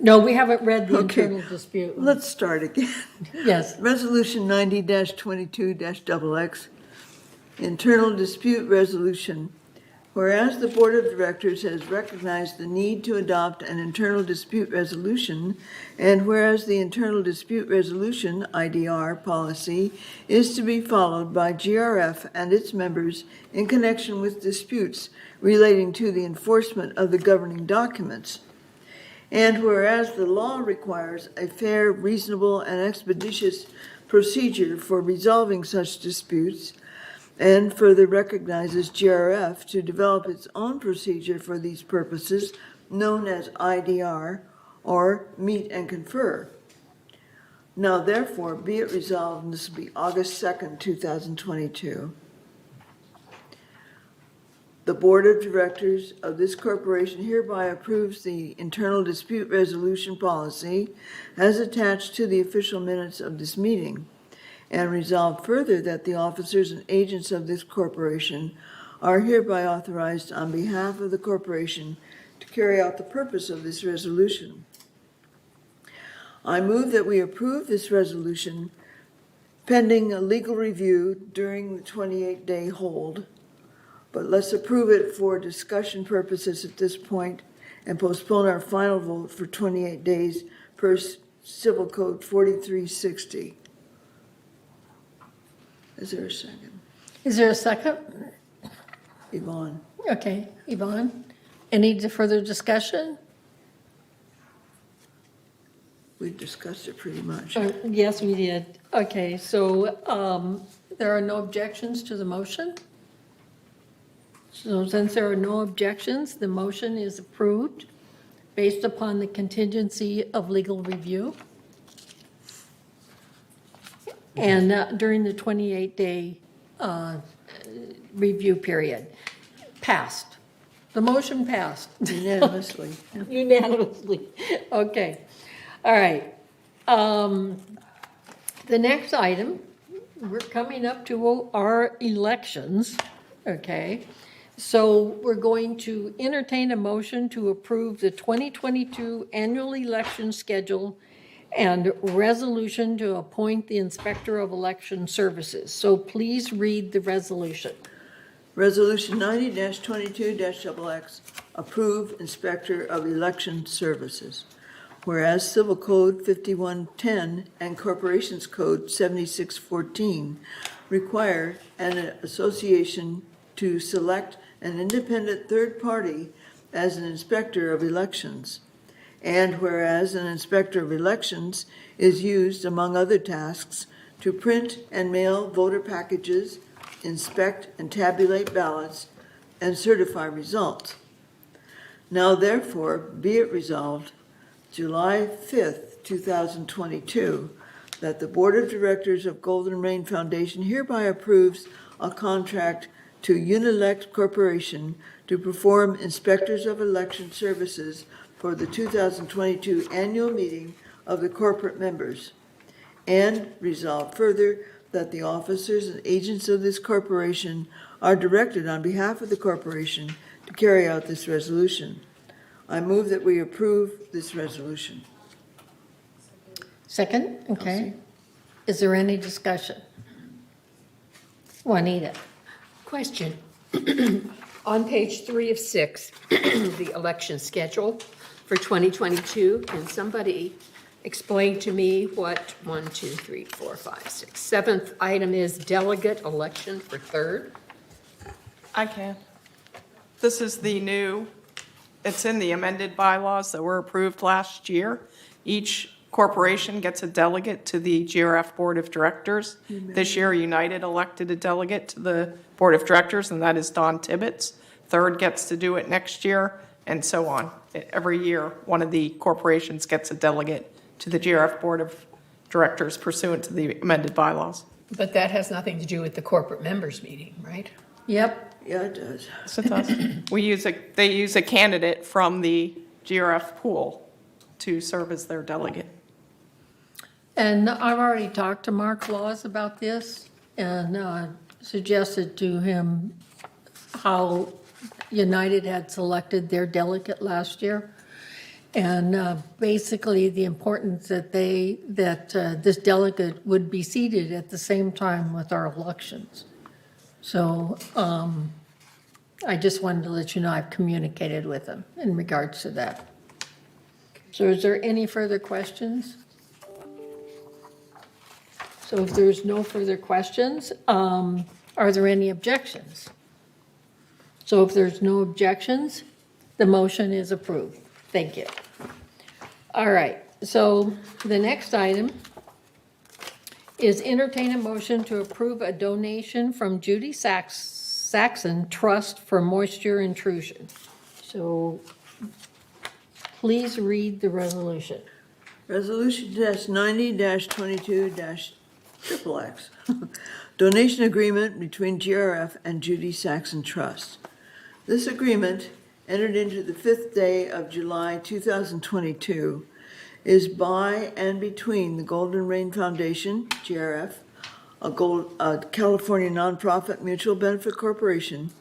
No, we haven't read the Okay. internal dispute. Let's start again. Yes, Resolution 90-22-XX, internal dispute resolution. Whereas the Board of Directors has recognized the need to adopt an internal dispute resolution, and whereas the internal dispute resolution, IDR, policy is to be followed by GRF and its members in connection with disputes relating to the enforcement of the governing documents. And whereas the law requires a fair, reasonable, and expeditious procedure for resolving such disputes, and further recognizes GRF to develop its own procedure for these purposes, known as IDR, or Meet and Confer. Now therefore, be it resolved, and this will be August 2nd, 2022, the Board of Directors of this corporation hereby approves the internal dispute resolution policy as attached to the official minutes of this meeting, and resolve further that the officers and agents of this corporation are hereby authorized on behalf of the corporation to carry out the purpose of this resolution. I move that we approve this resolution pending a legal review during the 28-day hold, but let's approve it for discussion purposes at this point and postpone our final vote for 28 days per Civil Code 4360. Is there a second? is there a second? Yvonne? Okay, Yvonne, any further discussion? We've discussed it pretty much. Yes, we did. Okay, so there are no objections to the motion? So since there are no objections, the motion is approved based upon the contingency of legal review. And during the 28-day review period. Passed. The motion passed. Unanimously. Unanimously. Okay. All right. The next item, we're coming up to our elections, okay? So we're going to entertain a motion to approve the 2022 annual election schedule and resolution to appoint the Inspector of Election Services. So please read the resolution. Resolution 90-22-XX, approve Inspector of Election Services. Whereas Civil Code 5110 and Corporations Code 7614 require an association to select an independent third party as an inspector of elections. And whereas an inspector of elections is used, among other tasks, to print and mail voter packages, inspect and tabulate ballots, and certify results. Now therefore, be it resolved, July 5th, 2022, that the Board of Directors of Golden Rain Foundation hereby approves a contract to Unilect Corporation to perform inspectors of election services for the 2022 annual meeting of the corporate members, and resolve further that the officers and agents of this corporation are directed on behalf of the corporation to carry out this resolution. I move that we approve this resolution. Second, okay. Is there any discussion? Juanita? Question. On page 3 of 6, the election schedule for 2022, can somebody explain to me what 1, 2, 3, 4, 5, 6, 7th item is delegate election for 3rd? I can. This is the new, it's in the amended bylaws that were approved last year. Each corporation gets a delegate to the GRF Board of Directors. This year, United elected a delegate to the Board of Directors, and that is Don Tibbetts. Third gets to do it next year, and so on. Every year, one of the corporations gets a delegate to the GRF Board of directors pursuant to the amended bylaws. But that has nothing to do with the corporate members meeting, right? Yep, Yeah, it does. Yes, it does. They use a candidate from the GRF pool to serve as their delegate. and I've already talked to Mark Laws about this and suggested to him how United had selected their delegate last year. And basically, the importance that this delegate would be seated at the same time with our elections. So I just wanted to let you know I've communicated with them in regards to that. So is there any further questions? So if there's no further questions, are there any objections? So if there's no objections, the motion is approved. Thank you. All right, so the next item is entertain a motion to approve a donation from Judy Saxon Trust for Moisture Intrusion. So please read the resolution. Resolution -90-22-XXX. Donation agreement between GRF and Judy Saxon Trust. This agreement, entered into the 5th day of July 2022, is by and between the Golden Rain Foundation, GRF, a California nonprofit mutual benefit corporation,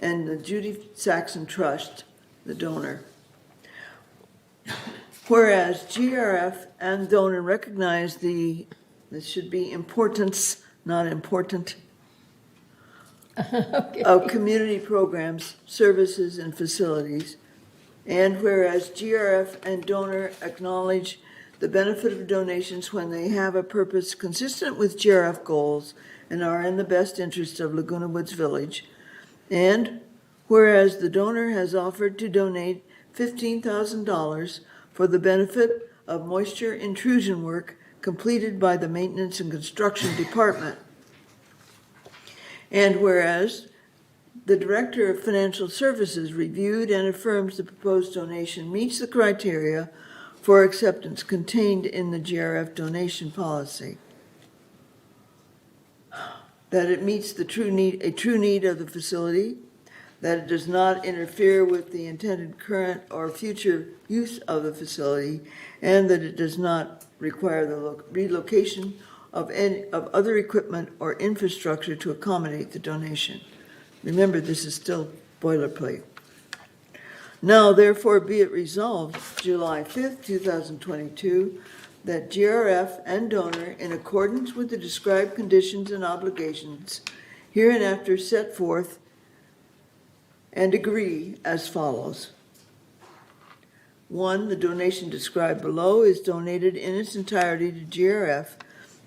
and the Judy Saxon Trust, the donor. Whereas GRF and donor recognize this should be importance, not important, of community programs, services, and facilities. And whereas GRF and donor acknowledge the benefit of donations when they have a purpose consistent with GRF goals and are in the best interest of Laguna Woods Village. And whereas the donor has offered to donate $15,000 for the benefit of moisture intrusion work completed by the Maintenance and Construction Department. And whereas the Director of Financial Services reviewed and affirms the proposed donation meets the criteria for acceptance contained in the GRF donation policy, that it meets a true need of the facility, that it does not interfere with the intended current or future use of the facility, and that it does not require the relocation of other equipment or infrastructure to accommodate the donation. Remember, this is still boilerplate. Now, therefore, be it resolved, July 5th, 2022, that GRF and donor, in accordance with the described conditions and obligations hereinafter set forth, and agree as follows. 1, the donation described below is donated in its entirety to GRF,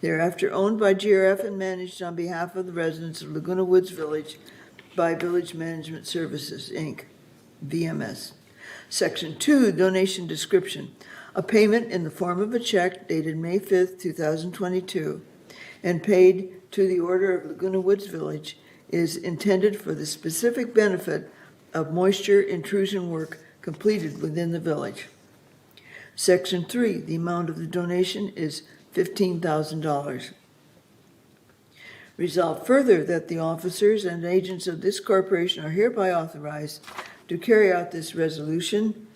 thereafter owned by GRF and managed on behalf of the residents of Laguna Woods Village by Village Management Services, Inc., VMS. Section 2, donation description. A payment in the form of a check dated May 5th, 2022, and paid to the order of Laguna Woods Village is intended for the specific benefit of moisture intrusion work completed within the village. Section 3, the amount of the donation is $15,000. Resolved further that the officers and agents of this corporation are hereby authorized to carry out this resolution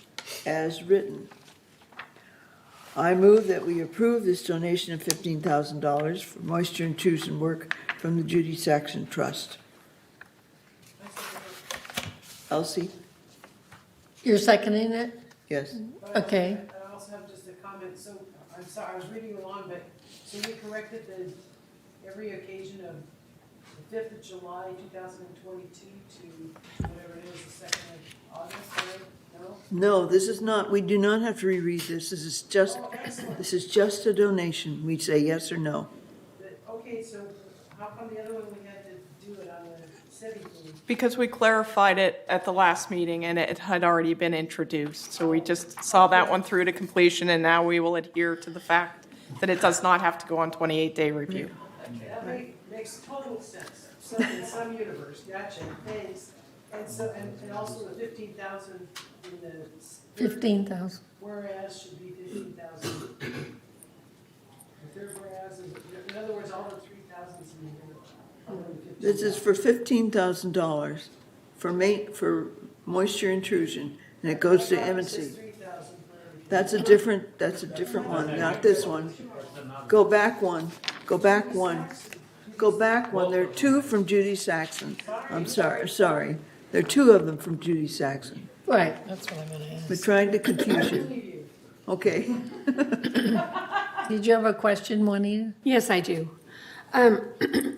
as written. I move that we approve this donation of $15,000 for moisture intrusion work from the Judy Saxon Trust. Elsie? You're seconding it? Yes. Okay. I also have just a comment. So I'm sorry, I was reading along, but so we corrected every occasion of the 5th of July, 2022 to whatever it is, the 2nd of August, right? No? No, this is not, we do not have to reread this. This is just a donation. We say yes or no. Okay, so how come the other one we had to do it on the 17th? Because we clarified it at the last meeting and it had already been introduced. So we just saw that one through to completion and now we will adhere to the fact that it does not have to go on 28-day review. That makes total sense. So in some universe, gotcha, thanks. And so, and also the 15,000 in the. 15,000. Whereas should be 15,000. The third This is for $15,000 for moisture intrusion, and it goes to M&C. That's a different one, not this one. Go back one. There are two from Judy Saxon. I'm sorry. There are two of them from Judy Saxon. Right, that's what I'm gonna We're ask. trying to confuse you. Okay. Did you have a question, Juanita? Yes, I do.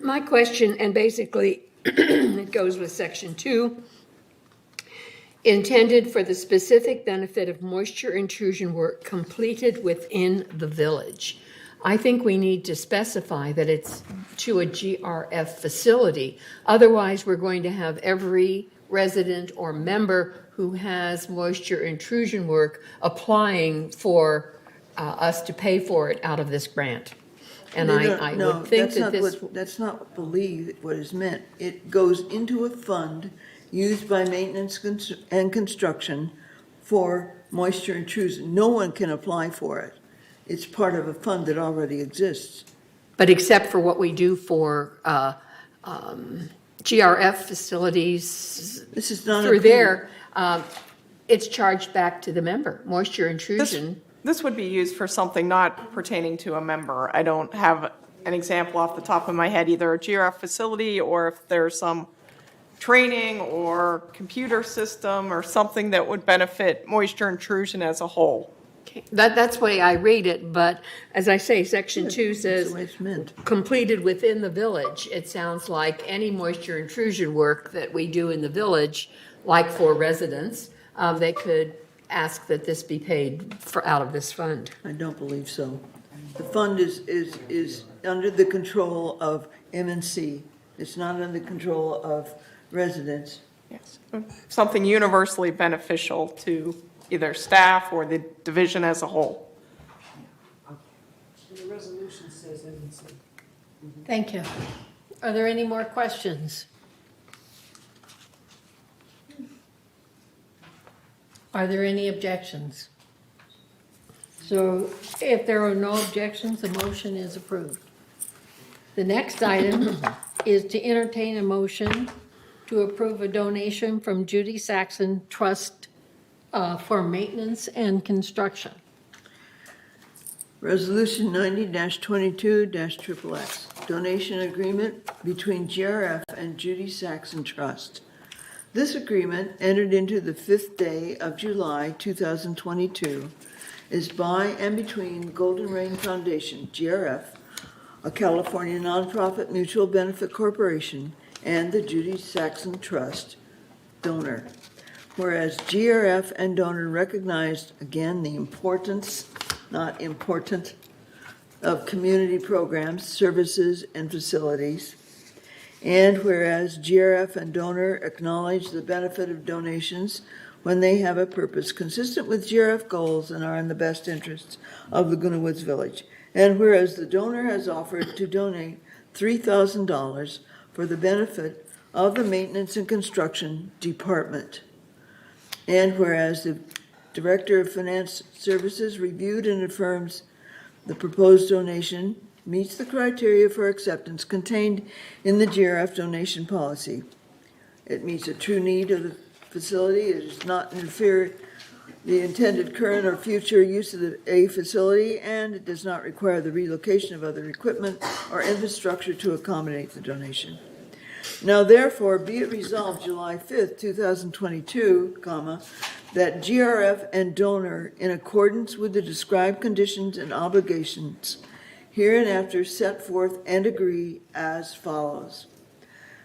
My question, and basically it goes with section 2, intended for the specific benefit of moisture intrusion work completed within the village. I think we need to specify that it's to a GRF facility. Otherwise, we're going to have every resident or member who has moisture intrusion work applying for us to pay for it out of this grant. And I would think that this. That's not what is meant. It goes into a fund used by maintenance and construction for moisture intrusion. No one can apply for it. It's part of a fund that already exists. But except for what we do for GRF facilities This is not through there, it's charged back to the member, moisture intrusion. This would be used for something not pertaining to a member. I don't have an example off the top of my head, either a GRF facility or if there's some training or computer system or something that would benefit moisture intrusion as a whole. Okay. That's the way I read it, but as I say, section 2 says completed within the village. It sounds like any moisture intrusion work that we do in the village, like for residents, they could ask that this be paid for out of this fund. I don't believe so. The fund is under the control of M&C. It's not under the control of residents. Yes, something universally beneficial to either staff or the division as a whole. The resolution says M&C. Thank you. Are there any more questions? Are there any objections? So if there are no objections, the motion is approved. The next item is to entertain a motion to approve a donation from Judy Saxon Trust for maintenance and construction. Resolution 90-22-XXX, donation agreement between GRF and Judy Saxon Trust. This agreement, entered into the 5th day of July 2022, is by and between Golden Rain Foundation, GRF, a California nonprofit mutual benefit corporation, and the Judy Saxon Trust, donor. Whereas GRF and donor recognized, again, the importance, not important, of community programs, services, and facilities. And whereas GRF and donor acknowledge the benefit of donations when they have a purpose consistent with GRF goals and are in the best interests of Laguna Woods Village. And whereas the donor has offered to donate $3,000 for the benefit of the Maintenance and Construction Department. And whereas the Director of Finance Services reviewed and affirms the proposed donation meets the criteria for acceptance contained in the GRF donation policy. It meets a true need of the facility. It does not interfere the intended current or future use of a facility, and it does not require the relocation of other equipment or infrastructure to accommodate the donation. Now therefore, be it resolved July 5th, 2022, that GRF and donor, in accordance with the described conditions and obligations hereinafter set forth and agree as follows.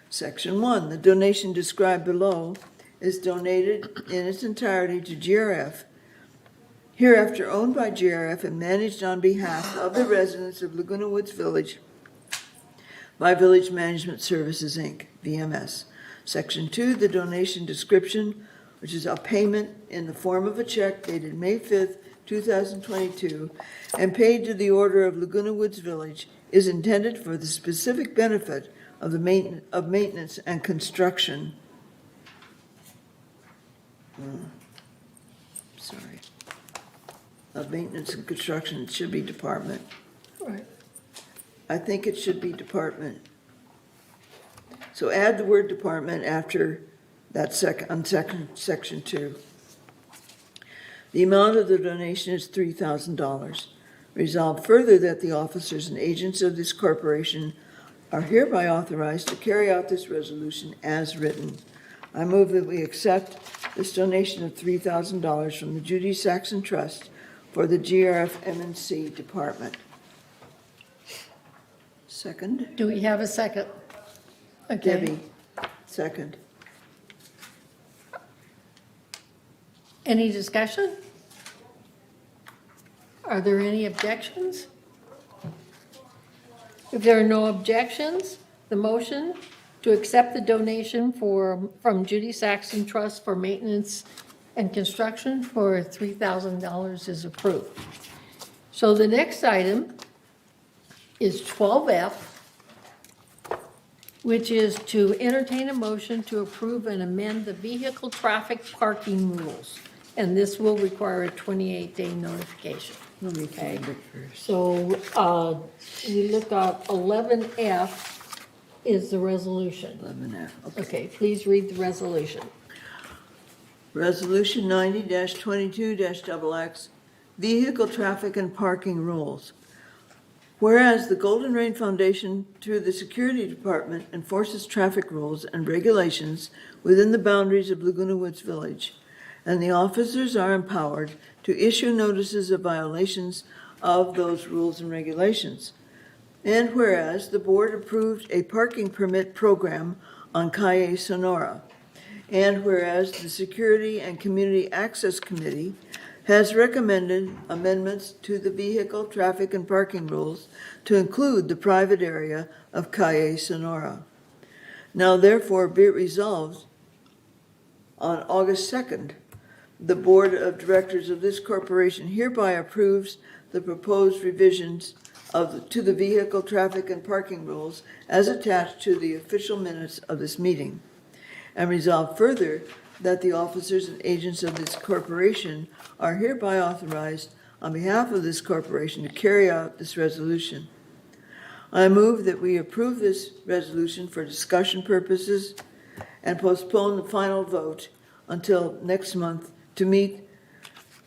Section 1, the donation described below is donated in its entirety to GRF, hereafter owned by GRF and managed on behalf of the residents of Laguna Woods Village by Village Management Services, Inc., VMS. Section 2, the donation description, which is a payment in the form of a check dated May 5th, 2022, and paid to the order of Laguna Woods Village, is intended for the specific benefit of the maintenance and construction. Of maintenance and construction. It should be department. Right. I think it should be department. So add the word department after that section 2. The amount of the donation is $3,000. Resolved further that the officers and agents of this corporation are hereby authorized to carry out this resolution as written. I move that we accept this donation of $3,000 from the Judy Saxon Trust for the GRF M&C department. Second. Do we have a second? Okay. Debbie, second. Any discussion? Are there any objections? If there are no objections, the motion to accept the donation from Judy Saxon Trust for maintenance and construction for $3,000 is approved. So the next item is 12F, which is to entertain a motion to approve and amend the vehicle traffic parking rules. And this will require a 28-day notification. Let me find it first. So we look at 11F is the resolution. 11F, Okay, please read the resolution. Resolution 90-22-XX, Vehicle Traffic and Parking Rules. Whereas the Golden Rain Foundation, through the Security Department, enforces traffic rules and regulations within the boundaries of Laguna Woods Village, and the officers are empowered to issue notices of violations of those rules and regulations. And whereas the board approved a parking permit program on Calle Sonora, and whereas the Security and Community Access Committee has recommended amendments to the vehicle traffic and parking rules to include the private area of Calle Sonora. Now therefore be it resolved on August 2nd, the Board of Directors of this corporation hereby approves the proposed revisions to the vehicle traffic and parking rules as attached to the official minutes of this meeting. And resolve further that the officers and agents of this corporation are hereby authorized on behalf of this corporation to carry out this resolution. I move that we approve this resolution for discussion purposes and postpone the final vote until next month to meet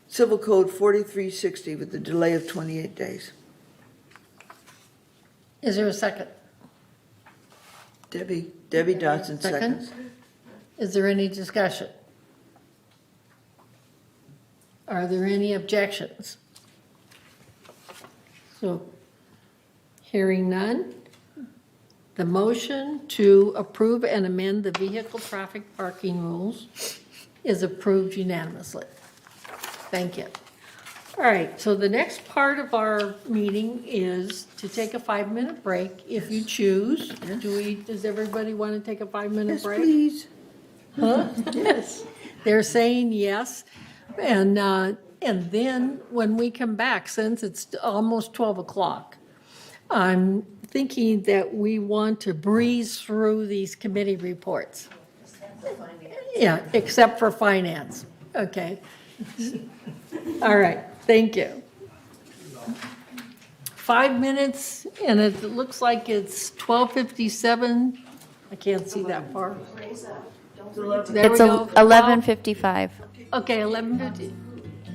Civil Code 4360 with a delay of 28 days. Is there a second? Debbie Dotson seconds. Is there any discussion? Are there any objections? So, hearing none, the motion to approve and amend the vehicle traffic parking rules is approved unanimously. Thank you. All right, so the next part of our meeting is to take a 5-minute break if you choose. Does everybody want to take a 5-minute Yes, break? please. Huh? Yes. They're saying yes. And then when we come back, since it's almost 12 o'clock, I'm thinking that we want to breeze through these committee reports. Yeah, except for finance. Okay. All right, thank you. 5 minutes, and it looks like it's 12:57. I can't see that far. There It's we go. 11:55. Okay, 11:50.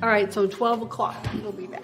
All right, so 12 o'clock, we'll be back.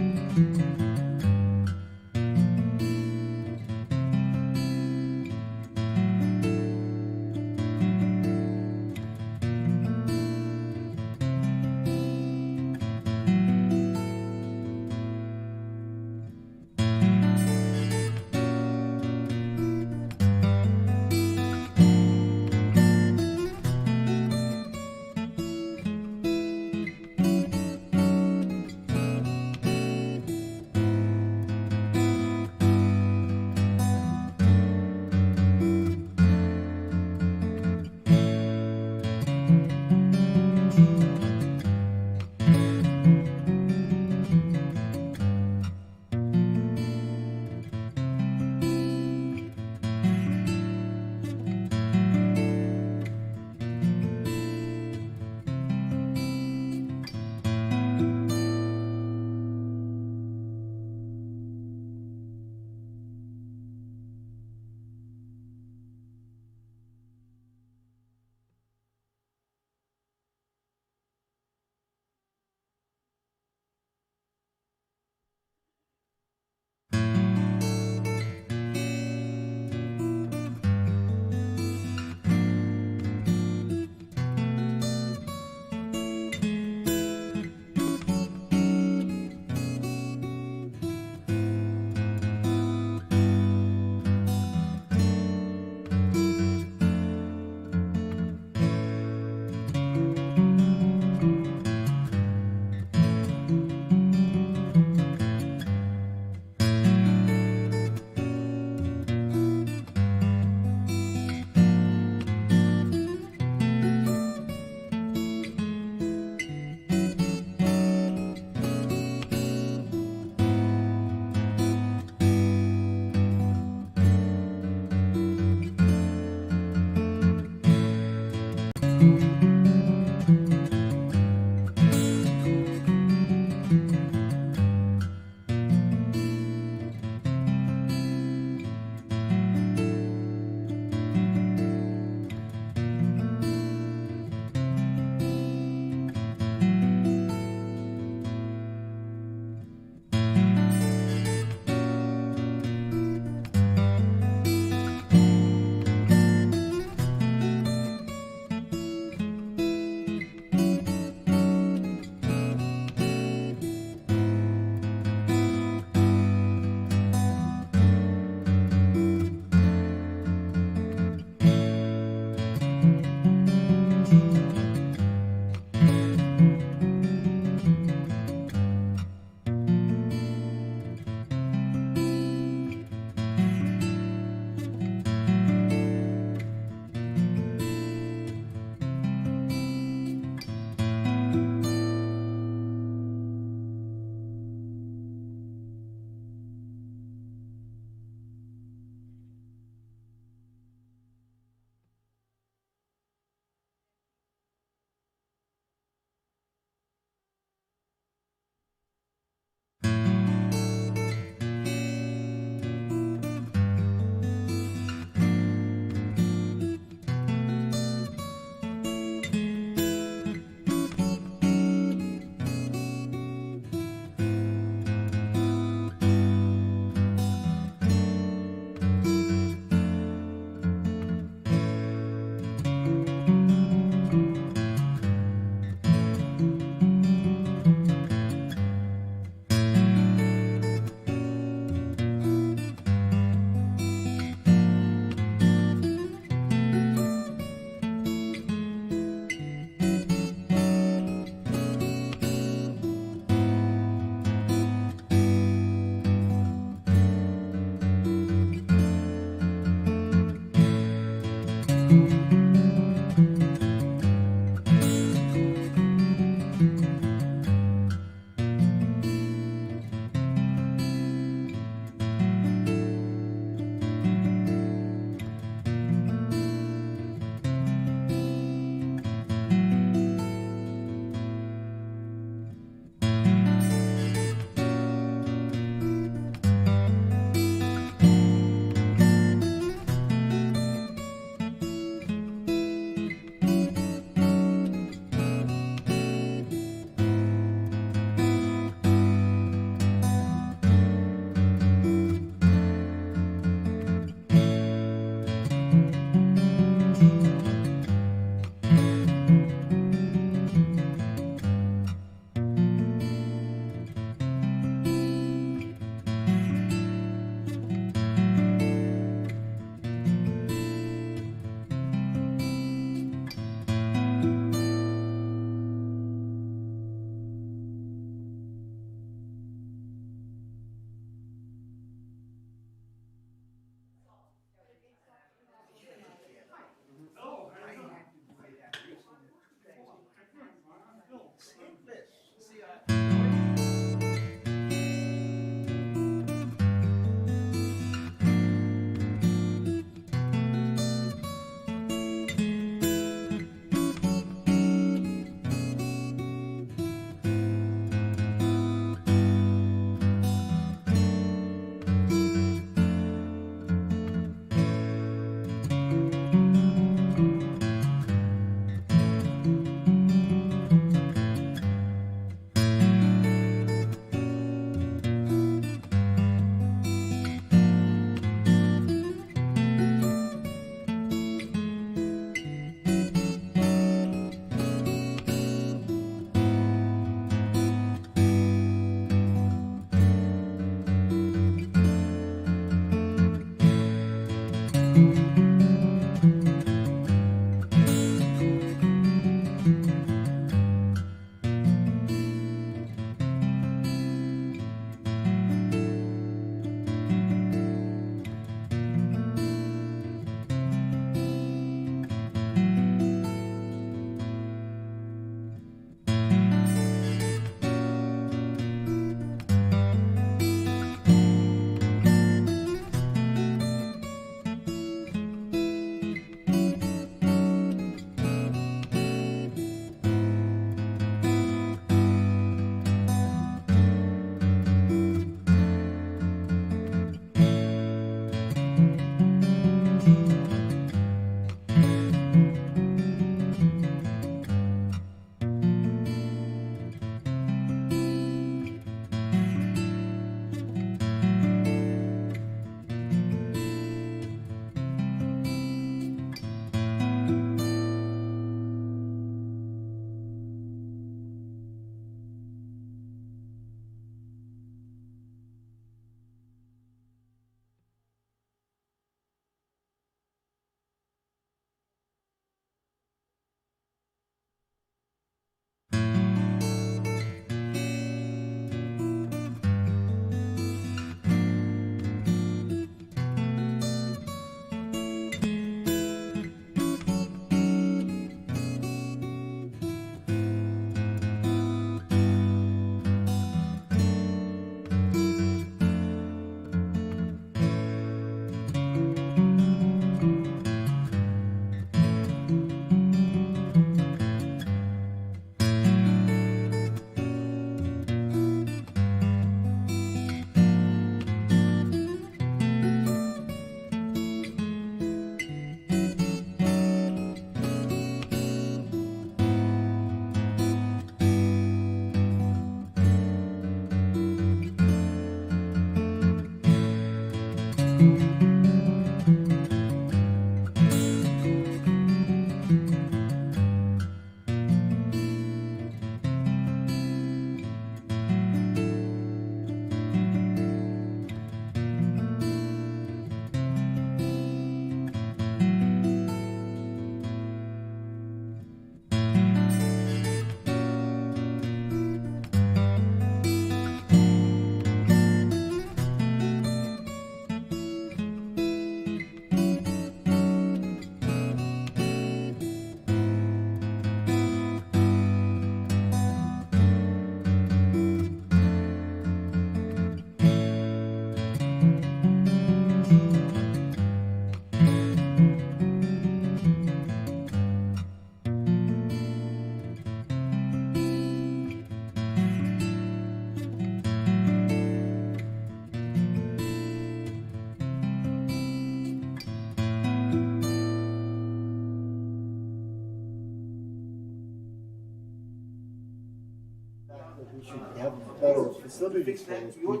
that we should have better facilities for those people,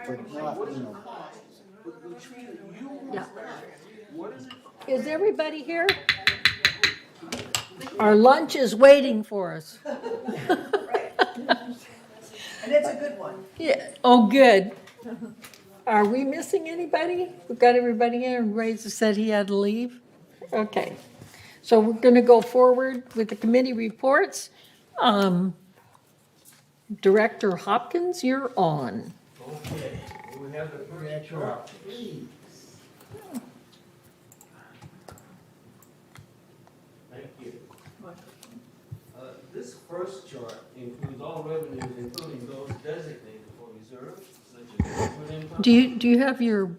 but not, you know. Yeah. Is everybody here? Our lunch is waiting for us. And it's a good one. Yeah, oh, good. Are we missing anybody? We've got everybody here, and Ray said he had to leave? Okay. So we're gonna go forward with the committee reports. Director Hopkins, you're on. Okay, we have the first chart, please. Thank you. This first chart includes all revenues, including those designated for reserves, such as investment income. Do you have your,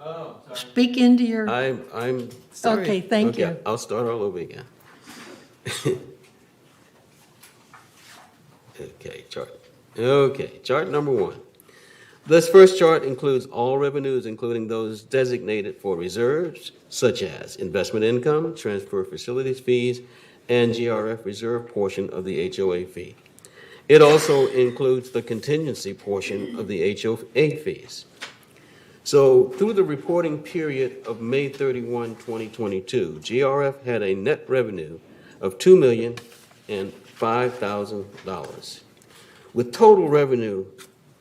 Oh, sorry. speak into your, I'm sorry. Okay, thank you. I'll start all over again. Okay, chart number 1. This first chart includes all revenues, including those designated for reserves, such as investment income, transfer facilities fees, and GRF reserve portion of the HOA fee. It also includes the contingency portion of the HOA fees. So through the reporting period of May 31, 2022, GRF had a net revenue of $2,005,000, with total revenue,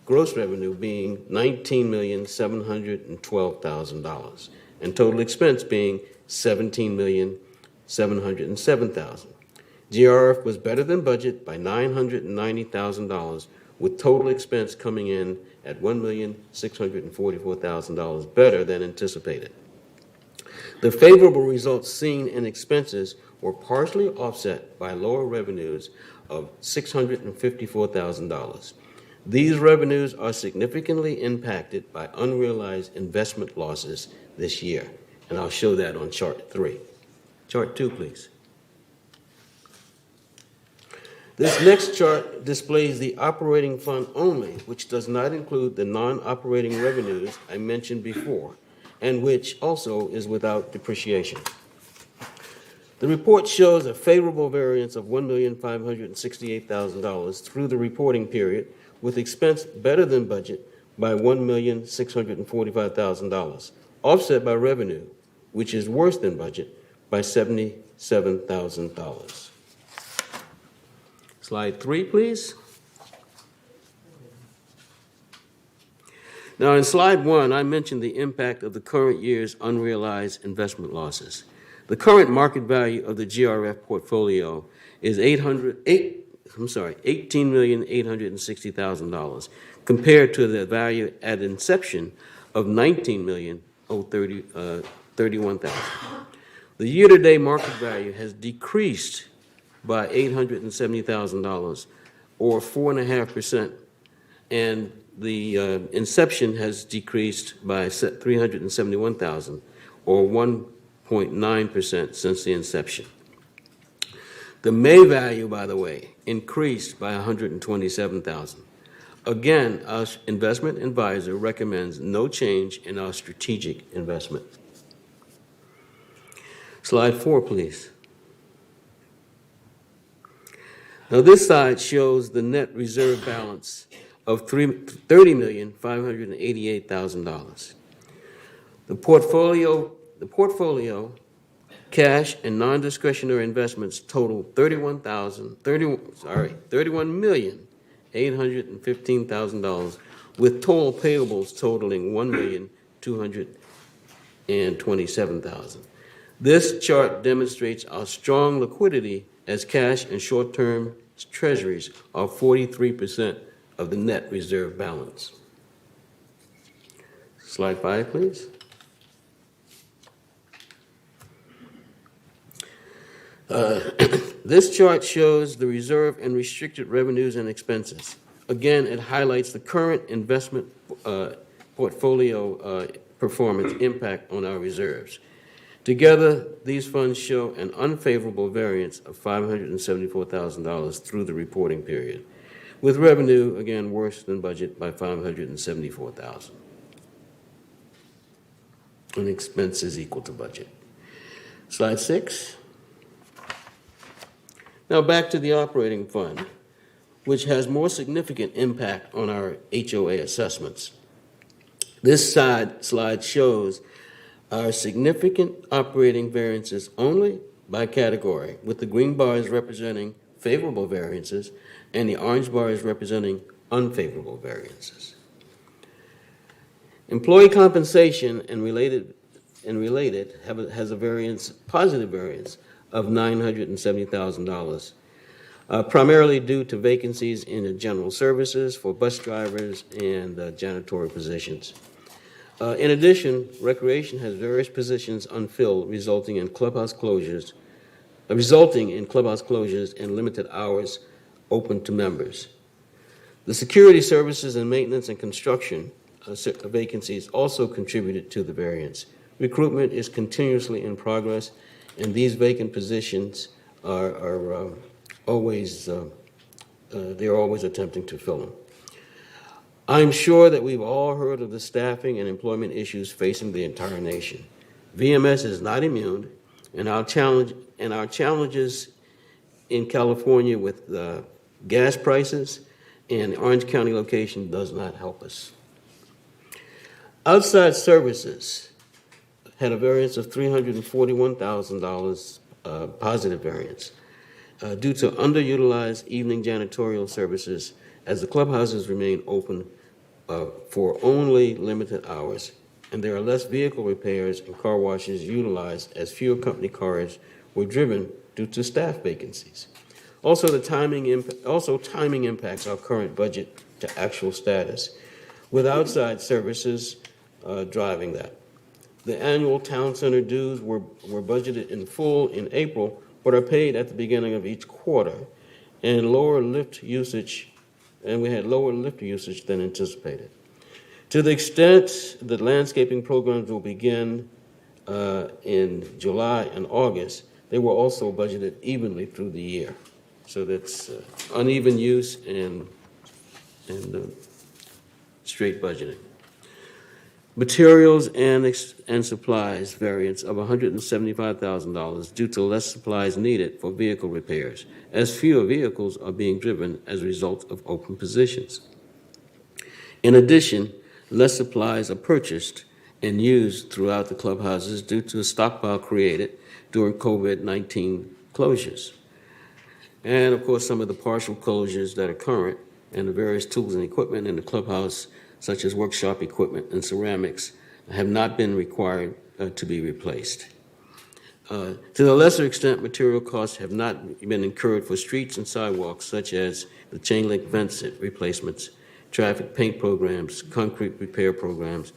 gross revenue being $19,712,000, and total expense being $17,707,000. GRF was better than budget by $990,000, with total expense coming in at $1,644,000 better than anticipated. The favorable results seen in expenses were partially offset by lower revenues of $654,000. These revenues are significantly impacted by unrealized investment losses this year, and I'll show that on chart 3. Chart 2, please. This next chart displays the operating fund only, which does not include the non-operating revenues I mentioned before, and which also is without depreciation. The report shows a favorable variance of $1,568,000 through the reporting period, with expense better than budget by $1,645,000, offset by revenue, which is worse than budget, by $77,000. Slide 3, please. Now, in slide 1, I mentioned the impact of the current year's unrealized investment losses. The current market value of the GRF portfolio is $18,860,000, compared to the value at inception of $19,031,000. The year-to-date market value has decreased by $870,000, or 4.5%, and the inception has decreased by $371,000, or 1.9% since the inception. The May value, by the way, increased by $127,000. Again, our investment advisor recommends no change in our strategic investment. Slide 4, please. Now, this slide shows the net reserve balance of $30,588,000. The portfolio, cash and non-discretionary investments total $31,815,000, with total payables totaling $1,227,000. This chart demonstrates our strong liquidity, as cash and short-term treasuries are 43% of the net reserve balance. Slide 5, please. This chart shows the reserve and restricted revenues and expenses. Again, it highlights the current investment portfolio performance impact on our reserves. Together, these funds show an unfavorable variance of $574,000 through the reporting period, with revenue, again, worse than budget by $574,000. And expenses equal to budget. Slide 6. Now back to the operating fund. which has more significant impact on our HOA assessments. This slide shows our significant operating variances only by category, with the green bars representing favorable variances and the orange bars representing unfavorable variances. Employee compensation and related has a positive variance of $970,000, primarily due to vacancies in the general services for bus drivers and janitorial positions. In addition, recreation has various positions unfilled, resulting in clubhouse closures and limited hours open to members. The security services and maintenance and construction vacancies also contributed to the variance. Recruitment is continuously in progress, and these vacant positions are always attempting to fill them. I'm sure that we've all heard of the staffing and employment issues facing the entire nation. VMS is not immune, and our challenges in California with gas prices and the Orange County location does not help us. Outside services had a variance of $341,000 positive variance due to underutilized evening janitorial services as the clubhouses remain open for only limited hours, and there are less vehicle repairs and car washes utilized as fewer company cars were driven due to staff vacancies. Also, timing impacts our current budget to actual status, with outside services driving that. The annual town center dues were budgeted in full in April, but are paid at the beginning of each quarter, and we had lower lift usage than anticipated. To the extent that landscaping programs will begin in July and August, they were also budgeted evenly through the year. So that's uneven use and straight budgeting. Materials and supplies variance of $175,000 due to less supplies needed for vehicle repairs, as fewer vehicles are being driven as a result of open positions. In addition, less supplies are purchased and used throughout the clubhouses due to a stockpile created during COVID-19 closures. And of course, some of the partial closures that are current and the various tools and equipment in the clubhouse, such as workshop equipment and ceramics, have not been required to be replaced. To the lesser extent, material costs have not been incurred for streets and sidewalks, such as the chain link fence replacements, traffic paint programs, concrete repair programs,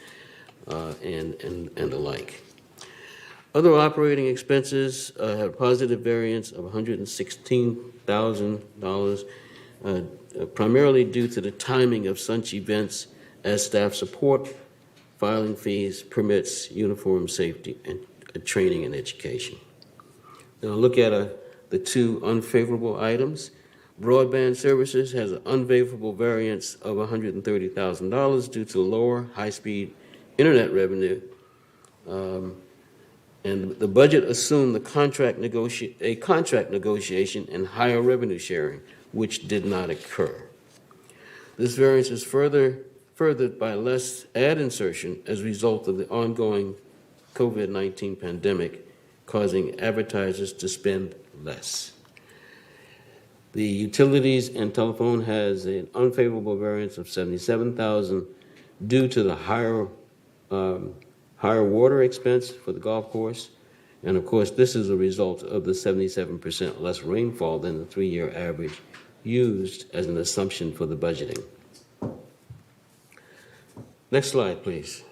and the like. Other operating expenses have a positive variance of $116,000, primarily due to the timing of such events as staff support, filing fees, permits, uniform safety, and training and education. Now look at the two unfavorable items. Broadband services has an unfavorable variance of $130,000 due to lower high-speed internet revenue. And the budget assumed a contract negotiation and higher revenue sharing, which did not occur. This variance is furthered by less ad insertion as a result of the ongoing COVID-19 pandemic, causing advertisers to spend less. The utilities and telephone has an unfavorable variance of $77,000 due to the higher water expense for the golf course. And of course, this is a result of the 77% less rainfall than the 3-year average used as an assumption for the budgeting. Next slide, please.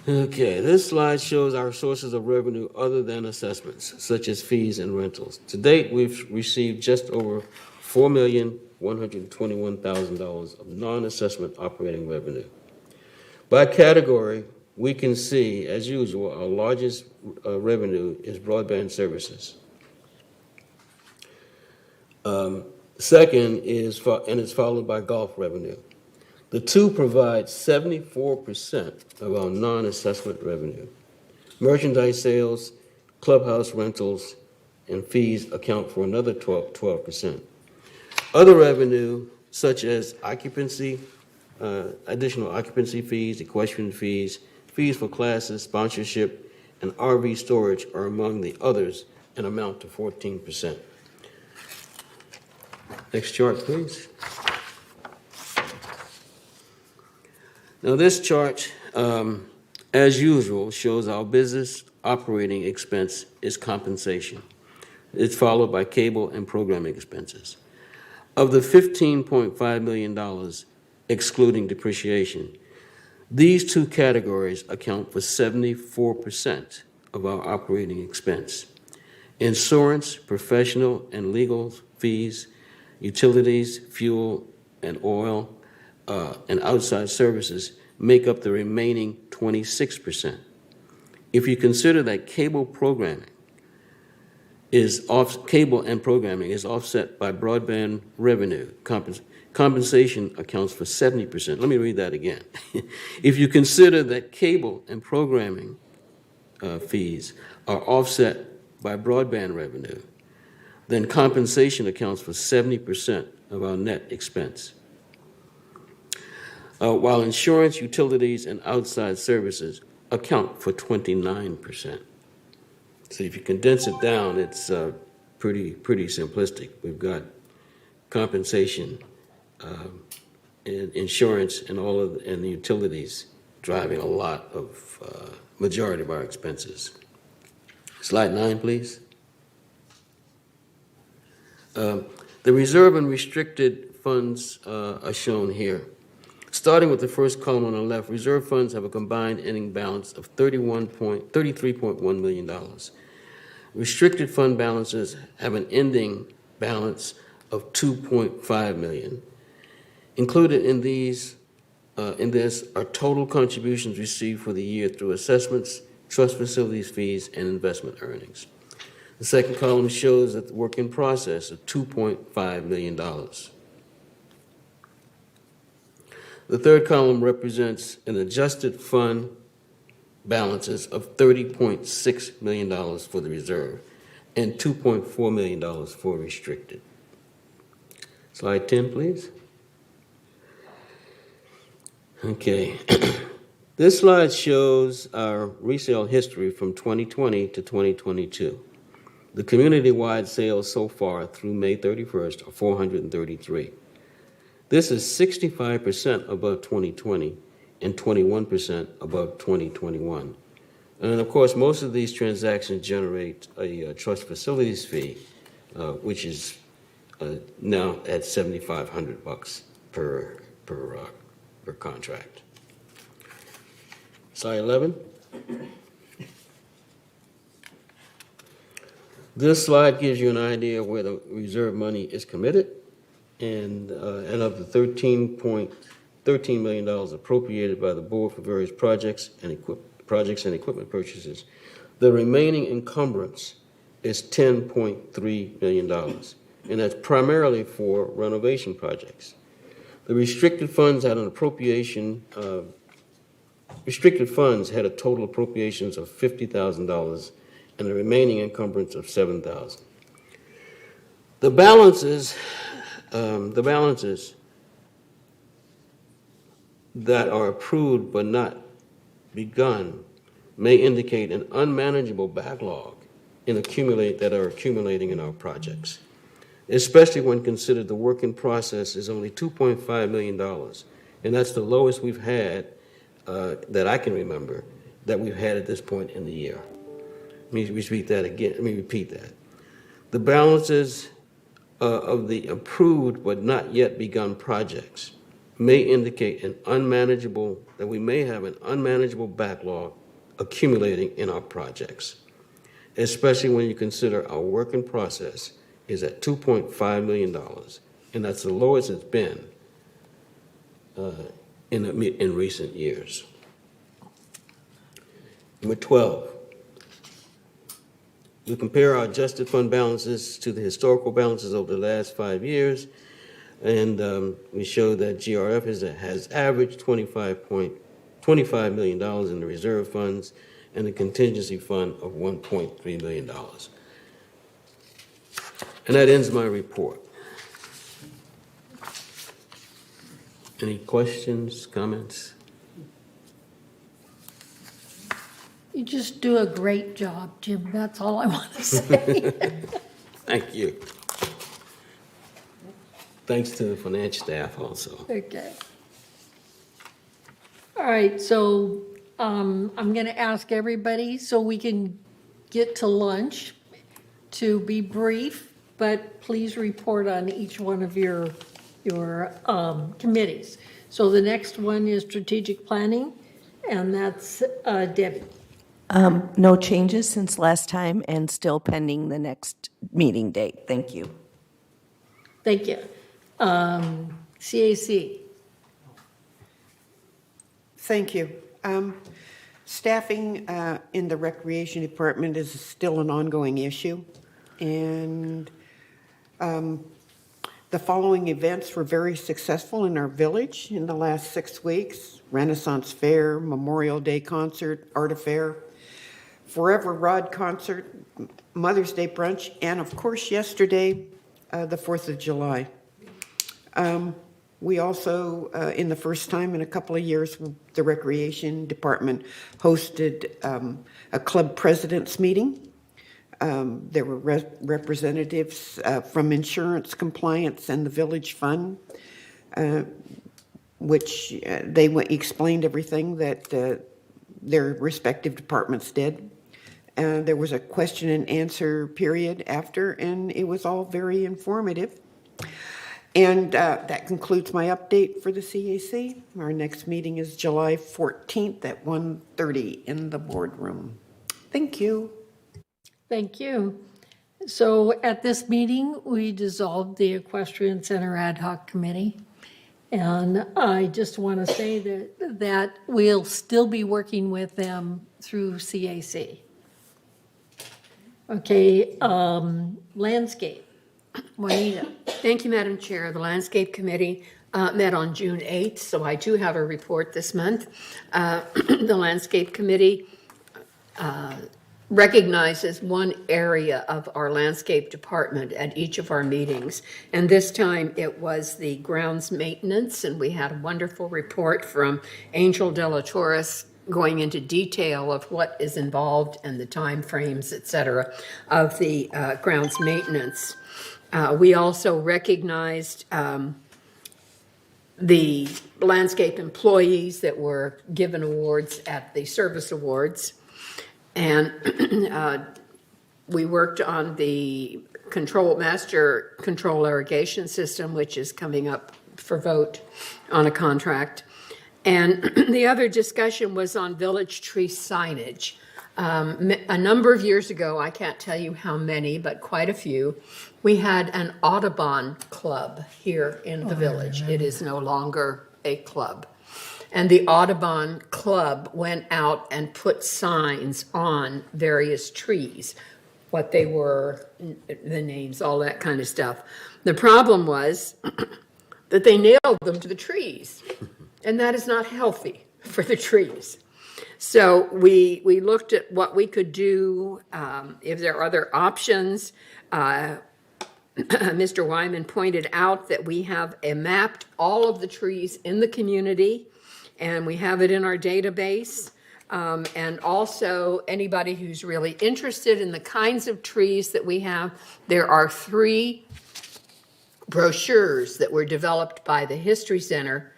Okay, this slide shows our sources of revenue other than assessments, such as fees and rentals. To date, we've received just over $4,121,000 of non-assessment operating revenue. By category, we can see, as usual, our largest revenue is broadband services. Second is, and it's followed by golf revenue. The two provide 74% of our non-assessment revenue. Merchandise sales, clubhouse rentals, and fees account for another 12%. Other revenue, such as occupancy, additional occupancy fees, equestrian fees, fees for classes, sponsorship, and RV storage are among the others and amount to 14%. Next chart, please. Now, this chart, as usual, shows our business operating expense is compensation. It's followed by cable and programming expenses. Of the $15.5 million, excluding depreciation, these two categories account for 74% of our operating expense. Insurance, professional and legal fees, utilities, fuel and oil, and outside services make up the remaining 26%. If you consider that cable and programming is offset by broadband revenue, compensation accounts for 70%. Let me read that again. If you consider that cable and programming fees are offset by broadband revenue, then compensation accounts for 70% of our net expense. While insurance, utilities, and outside services account for 29%. So if you condense it down, it's pretty simplistic. We've got compensation, and insurance, and and the utilities driving a lot of majority of our expenses. Slide 9, please. The reserve and restricted funds are shown here. Starting with the first column on the left, reserve funds have a combined ending balance of $33.1 million. Restricted fund balances have an ending balance of $2.5 million. Included in this are total contributions received for the year through assessments, trust facilities fees, and investment earnings. The second column shows that the work in process of $2.5 million. The third column represents an adjusted fund balances of $30.6 million for the reserve and $2.4 million for restricted. Slide 10, please. Okay. This slide shows our resale history from 2020 to 2022. The community-wide sales so far through May 31st are 433. This is 65% above 2020 and 21% above 2021. And of course, most of these transactions generate a trust facilities fee, which is now at $7,500 per contract. Slide 11. This slide gives you an idea where the reserve money is committed, and of the $13 million appropriated by the board for various projects and equipment purchases, the remaining encumbrance is $10.3 million, and that's primarily for renovation projects. The restricted funds had a total appropriations of $50,000 and the remaining encumbrance of $7,000. The balances that are approved but not begun may indicate an unmanageable backlog that are accumulating in our projects, especially when considered the work in process is only $2.5 million, and that's the lowest we've had that I can remember that we've had at this point in the year. Let me repeat that. The balances of the approved but not yet begun projects may indicate that we may have an unmanageable backlog accumulating in our projects, especially when you consider our work in process is at $2.5 million, and that's the lowest it's been in recent years. Number 12. We compare our adjusted fund balances to the historical balances over the last 5 years, and we show that GRF has averaged $25 million in the reserve funds and the contingency fund of $1.3 million. And that ends my report. Any questions, comments? You just do a great job, Jim. That's all I want to say. Thank you. Thanks to the finance staff also. Okay. All right, so I'm going to ask everybody so we can get to lunch to be brief, but please report on each one of your committees. So the next one is strategic planning, and that's Debbie. No changes since last time and still pending the next meeting date. Thank you. Thank you. CAC. Thank you. Staffing in the Recreation Department is still an ongoing issue, and the following events were very successful in our village in the last 6 weeks: Renaissance Fair, Memorial Day Concert, Art Affair, Forever Rod Concert, Mother's Day Brunch, and of course yesterday, the 4th of July. We also, in the first time in a couple of years, the Recreation Department hosted a club president's meeting. There were representatives from insurance compliance and the village fund, which they explained everything that their respective departments did. There was a question and answer period after, and it was all very informative. And that concludes my update for the CAC. Our next meeting is July 14th at 1:30 in the boardroom. Thank you. Thank you. So at this meeting, we dissolved the Equestrian Center Ad Hoc Committee. And I just want to say that we'll still be working with them through CAC. Okay, landscape. Juanita. Thank you, Madam Chair. The Landscape Committee met on June 8th, so I do have a report this month. The Landscape Committee recognizes one area of our landscape department at each of our meetings. And this time it was the grounds maintenance, and we had a wonderful report from Angel De La Torres going into detail of what is involved and the timeframes, et cetera, of the grounds maintenance. We also recognized the landscape employees that were given awards at the service awards. And we worked on the master control irrigation system, which is coming up for vote on a contract. And the other discussion was on village tree signage. A number of years ago, I can't tell you how many, but quite a few, we had an Audubon club here in the village. It is no longer a club. And the Audubon Club went out and put signs on various trees, what they were, the names, all that kind of stuff. The problem was that they nailed them to the trees, and that is not healthy for the trees. So we looked at what we could do, if there are other options. Mr. Wyman pointed out that we have mapped all of the trees in the community, and we have it in our database. And also, anybody who's really interested in the kinds of trees that we have, there are 3 brochures that were developed by the History Center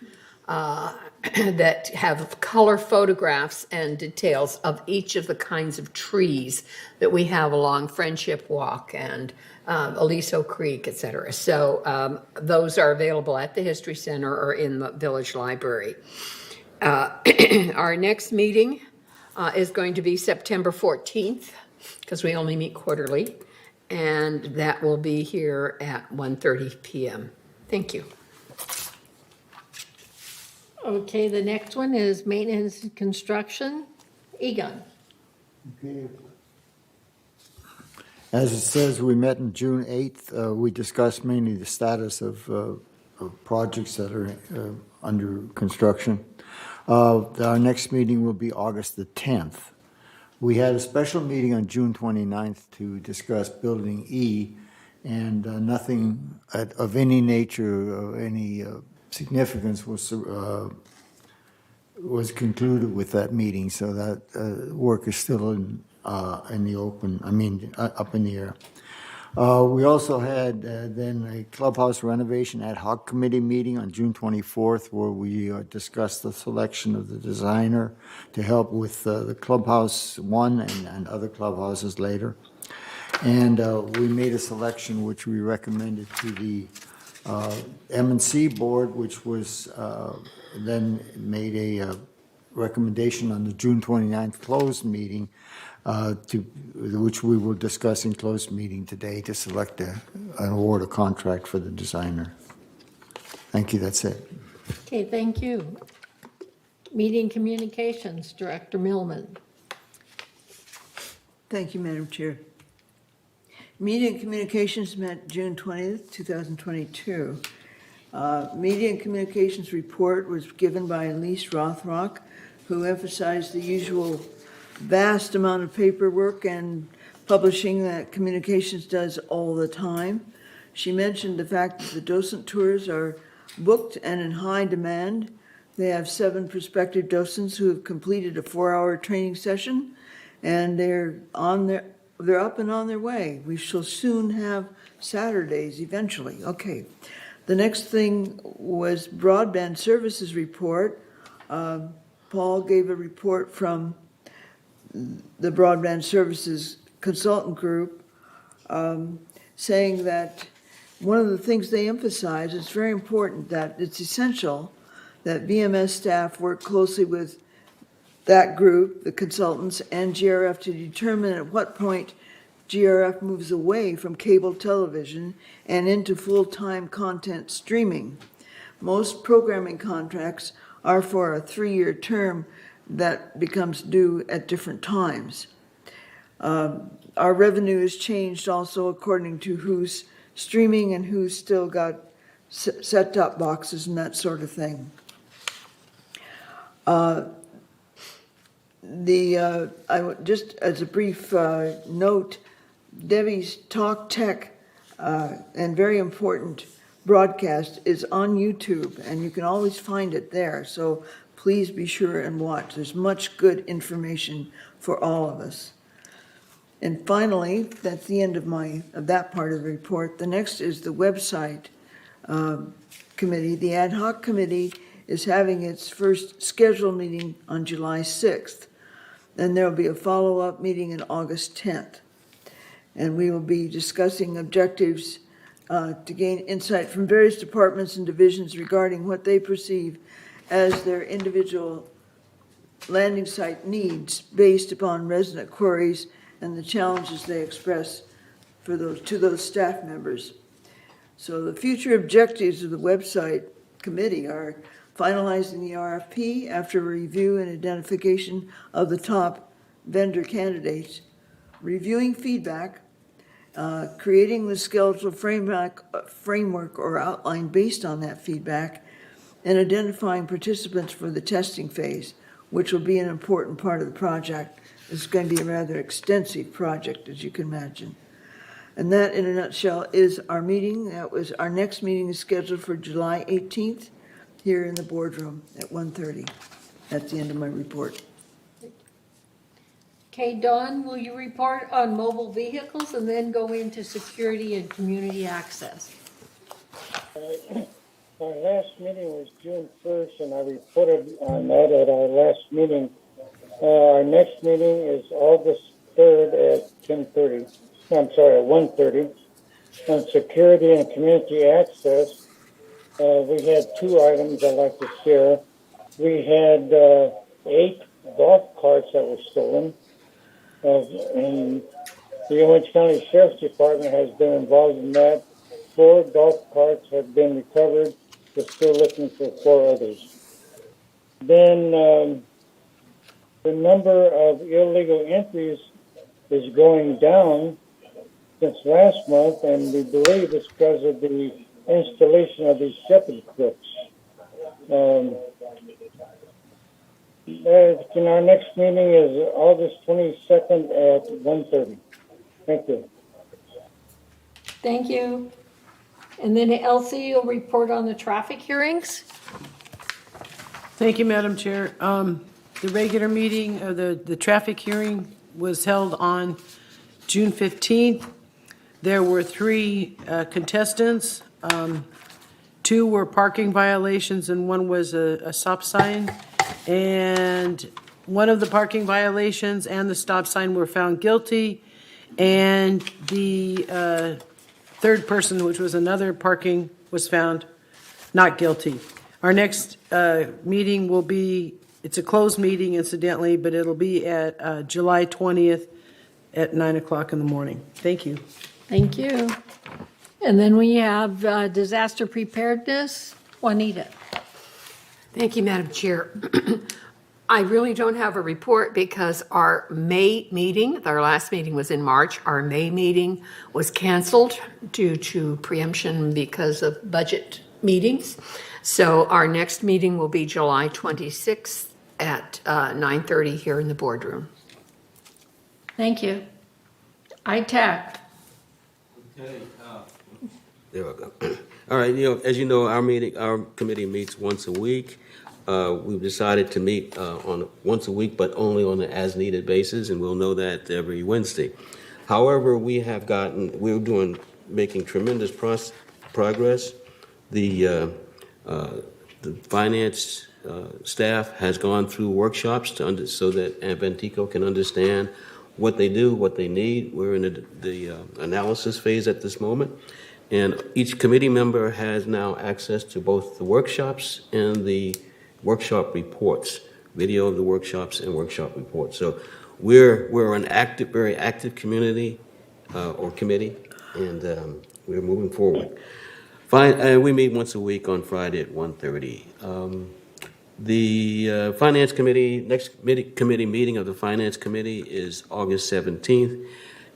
that have color photographs and details of each of the kinds of trees that we have along Friendship Walk and Aliso Creek, et cetera. So those are available at the History Center or in the Village Library. Our next meeting is going to be September 14th, because we only meet quarterly, and that will be here at 1:30 p.m. Thank you. Okay, the next one is maintenance and construction. Egon. Okay. As it says, we met on June 8th. We discussed mainly the status of projects that are under construction. Our next meeting will be August the 10th. We had a special meeting on June 29th to discuss Building E and nothing of any nature, of any significance was concluded with that meeting, so that work is still in the open, up in the air. We also had then a clubhouse renovation ad hoc committee meeting on June 24th, where we discussed the selection of the designer to help with the clubhouse one and other clubhouses later. And we made a selection which we recommended to the M&C board, which was then made a recommendation on the June 29th closed meeting, which we will discuss in closed meeting today to select an award a contract for the designer. Thank you, that's it. Okay, thank you. Meeting Communications, Director Millman. Thank you, Madam Chair. Media and Communications met June 20th, 2022. Media and Communications report was given by Elise Rothrock, who emphasized the usual vast amount of paperwork and publishing that communications does all the time. She mentioned the fact that the docent tours are booked and in high demand. They have 7 prospective docents who have completed a 4-hour training session, and they're up and on their way. We shall soon have Saturdays eventually. Okay. The next thing was broadband services report. Paul gave a report from the broadband services consultant group, saying that one of the things they emphasize, it's very important that it's essential that VMS staff work closely with that group, the consultants, and GRF to determine at what point GRF moves away from cable television and into full-time content streaming. Most programming contracts are for a 3-year term that becomes due at different times. Our revenue has changed also according to who's streaming and who's still got set-top boxes and that sort of thing. Just as a brief note, Debbie's Talk Tech and very important broadcast is on YouTube, and you can always find it there. So please be sure and watch. There's much good information for all of us. And finally, that's the end of that part of the report. The next is the website committee. The ad hoc committee is having its first scheduled meeting on July 6th. Then there'll be a follow-up meeting on August 10th. And we will be discussing objectives to gain insight from various departments and divisions regarding what they perceive as their individual landing site needs based upon resident queries and the challenges they express to those staff members. So the future objectives of the website committee are finalizing the RFP after review and identification of the top vendor candidates, reviewing feedback, creating the skeletal framework or outline based on that feedback, and identifying participants for the testing phase, which will be an important part of the project. It's going to be a rather extensive project, as you can imagine. And that, in a nutshell, is our meeting. Our next meeting is scheduled for July 18th here in the boardroom at 1:30. That's the end of my report. Okay, Dawn, will you report on mobile vehicles and then go into security and community access? Our last meeting was June 1st, and I reported on that at our last meeting. Our next meeting is August 3rd at 10:30. I'm sorry, at 1:30. On security and community access, we had 2 items I'd like to share. We had 8 golf carts that were stolen. And the Orange County Sheriff's Department has been involved in that. 4 golf carts have been recovered. We're still looking for 4 others. Then the number of illegal entries is going down since last month, and we believe it's because of the installation of these shepherd crooks. And our next meeting is August 22nd at 1:30. Thank you. Thank you. And then Elsie will report on the traffic hearings. Thank you, Madam Chair. The regular meeting, the traffic hearing was held on June 15th. There were 3 contestants. 2 were parking violations and 1 was a stop sign. And one of the parking violations and the stop sign were found guilty. And the third person, which was another parking, was found not guilty. Our next meeting will be, it's a closed meeting incidentally, but it'll be at July 20th at 9 o'clock in the morning. Thank you. Thank you. And then we have disaster preparedness. Juanita. Thank you, Madam Chair. I really don't have a report because our May meeting, our last meeting was in March, our May meeting was canceled due to preemption because of budget meetings. So our next meeting will be July 26th at 9:30 here in the boardroom. Thank you. ITAC. Okay. There we go. All right, as you know, our committee meets once a week. We've decided to meet on once a week, but only on an as-needed basis, and we'll know that every Wednesday. However, we're making tremendous progress. The finance staff has gone through workshops so that Aventico can understand what they do, what they need. We're in the analysis phase at this moment. And each committee member has now access to both the workshops and the workshop reports, video of the workshops and workshop reports. So we're an very active community or committee, and we're moving forward. We meet once a week on Friday at 1:30. The Finance Committee, next committee meeting of the Finance Committee is August 17th.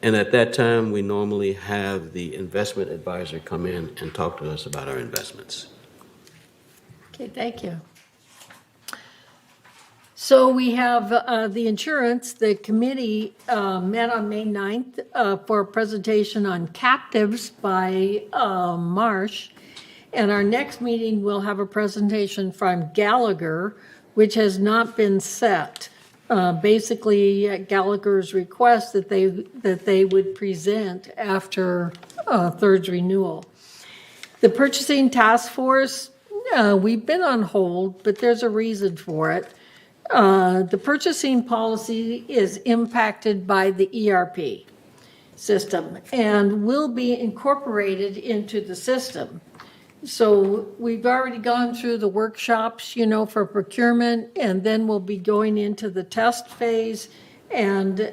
And at that time, we normally have the investment advisor come in and talk to us about our investments. Okay, thank you. So we have the insurance, the committee met on May 9th for a presentation on captives by Marsh. And our next meeting will have a presentation from Gallagher, which has not been set. Basically, at Gallagher's request that they would present after third renewal. The purchasing task force, we've been on hold, but there's a reason for it. The purchasing policy is impacted by the ERP system and will be incorporated into the system. So we've already gone through the workshops, for procurement, and then we'll be going into the test phase. And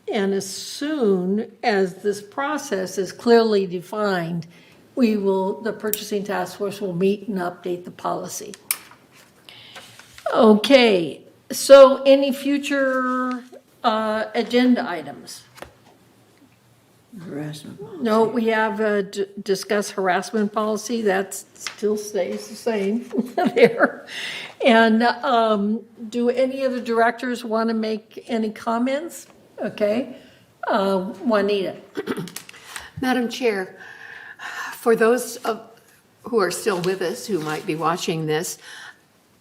as soon as this process is clearly defined, the purchasing task force will meet and update the policy. Okay, so any future agenda items? Harassment. No, we have discuss harassment policy, that still stays the same there. And do any of the directors want to make any comments? Okay, Juanita. Madam Chair, for those who are still with us, who might be watching this,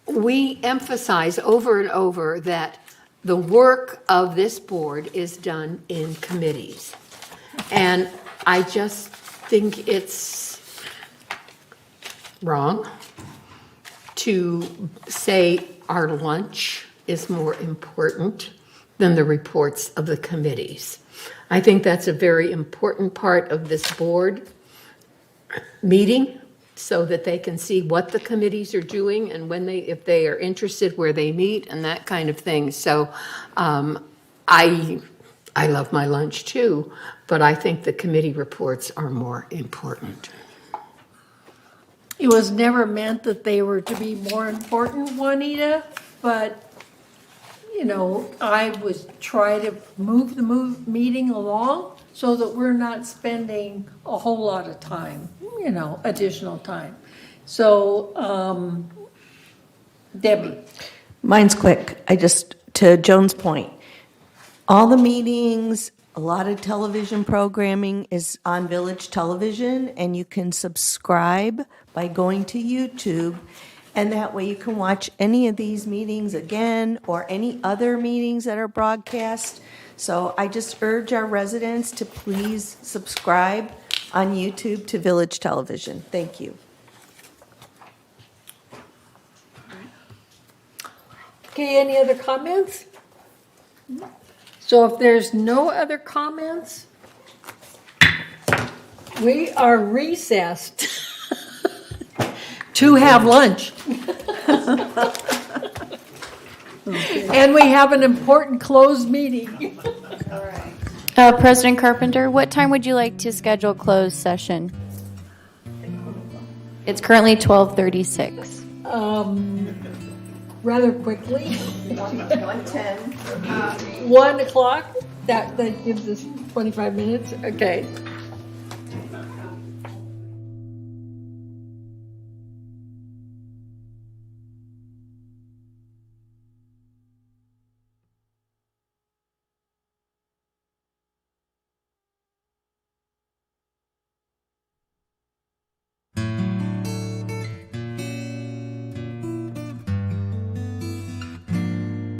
we emphasize over and over that the work of this board is done in committees. And I just think it's wrong to say our lunch is more important than the reports of the committees. I think that's a very important part of this board meeting, so that they can see what the committees are doing and if they are interested, where they meet and that kind of thing. So I love my lunch too, but I think the committee reports are more important. It was never meant that they were to be more important, Juanita, but, I was trying to move the meeting along so that we're not spending a whole lot of time, additional time. So, Debbie. Mine's quick. To Joan's point, all the meetings A lot of television programming is on Village Television, and you can subscribe by going to YouTube. And that way you can watch any of these meetings again or any other meetings that are broadcast. So I just urge our residents to please subscribe on YouTube to Village Television. Thank you. Okay, any other comments? So if there's no other comments, we are recessed to have lunch. And we have an important closed meeting. President Carpenter, what time would you like to schedule closed session? It's currently 12:36. Rather quickly. 1:10. 1 o'clock, that gives us 25 minutes, okay.